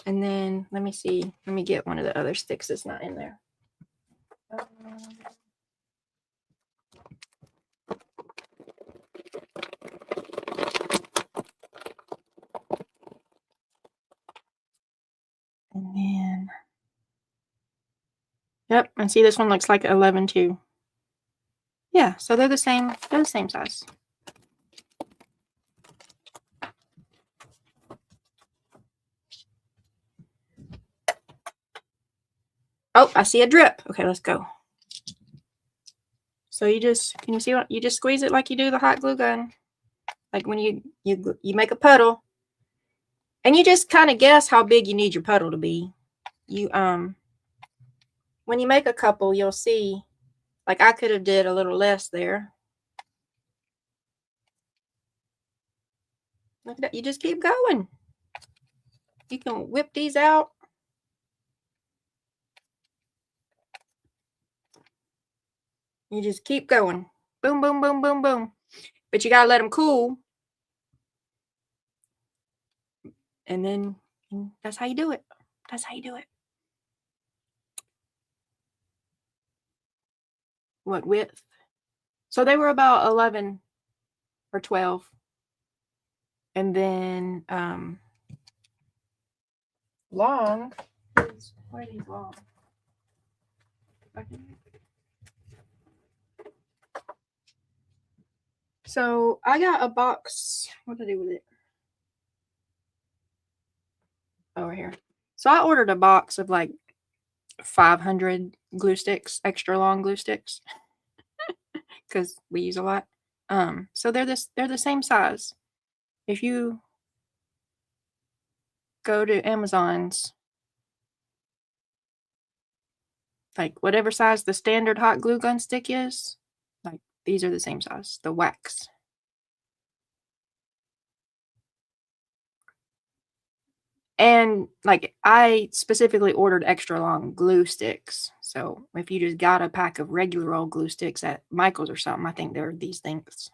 And then let me see. Let me get one of the other sticks that's not in there. Yep, and see this one looks like 11 too. Yeah, so they're the same size. Oh, I see a drip. Okay, let's go. So you just, can you see what, you just squeeze it like you do the hot glue gun. Like when you make a puddle. And you just kind of guess how big you need your puddle to be. You, when you make a couple, you'll see, like I could have did a little less there. Look at that, you just keep going. You can whip these out. You just keep going. Boom, boom, boom, boom, boom. But you gotta let them cool. And then that's how you do it. That's how you do it. What width? So they were about 11 or 12. And then long. What are these long? So I got a box. What to do with it? Over here. So I ordered a box of like 500 glue sticks, extra long glue sticks, because we use a lot. So they're the same size. If you go to Amazon's, like whatever size the standard hot glue gun stick is, like these are the same size, the wax. And like I specifically ordered extra long glue sticks. So if you just got a pack of regular old glue sticks at Michael's or something, I think they're these things.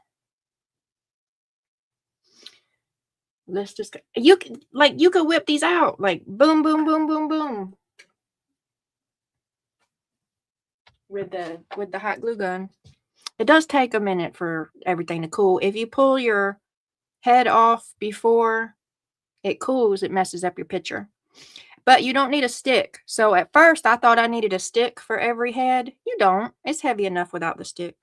Let's just, you could whip these out like boom, boom, boom, boom, boom. With the hot glue gun. It does take a minute for everything to cool. If you pull your head off before it cools, it messes up your picture. But you don't need a stick. So at first I thought I needed a stick for every head. You don't. It's heavy enough without the stick.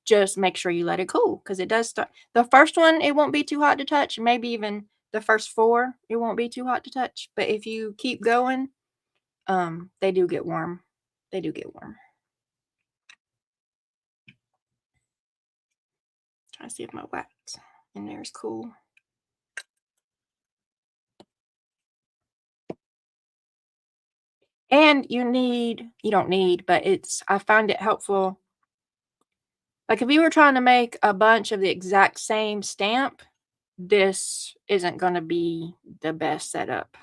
Just make sure you let it cool, because it does start. The first one, it won't be too hot to touch. Maybe even the first 4, it won't be too hot to touch. But if you keep going, they do get warm. They do get warm. Trying to see if my wax in there is cool. And you don't need, but I find it helpful. Like if you were trying to make a bunch of the exact same stamp, this isn't going to be the best setup.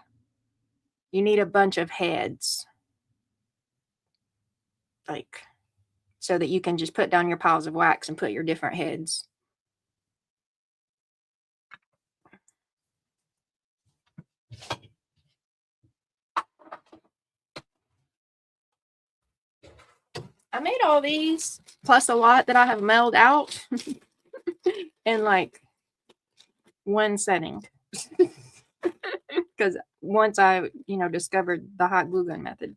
You need a bunch of heads. Like, so that you can just put down your piles of wax and put your different heads. I made all these, plus a lot that I have mailed out in like one setting. Because once I, discovered the hot glue gun method.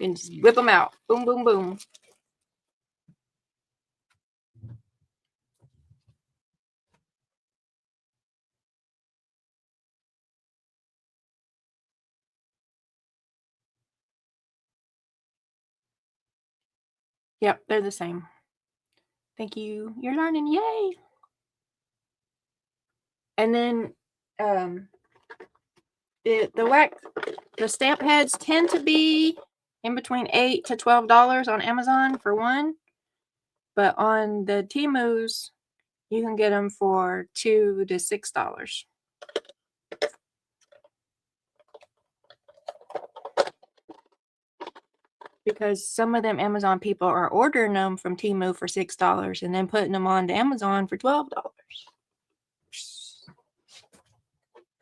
And just whip them out. Boom, boom, boom. Yep, they're the same. Thank you. You're learning. Yay. And then the stamp heads tend to be in between $8 to $12 on Amazon for one. But on the Temus, you can get them for $2 to $6. Because some of them Amazon people are ordering them from Temu for $6 and then putting them on to Amazon for $12.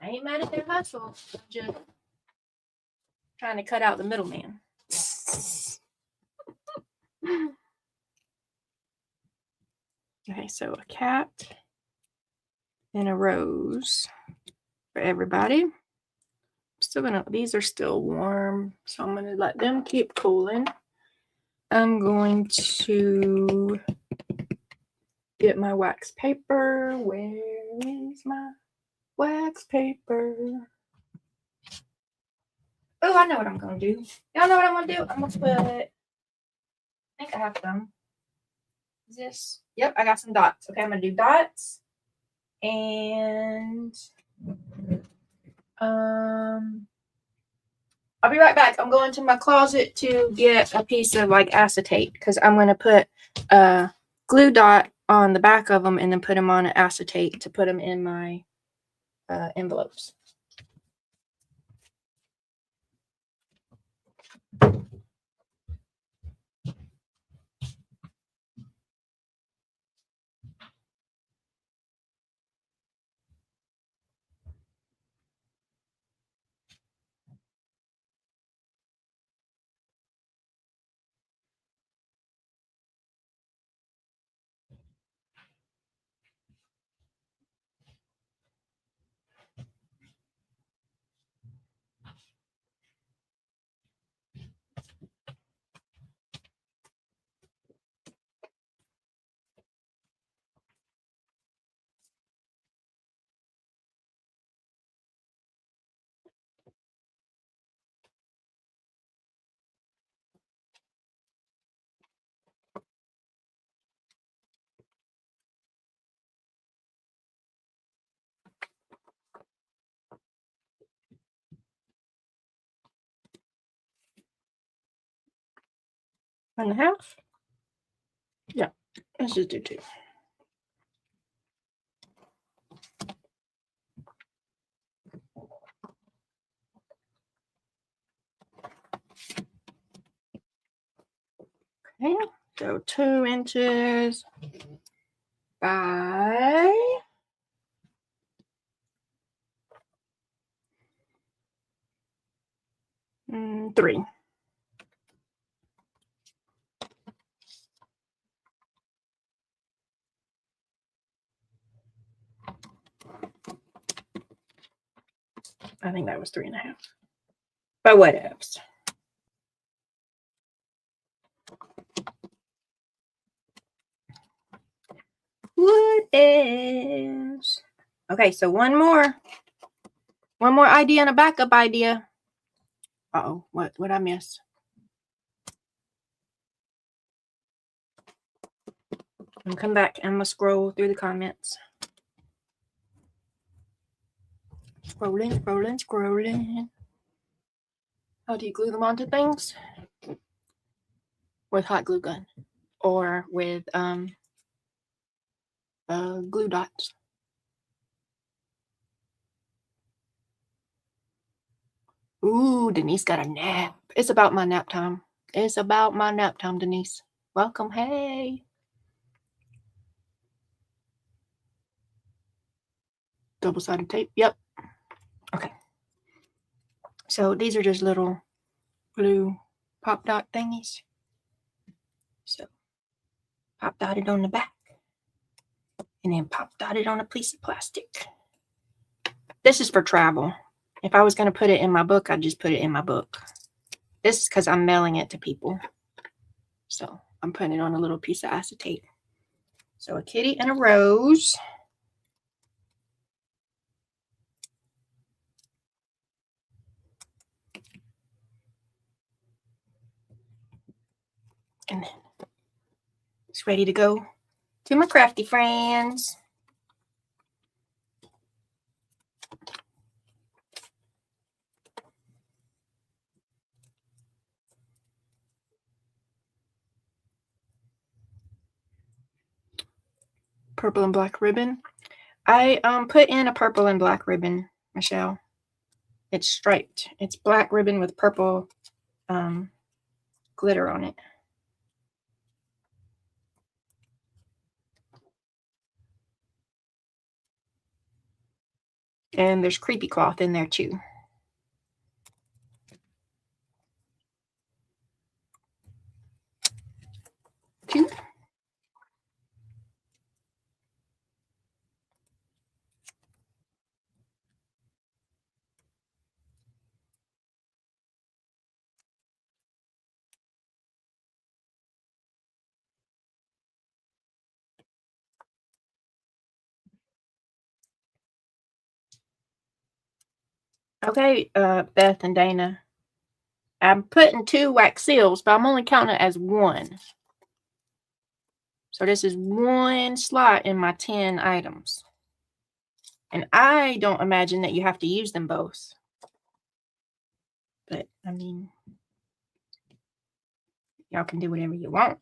I ain't mad at their hustle. I'm just trying to cut out the middleman. Okay, so a cat and a rose for everybody. still gonna, these are still warm, so I'm gonna let them keep cooling. I'm going to get my wax paper. Where is my wax paper? Oh, I know what I'm gonna do. Y'all know what I'm gonna do? I'm gonna put, I think I have some. Is this? Yep, I got some dots. Okay, I'm gonna do dots. And I'll be right back. I'm going to my closet to get a piece of like acetate because I'm going to put a glue dot on the back of them and then put them on acetate to put them in my envelopes. One and a half. Yeah, let's just do 2. Okay, so 2 inches by 3. I think that was 3.5. But whatevs. Whatevs. Okay, so one more idea and a backup idea. Uh-oh, what I miss? I'm come back. I'm gonna scroll through the comments. Scrolling. How do you glue them onto things? With hot glue gun or with glue dots. Ooh, Denise got a nap. It's about my nap time. It's about my nap time, Denise. Welcome. Hey. Double-sided tape. Yep. Okay. So these are just little blue pop dot thingies. So pop dotted on the back. And then pop dotted on a piece of plastic. This is for travel. If I was going to put it in my book, I'd just put it in my book. This is because I'm mailing it to people. So I'm putting it on a little piece of acetate. So a kitty and a rose. And then it's ready to go to my crafty friends. Purple and black ribbon. I put in a purple and black ribbon, Michelle. It's striped. It's black ribbon with purple glitter on it. And there's creepy cloth in there too. Okay, Beth and Dana. I'm putting 2 wax seals, but I'm only counting it as 1. So this is 1 slot in my 10 items. And I don't imagine that you have to use them both. But, I mean, y'all can do whatever you want.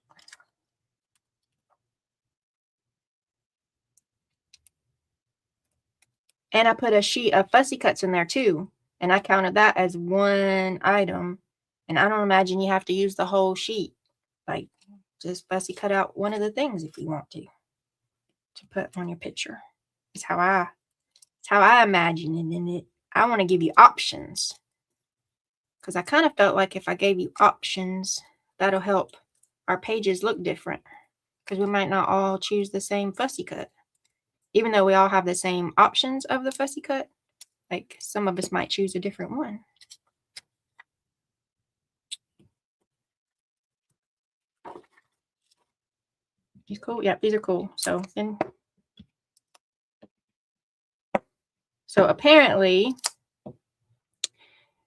And I put a sheet of fussy cuts in there too. And I counted that as 1 item. And I don't imagine you have to use the whole sheet. Like, just fussy cut out one of the things if you want to put on your picture. It's how I imagine it in it. I want to give you options. Because I kind of felt like if I gave you options, that'll help our pages look different. Because we might not all choose the same fussy cut. Even though we all have the same options of the fussy cut, like some of us might choose a different one. These cool? Yep, these are cool. So apparently,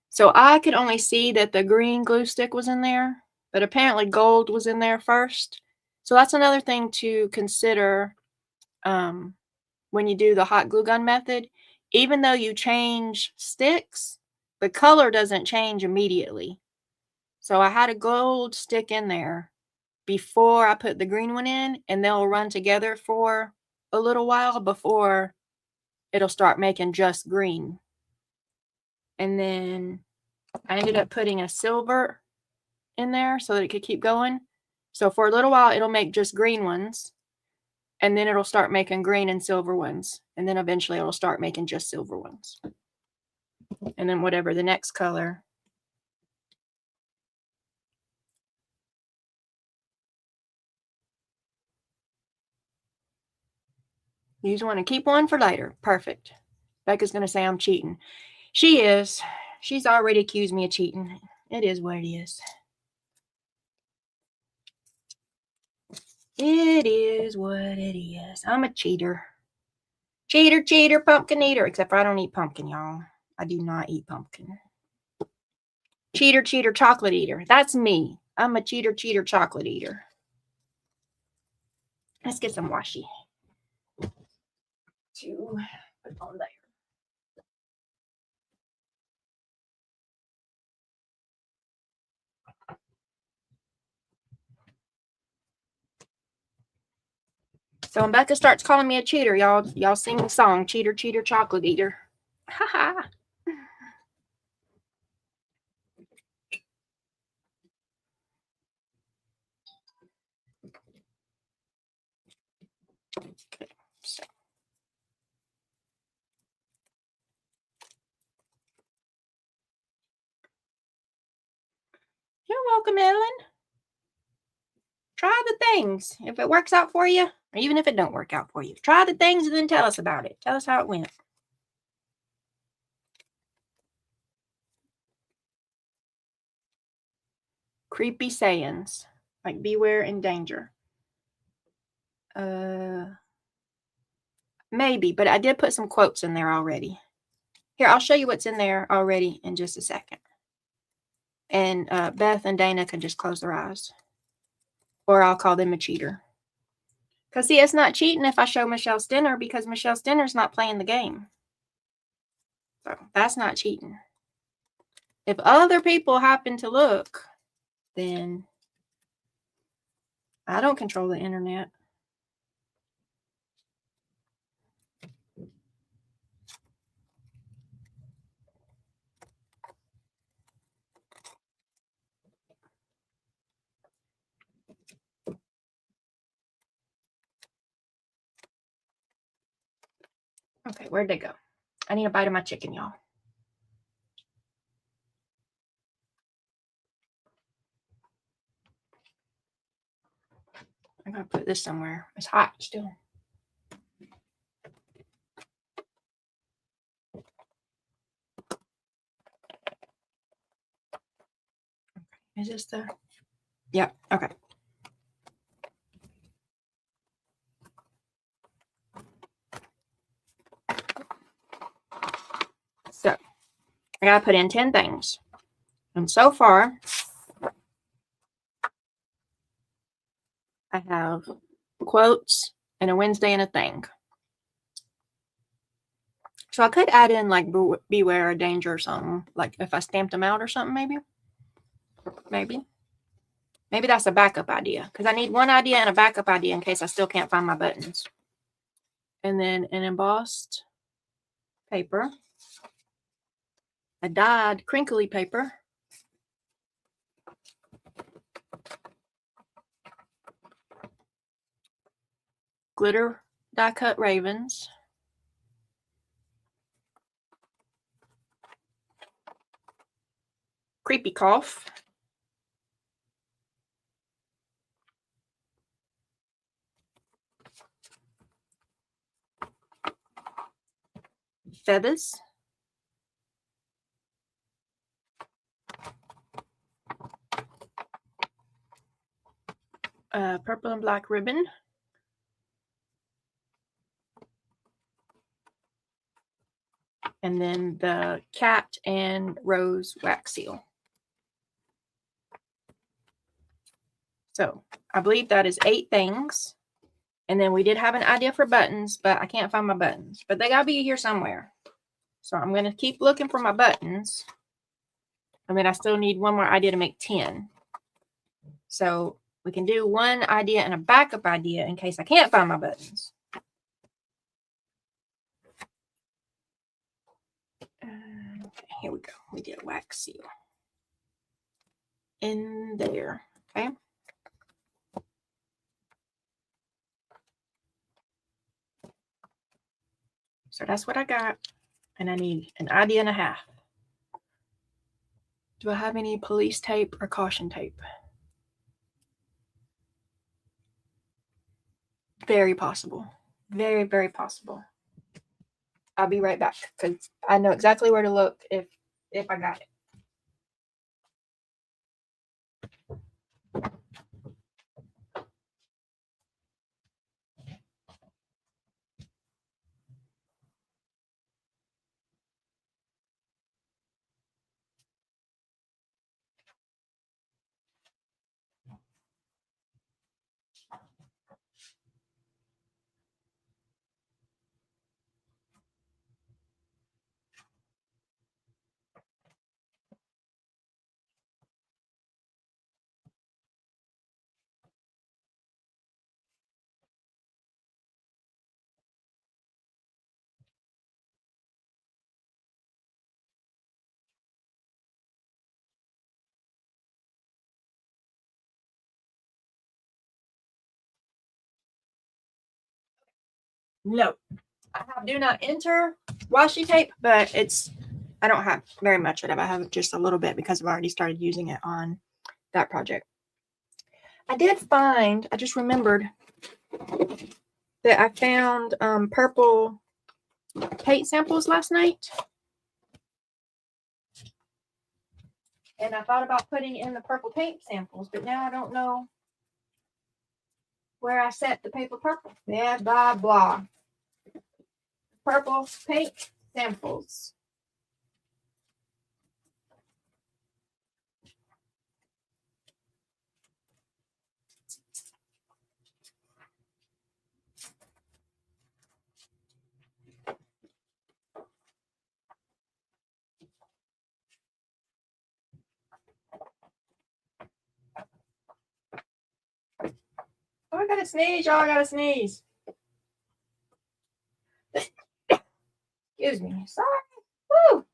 so I could only see that the green glue stick was in there, but apparently gold was in there first. So that's another thing to consider when you do the hot glue gun method. Even though you change sticks, the color doesn't change immediately. So I had a gold stick in there before I put the green one in, and they'll run together for a little while before it'll start making just green. And then I ended up putting a silver in there so that it could keep going. So for a little while, it'll make just green ones, and then it'll start making green and silver ones. And then eventually it'll start making just silver ones. And then whatever the next color. Use one and keep one for later. Perfect. Becca's going to say I'm cheating. She is. She's already accused me of cheating. It is what it is. It is what it is. I'm a cheater. Cheater, cheater, pumpkin eater. Except for I don't eat pumpkin, y'all. I do not eat pumpkin. Cheater, cheater, chocolate eater. That's me. I'm a cheater, cheater, chocolate eater. Let's get some washi to put on there. So when Becca starts calling me a cheater, y'all sing the song, Cheater, Cheater, Chocolate Eater. Ha ha. Okay, so. You're welcome, Ellen. Try the things. If it works out for you, or even if it don't work out for you, try the things and then tell us about it. Tell us how it went. Creepy sayings, like beware and danger. Maybe, but I did put some quotes in there already. Here, I'll show you what's in there already in just a second. And Beth and Dana can just close their eyes. Or I'll call them a cheater. Because, see, it's not cheating if I show Michelle Stinner because Michelle Stinner's not playing the game. So that's not cheating. If other people happen to look, then I don't control the internet. Okay, where'd they go? I need a bite of my chicken, y'all. I'm going to put this somewhere. It's hot still. Is this the... Yeah, okay. So, I gotta put in 10 things. And so far, I have quotes and a Wednesday and a thing. So I could add in like beware of danger or something. Like if I stamped them out or something, maybe. Maybe that's a backup idea. Because I need one idea and a backup idea in case I still can't find my buttons. And then an embossed paper. A dyed crinkly paper. Glitter die cut ravens. Creepy cough. Feathers. Purple and black ribbon. And then the cat and rose wax seal. So I believe that is 8 things. And then we did have an idea for buttons, but I can't find my buttons. But they gotta be here somewhere. So I'm gonna keep looking for my buttons. And then I still need one more idea to make 10. So we can do one idea and a backup idea in case I can't find my buttons. Here we go. We did a wax seal. In there. Okay. So that's what I got. And I need an idea and a half. Do I have any police tape or caution tape? Very possible. Very, very possible. I'll be right back because I know exactly where to look if I got it. No, I have do not enter washi tape, but I don't have very much of it. I have just a little bit because I've already started using it on that project. I just remembered that I found purple paint samples last night. And I thought about putting in the purple paint samples, but now I don't know where I set the paper purple. Yeah, blah, blah. Purple paint samples. Oh, I gotta sneeze, y'all. I gotta sneeze. Excuse me. Sorry. Woo.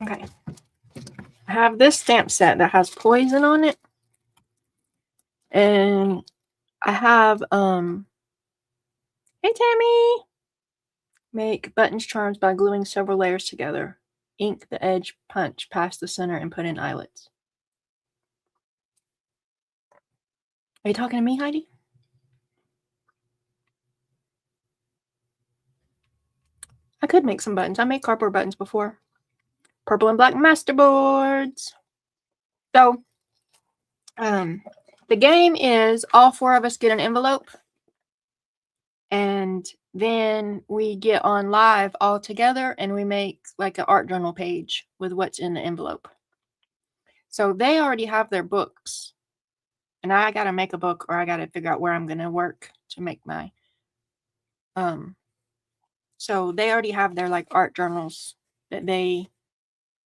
Okay. I have this stamp set that has poison on it. And I have hey Tammy. Make buttons charms by gluing several layers together. Ink the edge punch past the center and put in eyelets. Are you talking to me, Heidi? could make some buttons. I made cardboard buttons before. Purple and black masterboards. So, the game is all 4 of us get an envelope. And then we get on live all together and we make like an art journal page with what's in the envelope. So they already have their books. And I got to make a book, or I got to figure out where I'm going to work to make my so they already have their like art journals that they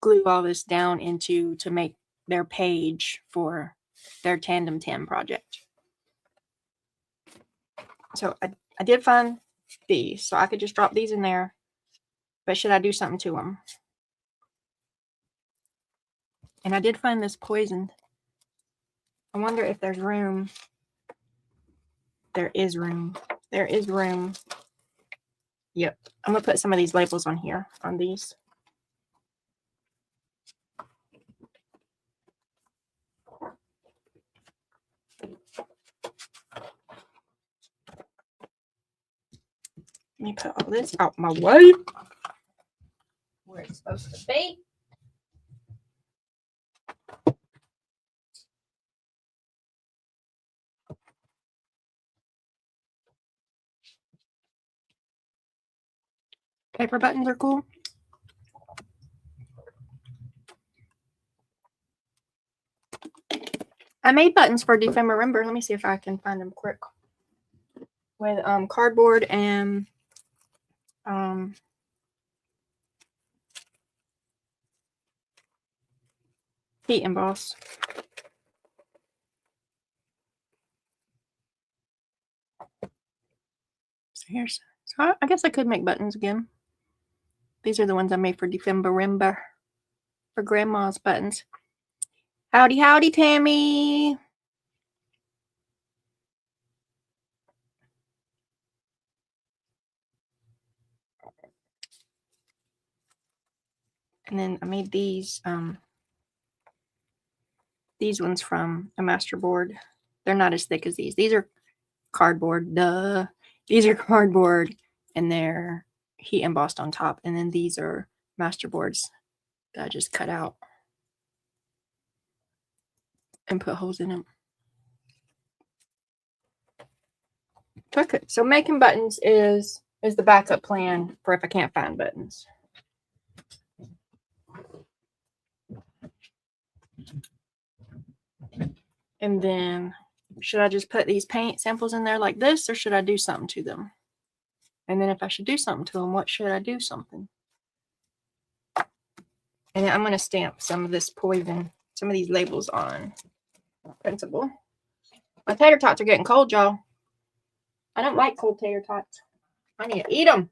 glue all this down into to make their page for their Tandem 10 project. So I did find these, so I could just drop these in there. But should I do something to them? And I did find this poisoned. I wonder if there's room. There is room. There is room. Yep. I'm going to put some of these labels on here, on these. Let me put all this out my way. Where it's supposed to be. Paper buttons are cool. I made buttons for December. Let me see if I can find them quick. With cardboard and heat emboss. So here's, so I guess I could make buttons again. These are the ones I made for December for Grandma's buttons. Howdy, howdy, Tammy. And then I made these ones from a masterboard. They're not as thick as these. These are cardboard. Duh. These are cardboard and they're heat embossed on top. And then these are masterboards that I just cut out and put holes in them. Okay, so making buttons is the backup plan for if I can't find buttons. And then should I just put these paint samples in there like this, or should I do something to them? And then if I should do something to them, what should I do something? And then I'm going to stamp some of this poison, some of these labels on principle. My tater tots are getting cold, y'all. I don't like cold tater tots. I need to eat them.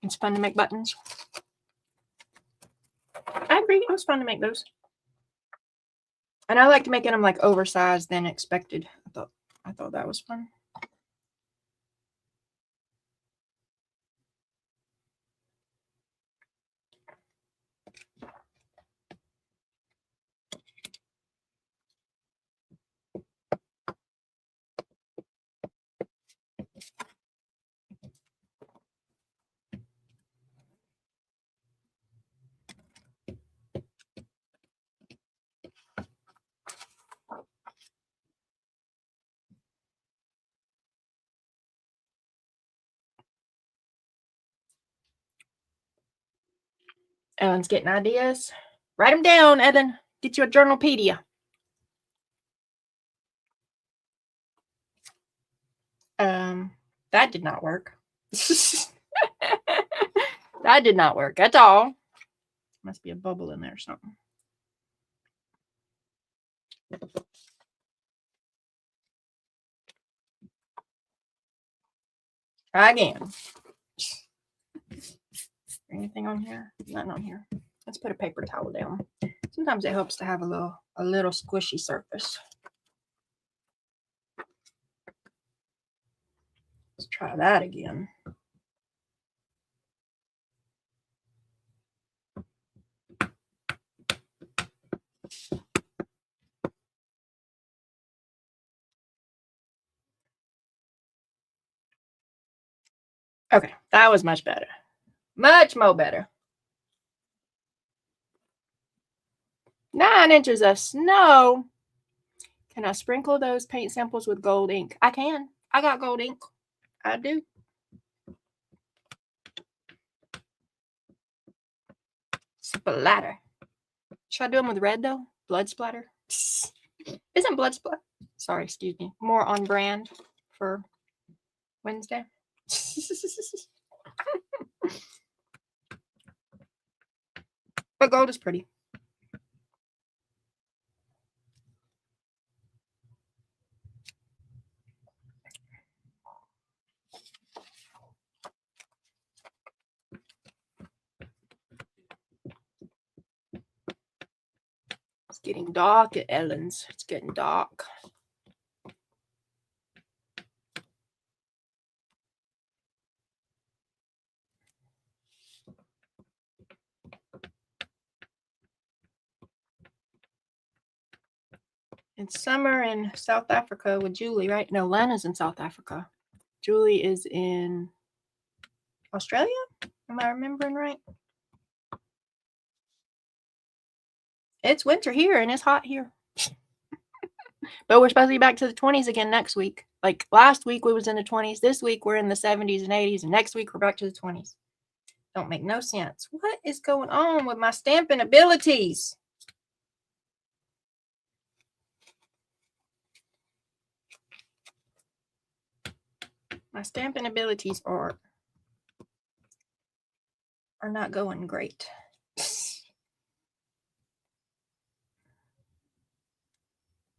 It's fun to make buttons. I agree. It was fun to make those. And I liked making them like oversized than expected. I thought that was fun. Ellen's getting ideas. Write them down, Ellen. Get you a journalpedia. That did not work. That did not work at all. Must be a bubble in there or something. Try again. Anything on here? Nothing on here. Let's put a paper towel down. Sometimes it helps to have a little squishy surface. Let's try that again. Okay, that was much better. Much more better. 9 inches of snow. Can I sprinkle those paint samples with gold ink? I can. I got gold ink. I do. Splatter. Should I do them with red though? Blood splatter? Isn't blood splatter? Sorry, excuse me. More on brand for Wednesday. But gold is pretty. It's getting dark at Ellen's. It's getting dark. It's summer in South Africa with Julie, right? No, Lana's in South Africa. Julie is in Australia? Am I remembering right? It's winter here and it's hot here. But we're supposed to be back to the 20s again next week. Like last week we was in the 20s. This week we're in the 70s and 80s. And next week we're back to the 20s. Don't make no sense. What is going on with my stamping abilities? My stamping abilities are not going great.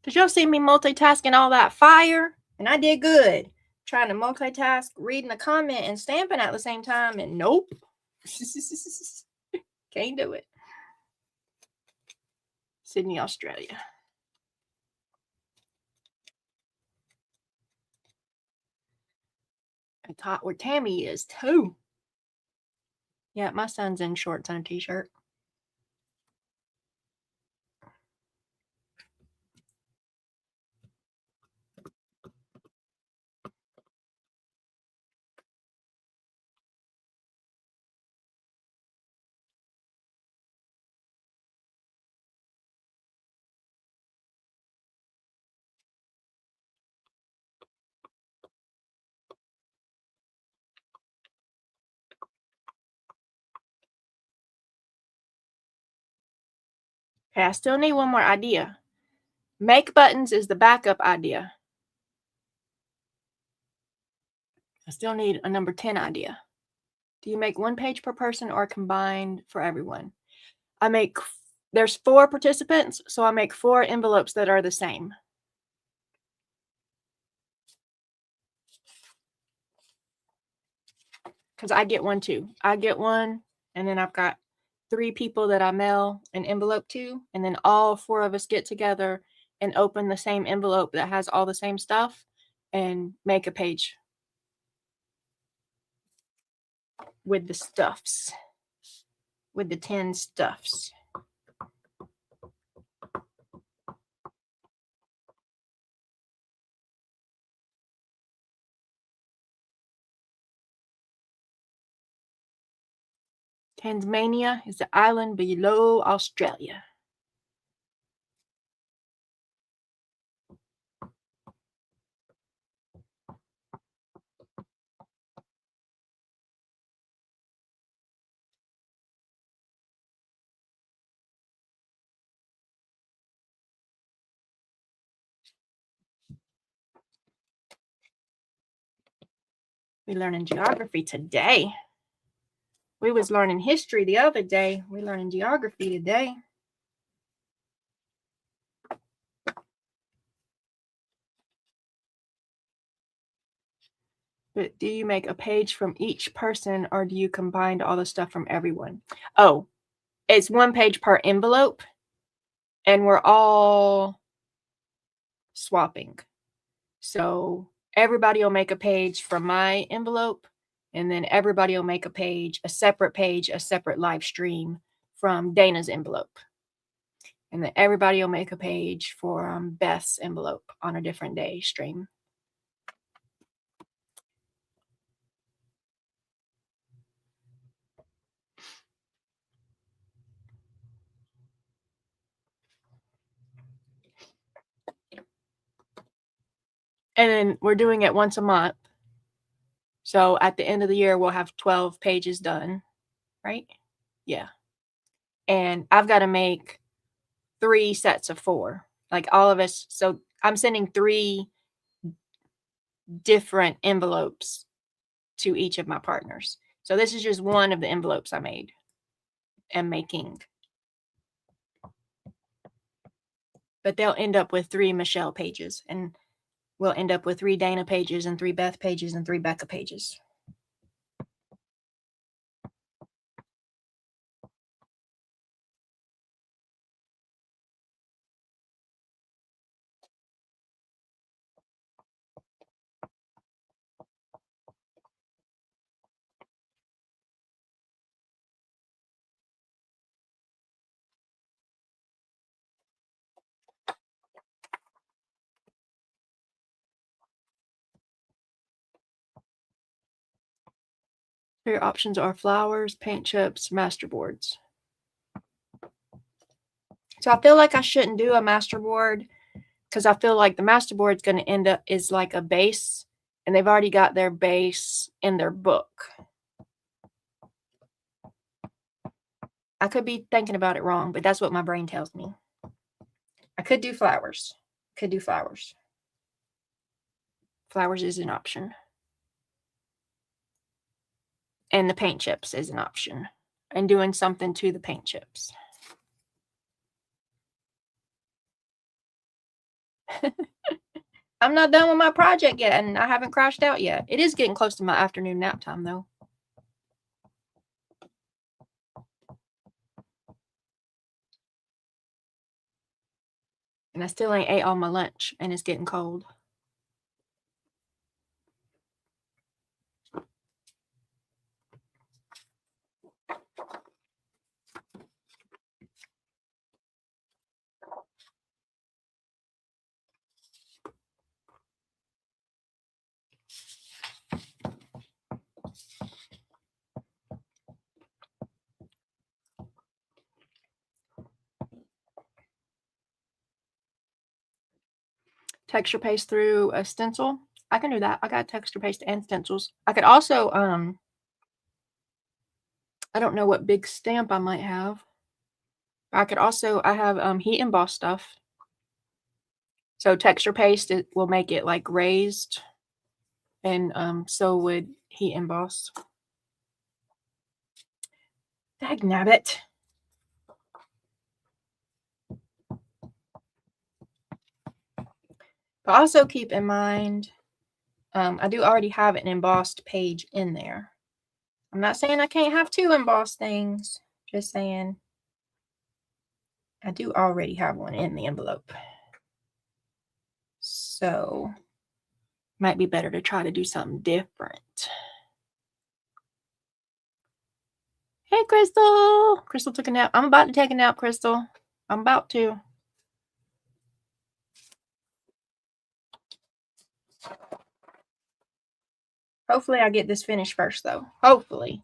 Did y'all see me multitasking all that fire? And I did good. Trying to multitask, reading a comment and stamping at the same time. And nope. Can't do it. Sydney, Australia. It's hot where Tammy is too. Yeah, my son's in shorts and a t-shirt. Okay, I still need one more idea. Make buttons is the backup idea. I still need a number 10 idea. Do you make one page per person or combined for everyone? There's 4 participants, so I make 4 envelopes that are the same. Because I get one too. I get one, and then I've got 3 people that I mail an envelope to, and then all 4 of us get together and open the same envelope that has all the same stuff and make a page with the stuffs, with the 10 stuffs. Tasmania is the island below Australia. We're learning geography today. We was learning history the other day. We're learning geography today. But do you make a page from each person or do you combine all the stuff from everyone? Oh, it's 1 page per envelope and we're all swapping. So everybody will make a page from my envelope and then everybody will make a separate live stream from Dana's envelope. And then everybody will make a page for Beth's envelope on a different day stream. And then we're doing it once a month. So at the end of the year, we'll have 12 pages done, right? Yeah. And I've got to make 3 sets of 4, like all of us. So I'm sending 3 different envelopes to each of my partners. So this is just one of the envelopes I made and making. But they'll end up with 3 Michelle pages, and we'll end up with 3 Dana pages and 3 Beth pages and 3 Becca pages. Your options are flowers, paint chips, masterboards. So I feel like I shouldn't do a masterboard because I feel like the masterboard is going to end up is like a base, and they've already got their base in their book. I could be thinking about it wrong, but that's what my brain tells me. I could do flowers. Could do flowers. Flowers is an option. And the paint chips is an option. And doing something to the paint chips. I'm not done with my project yet, and I haven't crashed out yet. It is getting close to my afternoon nap time, though. And I still ain't ate all my lunch, and it's getting cold. Texture paste through a stencil. I can do that. I got texture paste and stencils. I could also, I don't know what big stamp I might have. I could also, I have heat emboss stuff. So texture paste, it will make it like raised. And so would heat emboss. Dagnabbit. But also keep in mind, I do already have an embossed page in there. I'm not saying I can't have 2 embossed things. Just saying I do already have one in the envelope. So might be better to try to do something different. Hey, Crystal. Crystal took a nap. I'm about to take a nap, Crystal. I'm about to. Hopefully I get this finished first, though. Hopefully.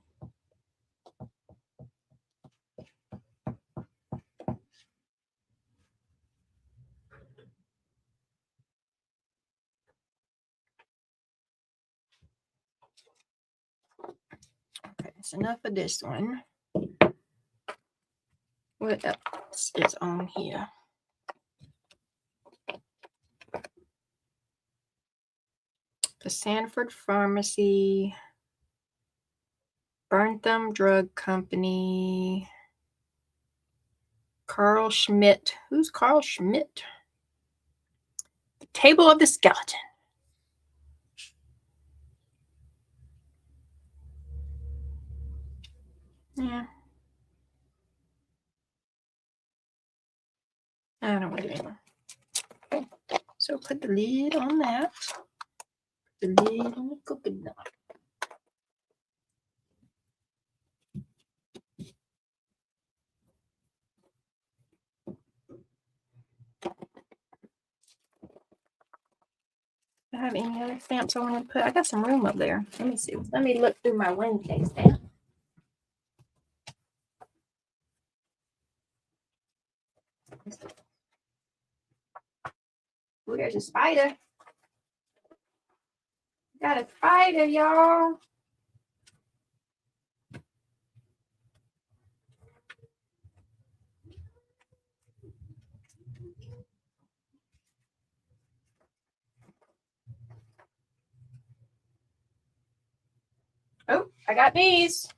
Okay, that's enough of this one. What else is on here? The Sanford Pharmacy, Burntham Drug Company, Carl Schmidt. Who's Carl Schmidt? The Table of the Skeleton. Yeah. I don't want to do it anymore. Okay. So put the lid on that. Put the lid on the coconut. Do I have any other stamps I want to put? I got some room up there. Let me see. Let me look through my Wednesday stamp. Ooh, there's a spider. Got a spider, y'all. Oh, I got bees.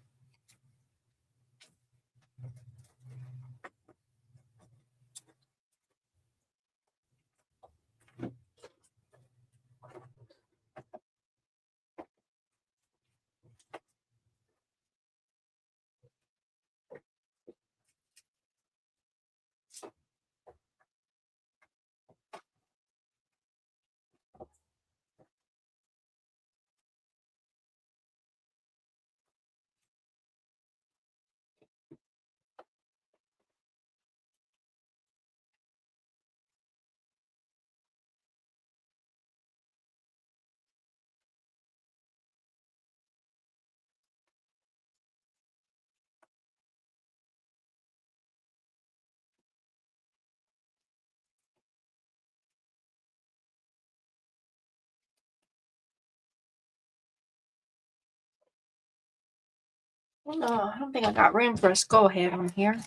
Oh, I don't think I got room for a skull head on here.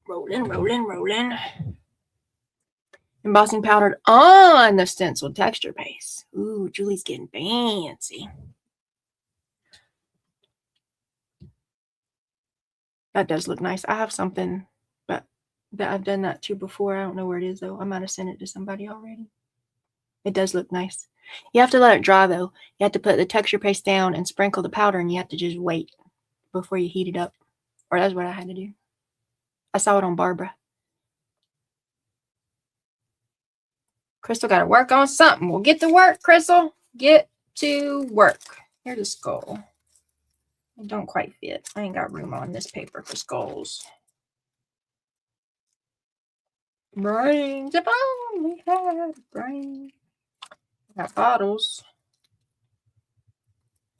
Rolling. Embossing powdered on the stenciled texture base. Ooh, Julie's getting fancy. That does look nice. I have something, but that I've done that too before. I don't know where it is though. I might have sent it to somebody already. It does look nice. You have to let it dry though. You have to put the texture paste down and sprinkle the powder, and you have to just wait before you heat it up. Or that's what I had to do. I saw it on Barbara. Crystal got to work on something. Well, get to work, Crystal. Get to work. Here's a skull. It don't quite fit. I ain't got room on this paper for skulls. Brains. If only had a brain. Got bottles.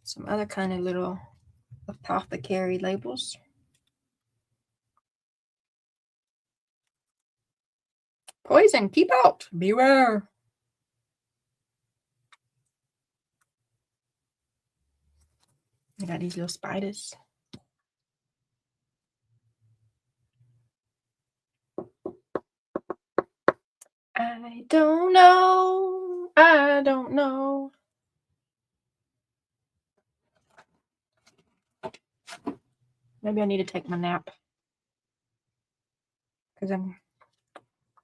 Some other kind of little apothecary labels. Poison, keep out. Beware. I got these little spiders. I don't know. I don't know. Maybe I need to take my nap. Because I'm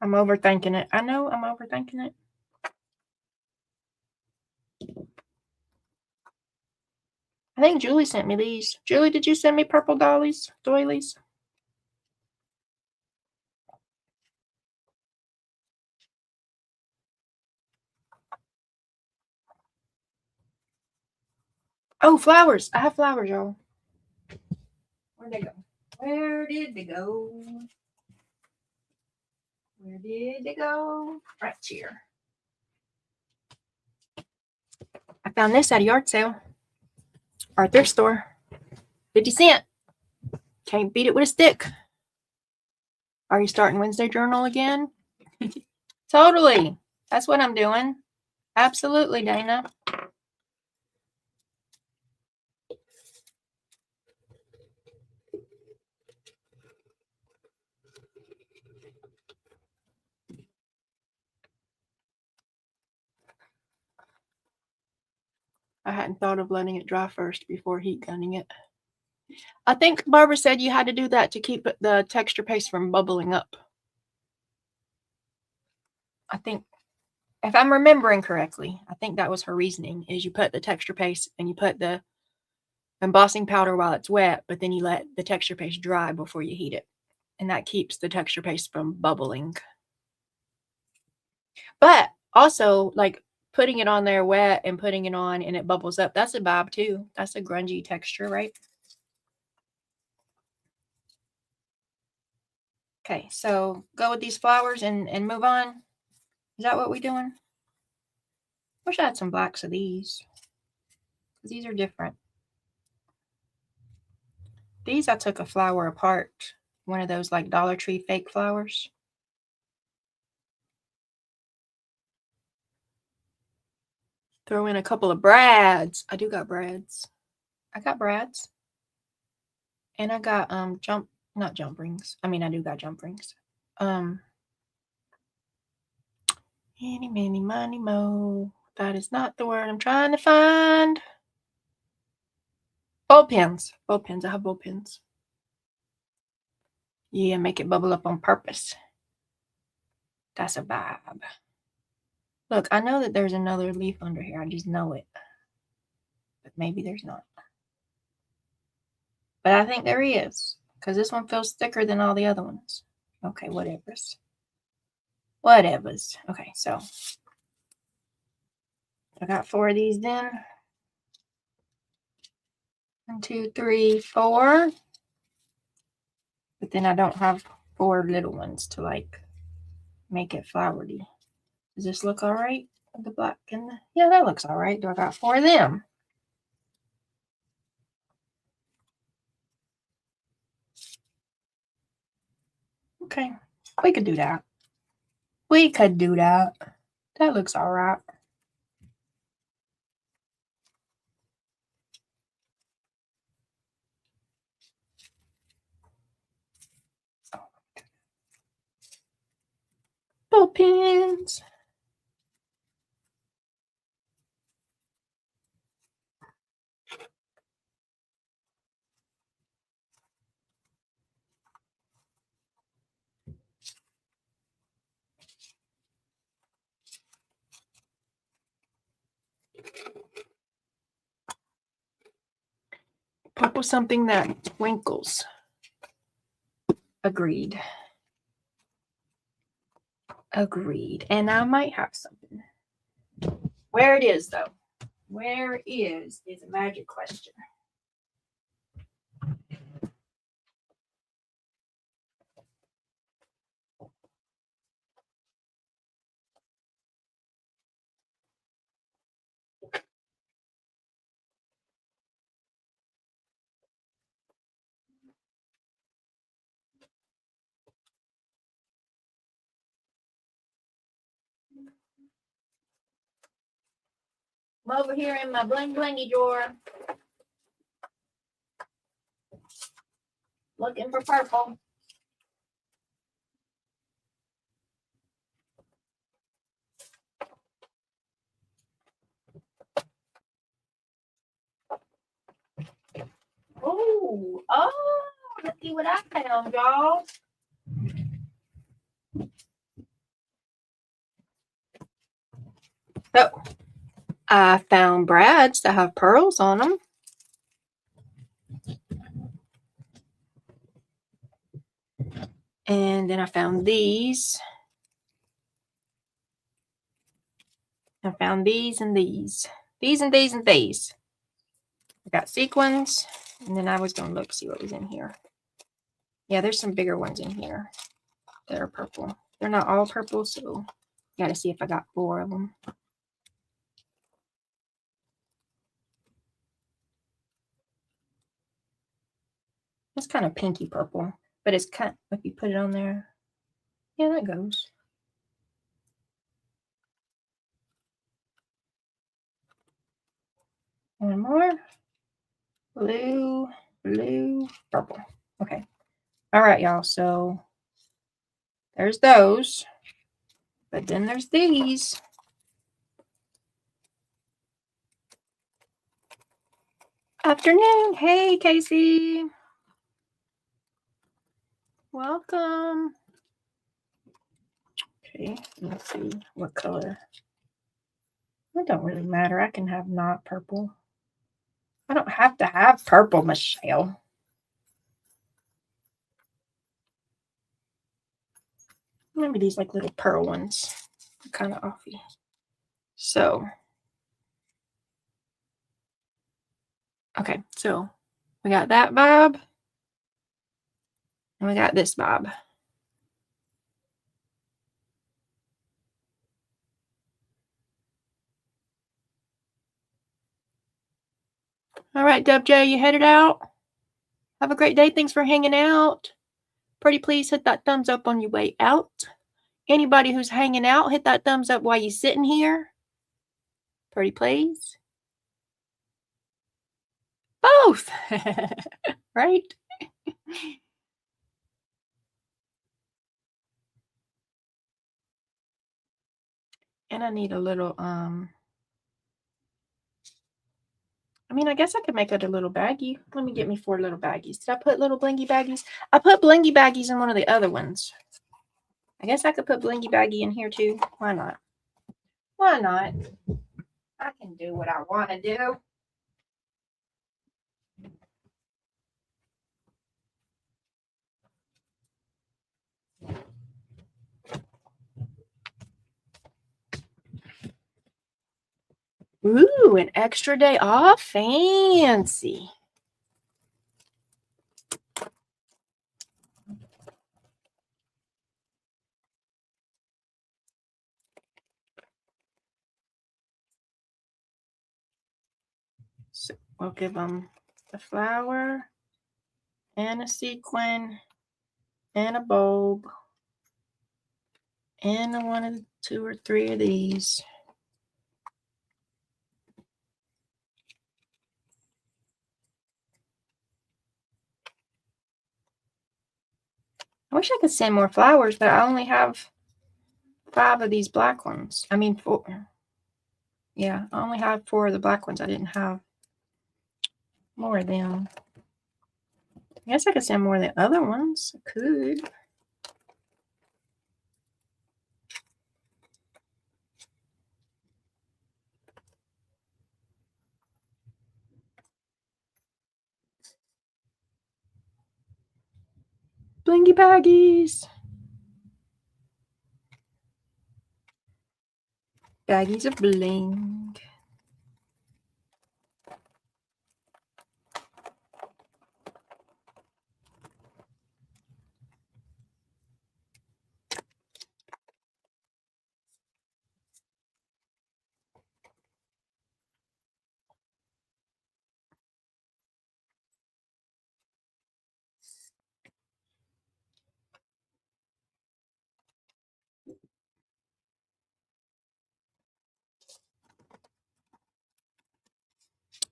overthinking it. I know I'm overthinking it. I think Julie sent me these. Julie, did you send me purple doilies? Oh, flowers. I have flowers, y'all. Where'd they go? Where did they go? Where did they go? Right here. I found this at a yard sale or a thrift store. 50 cents. Can't beat it with a stick. Are you starting Wednesday journal again? Totally. That's what I'm doing. Absolutely, Dana. I hadn't thought of letting it dry first before heat gunning it. I think Barbara said you had to do that to keep the texture paste from bubbling up. I think, if I'm remembering correctly, I think that was her reasoning, is you put the texture paste and you put the embossing powder while it's wet, but then you let the texture paste dry before you heat it. And that keeps the texture paste from bubbling. But also, like, putting it on there wet and putting it on and it bubbles up, that's a vibe too. That's a grungy texture, right? Okay, so go with these flowers and move on. Is that what we're doing? Wish I had some blacks of these. Because these are different. These I took a flower apart. One of those like Dollar Tree fake flowers. Throw in a couple of brads. I do got brads. I got brads. And I got not jump rings. I mean, I do got jump rings. Eeny, meeny, miny, mo. That is not the word I'm trying to find. Ball pins. Ball pins. I have ball pins. Yeah, make it bubble up on purpose. That's a vibe. Look, I know that there's another leaf under here. I just know it. But maybe there's not. But I think there is. Because this one feels thicker than all the other ones. Okay, whatevers. Whatevers. Okay, so I got 4 of these then. 1, 2, 3, 4. But then I don't have 4 little ones to like make it flowery. Does this look all right? The black and the, yeah, that looks all right. Do I got 4 of them? Okay, we could do that. We could do that. That looks all right. Ball pins. Purple something that twinkles. Agreed. Agreed. And I might have something. Where it is, though. Where is a magic question. I'm over here in my bling blingy drawer. Looking for purple. Oh, let's see what I found, y'all. So, I found brads that have pearls on them. And then I found these. I found these and these. These and these and these. I got sequins. And then I was going to look, see what was in here. Yeah, there's some bigger ones in here that are purple. They're not all purple, so got to see if I got 4 of them. It's kind of pinky purple, but it's kind of, if you put it on there, yeah, that goes. One more. Blue, blue, purple. Okay. All right, y'all. So there's those. But then there's these. Afternoon. Hey, Casey. Welcome. Okay, let's see what color. It don't really matter. I can have not purple. I don't have to have purple, Michelle. Maybe these like little pearl ones. Kind of offy. So, okay, so we got that vibe. And we got this vibe. All right, Dub J, you headed out? Have a great day. Thanks for hanging out. Pretty please hit that thumbs up on your way out. Anybody who's hanging out, hit that thumbs up while you're sitting here. Pretty please? Both! Right? And I need a little, I mean, I guess I could make it a little baggie. Let me get me 4 little baggies. Did I put little blingy baggies? I put blingy baggies in one of the other ones. I guess I could put blingy baggie in here too. Why not? Why not? I can do what I want to do. Ooh, an extra day off? Fancy. So we'll give them a flower and a sequin and a bulb and one of 2 or 3 of these. I wish I could send more flowers, but I only have 5 of these black ones. I mean, 4. Yeah, I only have 4 of the black ones. I didn't have more of them. I guess I could send more of the other ones. I could. Blingy baggies. Baggies of bling.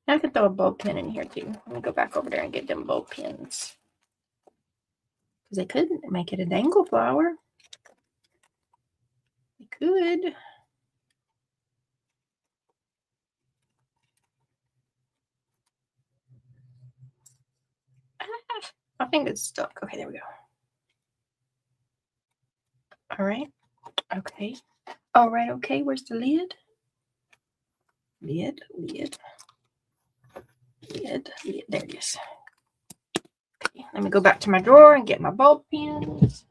I could throw a bulb pin in here too. Let me go back over there and get them bulb pins. Because they could make it a dangle flower. They could. I think it's stuck. Okay, there we go. All right. Okay. All right. Okay. Where's the lid? Lid. There it is. Okay. Let me go back to my drawer and get my bulb pins.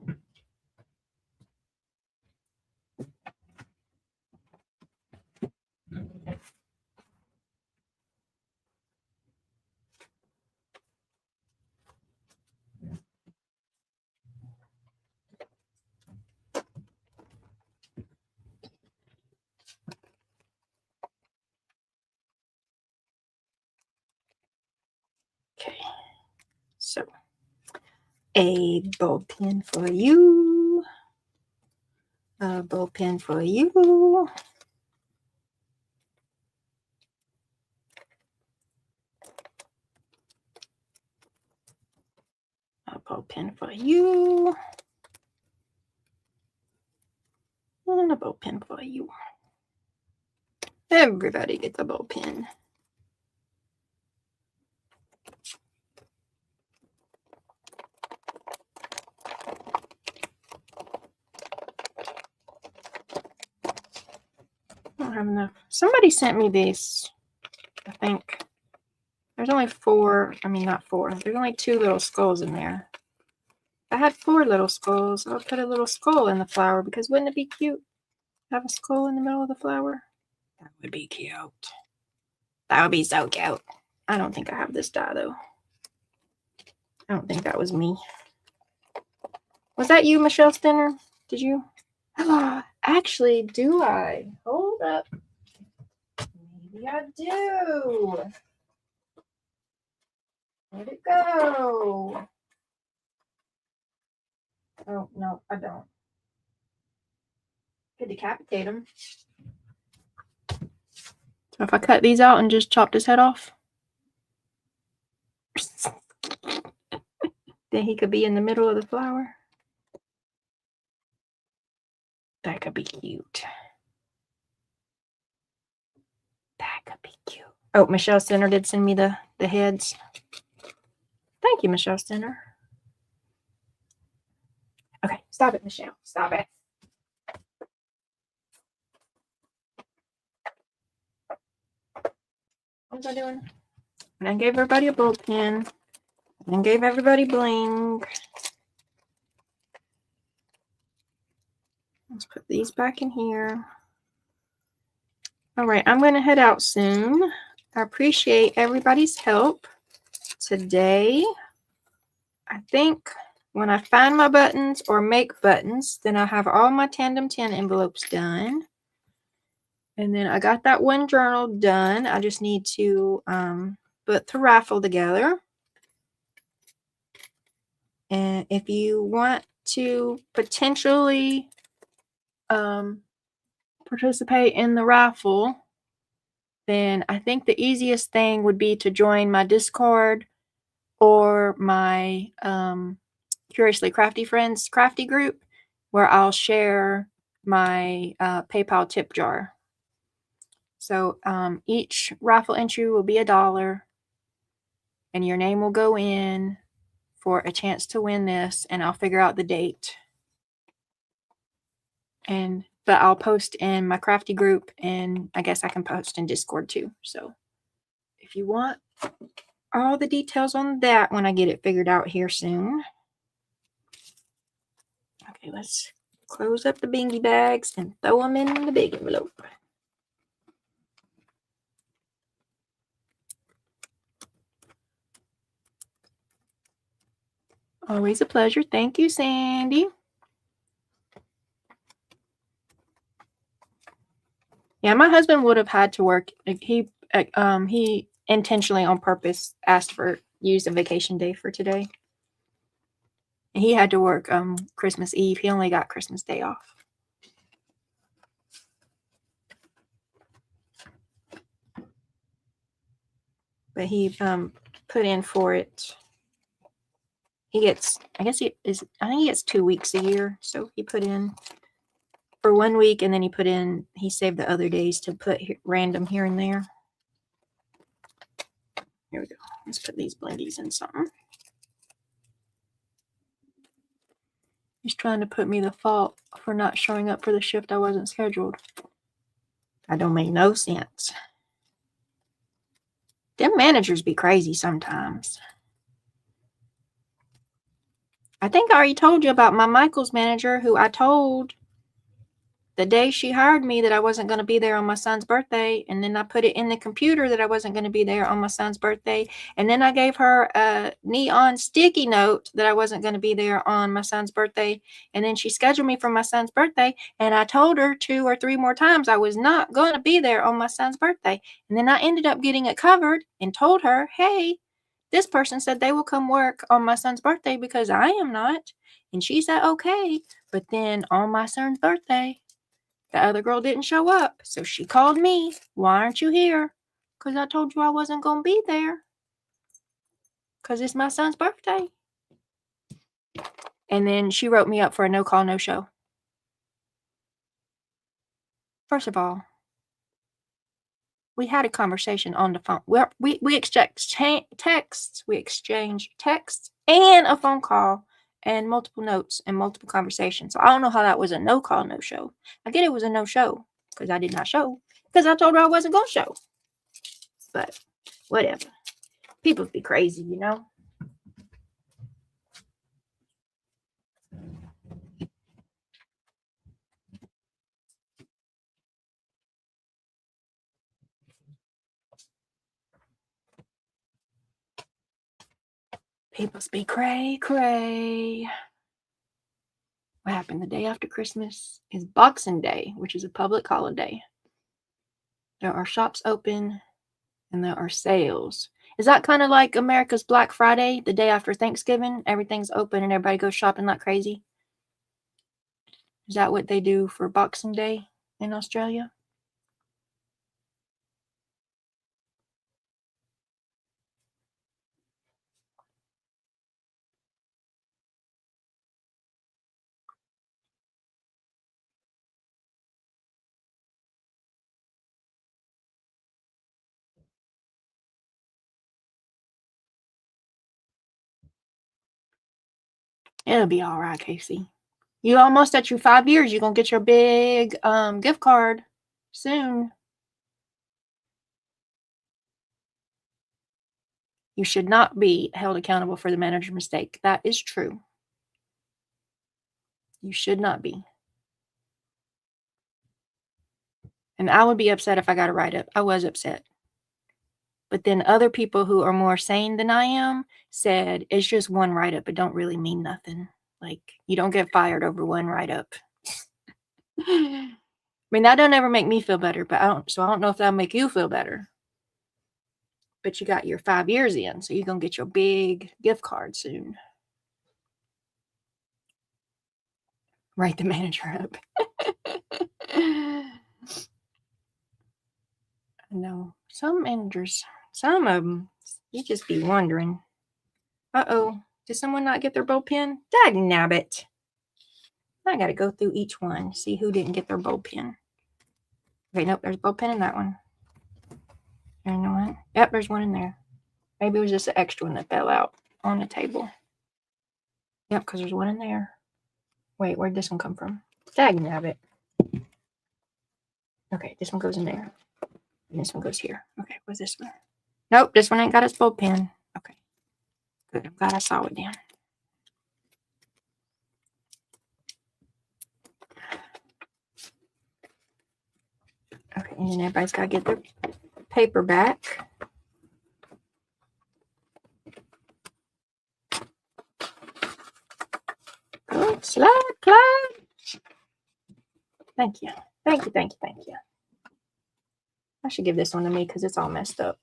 Okay. So, a bulb pin for you. A bulb pin for you. A bulb pin for you. And a bulb pin for you. Everybody gets a bulb pin. I don't have enough. Somebody sent me this. I think there's only 4. I mean, not 4. There's only 2 little skulls in there. If I had 4 little skulls, I would put a little skull in the flower because wouldn't it be cute? Have a skull in the middle of the flower? That would be cute. That would be so cute. I don't think I have this die though. I don't think that was me. Was that you, Michelle Stinner? Did you? Actually, do I? Hold up. Maybe I do. Where'd it go? Oh, no, I don't. Could decapitate him. So if I cut these out and just chopped his head off, then he could be in the middle of the flower. That could be cute. That could be cute. Oh, Michelle Center did send me the heads. Thank you, Michelle Center. Okay, stop it, Michelle. Stop it. What was I doing? And I gave everybody a bulb pen. And gave everybody bling. Let's put these back in here. All right, I'm going to head out soon. I appreciate everybody's help today. I think when I find my buttons or make buttons, then I'll have all my Tandem 10 envelopes done. And then I got that one journal done. I just need to put the raffle together. And if you want to potentially participate in the raffle, then I think the easiest thing would be to join my Discord or my Curiously Crafty Friends crafty group, where I'll share my PayPal tip jar. So each raffle entry will be $1, and your name will go in for a chance to win this, and I'll figure out the date. But I'll post in my crafty group, and I guess I can post in Discord too. So if you want all the details on that when I get it figured out here soon. Okay, let's close up the bingy bags and throw them in the big envelope. Always a pleasure. Thank you, Sandy. Yeah, my husband would have had to work. He intentionally on purpose asked for use a vacation day for today. He had to work Christmas Eve. He only got Christmas Day off. But he put in for it. He gets, I think he gets 2 weeks a year. So he put in for 1 week, and then he saved the other days to put random here and there. Here we go. Let's put these blingies in something. He's trying to put me the fault for not showing up for the shift I wasn't scheduled. That don't make no sense. Them managers be crazy sometimes. I think I already told you about my Michaels manager, who I told the day she hired me that I wasn't going to be there on my son's birthday. And then I put it in the computer that I wasn't going to be there on my son's birthday. And then I gave her a neon sticky note that I wasn't going to be there on my son's birthday. And then she scheduled me for my son's birthday. And I told her 2 or 3 more times I was not going to be there on my son's birthday. And then I ended up getting it covered and told her, hey, this person said they will come work on my son's birthday because I am not. And she said, okay. But then on my son's birthday, the other girl didn't show up. So she called me. Why aren't you here? Because I told you I wasn't going to be there. Because it's my son's birthday. And then she wrote me up for a no call, no show. First of all, we had a conversation on the phone. We exchanged texts. We exchanged texts and a phone call and multiple notes and multiple conversations. So I don't know how that was a no call, no show. I get it was a no show because I did not show because I told her I wasn't going to show. But whatever. People be crazy, you know. People be cray. What happened the day after Christmas is Boxing Day, which is a public holiday. There are shops open and there are sales. Is that kind of like America's Black Friday, the day after Thanksgiving? Everything's open and everybody goes shopping like crazy. Is that what they do for Boxing Day in Australia? It'll be all right, Casey. You almost at your 5 years. You're going to get your big gift card soon. You should not be held accountable for the manager's mistake. That is true. You should not be. And I would be upset if I got a write-up. I was upset. But then other people who are more sane than I am said, it's just one write-up. It don't really mean nothing. Like, you don't get fired over one write-up. I mean, that don't ever make me feel better, but I don't know if that'll make you feel better. But you got your 5 years in, so you're going to get your big gift card soon. Write the manager up. I know. Some managers, some of them, you just be wondering. Uh-oh. Did someone not get their bow pen? Dagnabbit. I got to go through each one, see who didn't get their bow pen. Okay, nope, there's a bow pen in that one. There's no one. Yep, there's one in there. Maybe it was just an extra one that fell out on the table. Yep, because there's one in there. Wait, where'd this one come from? Dagnabbit. Okay, this one goes in there. And this one goes here. Okay, what's this one? Nope, this one ain't got its bow pen. Okay. Good, I'm glad I saw it then. Okay, and then everybody's got to get their paper back. Good, slide, Clyde. Thank you. Thank you, thank you, thank you. I should give this one to me because it's all messed up.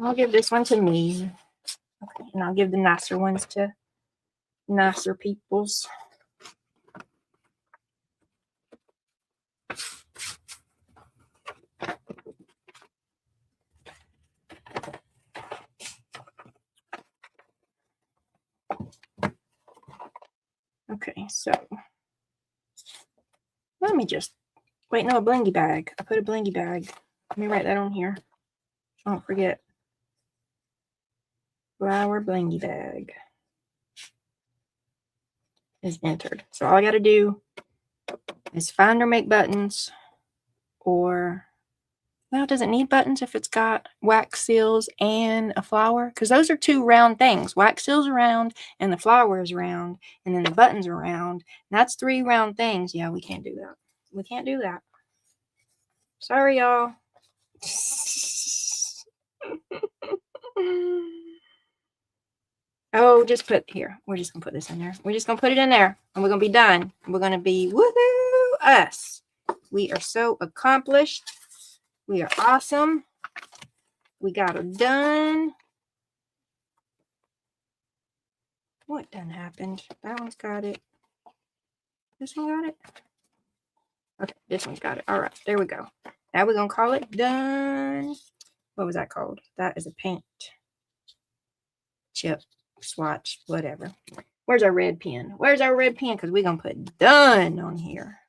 I'll give this one to me. Okay, and I'll give the nicer ones to nicer peoples. Okay, so let me just wait. No, a blingy bag. I put a blingy bag. Let me write that on here. Don't forget. Flower blingy bag is entered. So all I got to do is find or make buttons, or well, does it need buttons if it's got wax seals and a flower? Because those are two round things. Wax seals are round and the flower is round, and then the buttons are round. That's 3 round things. Yeah, we can't do that. We can't do that. Sorry, y'all. Oh, just put here. We're just going to put this in there. We're just going to put it in there, and we're going to be done. We're going to be woohoo us. We are so accomplished. We are awesome. We got it done. What done happened? That one's got it. This one got it? Okay, this one's got it. All right, there we go. Now we're going to call it done. What was that called? That is a paint chip swatch, whatever. Where's our red pen? Where's our red pen? Because we're going to put done on here.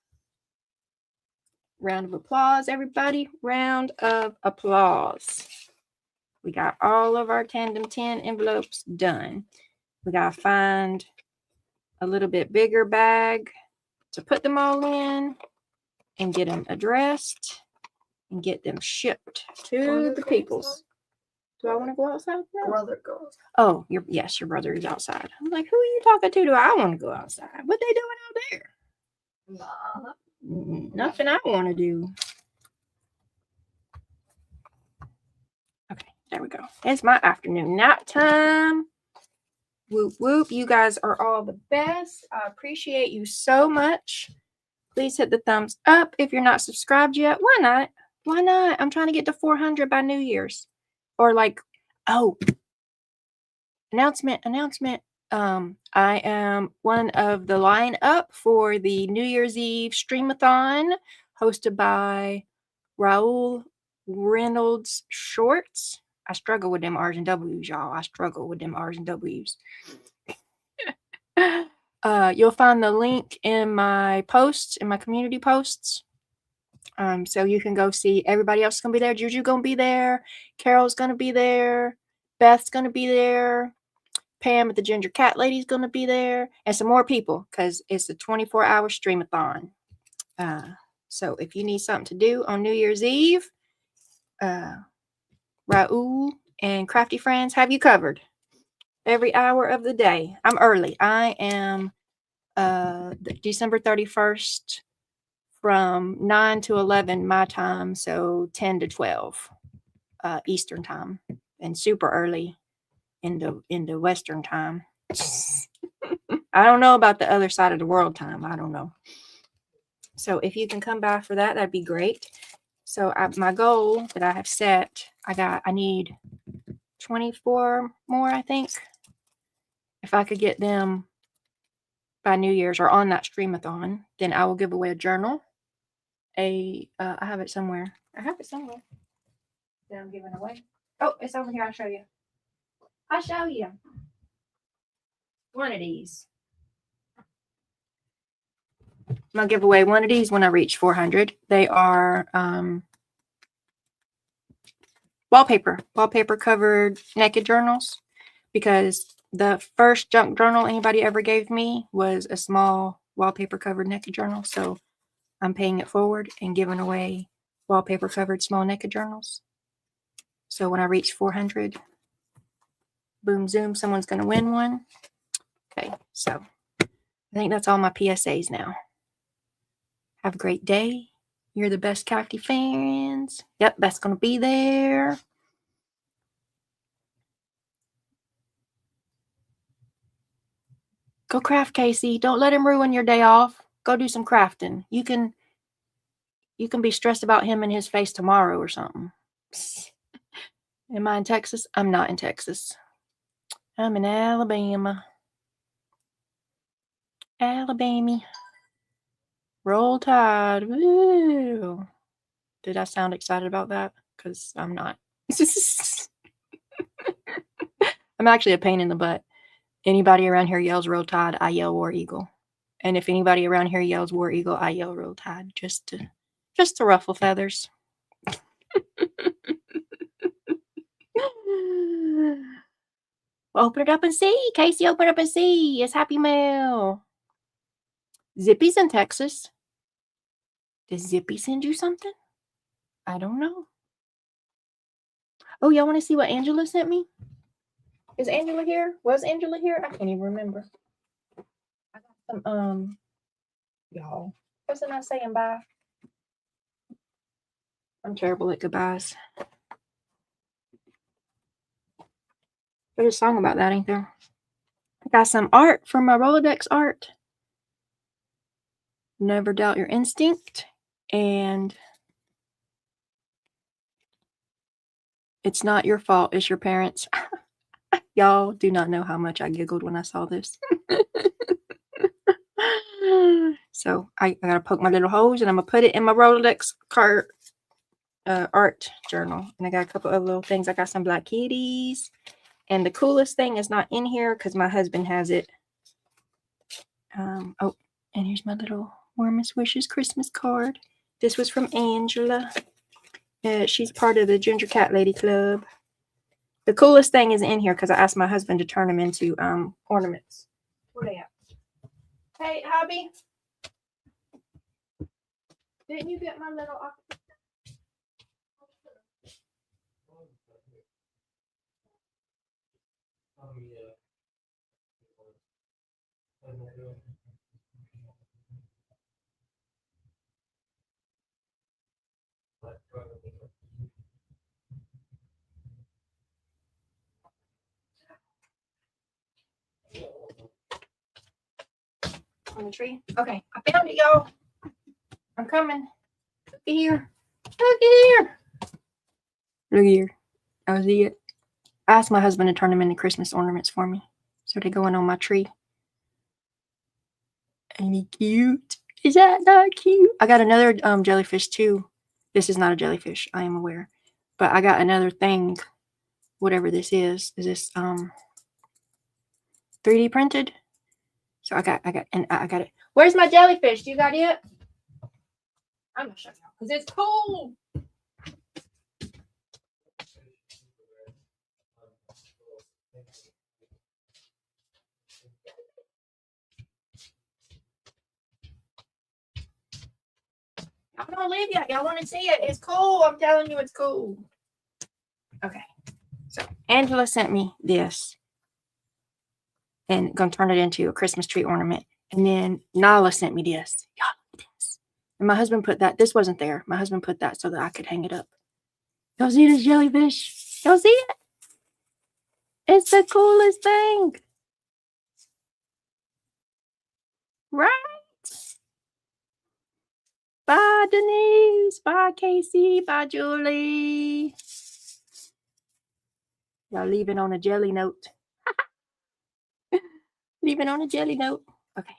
Round of applause, everybody. Round of applause. We got all of our Tandem 10 envelopes done. We got to find a little bit bigger bag to put them all in and get them addressed and get them shipped to the peoples. Do I want to go outside now? Brother goes. Oh, yes, your brother is outside. I'm like, who are you talking to? Do I want to go outside? What they doing out there? Nah. Nothing I want to do. Okay, there we go. It's my afternoon nap time. Whoop, whoop. You guys are all the best. I appreciate you so much. Please hit the thumbs up if you're not subscribed yet. Why not? Why not? I'm trying to get to 400 by New Year's. Or like, oh, announcement. I am one of the lineup for the New Year's Eve Streamathon hosted by Raul Reynolds Shorts. I struggle with them R's and W's, y'all. I struggle with them R's and W's. You'll find the link in my posts, in my community posts. So you can go see. Everybody else is going to be there. Juju going to be there. Carol's going to be there. Beth's going to be there. Pam at the Ginger Cat Lady is going to be there, and some more people because it's a 24-hour streamathon. So if you need something to do on New Year's Eve, Raul and Crafty Friends have you covered every hour of the day. I'm early. I am December 31st from 9 to 11 my time, so 10 to 12 Eastern time, and super early in the Western time. I don't know about the other side of the world time. I don't know. So if you can come by for that, that'd be great. So my goal that I have set, I need 24 more, I think. If I could get them by New Year's or on that streamathon, then I will give away a journal. I have it somewhere. I have it somewhere that I'm giving away. Oh, it's over here. I'll show you. I'll show you. One of these. I'm going to give away one of these when I reach 400. They are wallpaper covered naked journals, because the first junk journal anybody ever gave me was a small wallpaper covered naked journal. So I'm paying it forward and giving away wallpaper covered small naked journals. So when I reach 400, boom, zoom, someone's going to win one. Okay, so I think that's all my PSAs now. Have a great day. You're the best Crafty Friends. Yep, that's going to be there. Go craft, Casey. Don't let him ruin your day off. Go do some crafting. You can be stressed about him and his face tomorrow or something. Am I in Texas? I'm not in Texas. I'm in Alabama. Alabama. Roll Tide. Woo. Did I sound excited about that? Because I'm not. I'm actually a pain in the butt. Anybody around here yells Roll Tide, I yell War Eagle. And if anybody around here yells War Eagle, I yell Roll Tide, just to ruffle feathers. Open it up and see. Casey, open it up and see. It's Happy Mail. Zippy's in Texas. Does Zippy send you something? I don't know. Oh, y'all want to see what Angela sent me? Is Angela here? Was Angela here? I can't even remember. I got some, y'all. Wasn't I saying bye? I'm terrible at goodbyes. There's a song about that, ain't there? I got some art from my Rolodex art. Never doubt your instinct. And it's not your fault, it's your parents. Y'all do not know how much I giggled when I saw this. So I gotta poke my little holes, and I'm gonna put it in my Rolodex card art journal. And I got a couple of little things. I got some black kitties. And the coolest thing is not in here because my husband has it. Oh, and here's my little warmest wishes Christmas card. This was from Angela. She's part of the Ginger Cat Lady Club. The coolest thing is in here because I asked my husband to turn them into ornaments. Where they at? Hey, hubby. Didn't you get my little octopus? On the tree? Okay, I found it, y'all. I'm coming. Look here. Look here. Look here. I see it. I asked my husband to turn them into Christmas ornaments for me. So they go in on my tree. Ain't he cute? Is that not cute? I got another jellyfish too. This is not a jellyfish, I am aware. But I got another thing, whatever this is. Is this 3D printed? So I got it. Where's my jellyfish? Do you got it? I'm gonna show you because it's cool. I don't leave yet. Y'all want to see it? It's cool. I'm telling you, it's cool. Okay. So Angela sent me this. And gonna turn it into a Christmas tree ornament. And then Nala sent me this. Y'all look at this. And my husband put that. This wasn't there. My husband put that so that I could hang it up. Y'all see this jellyfish? Y'all see it? It's the coolest thing. Right? Bye, Denise. Bye, Casey. Bye, Julie. Y'all leaving on a jelly note. Leaving on a jelly note. Okay.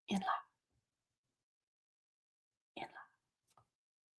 In-law.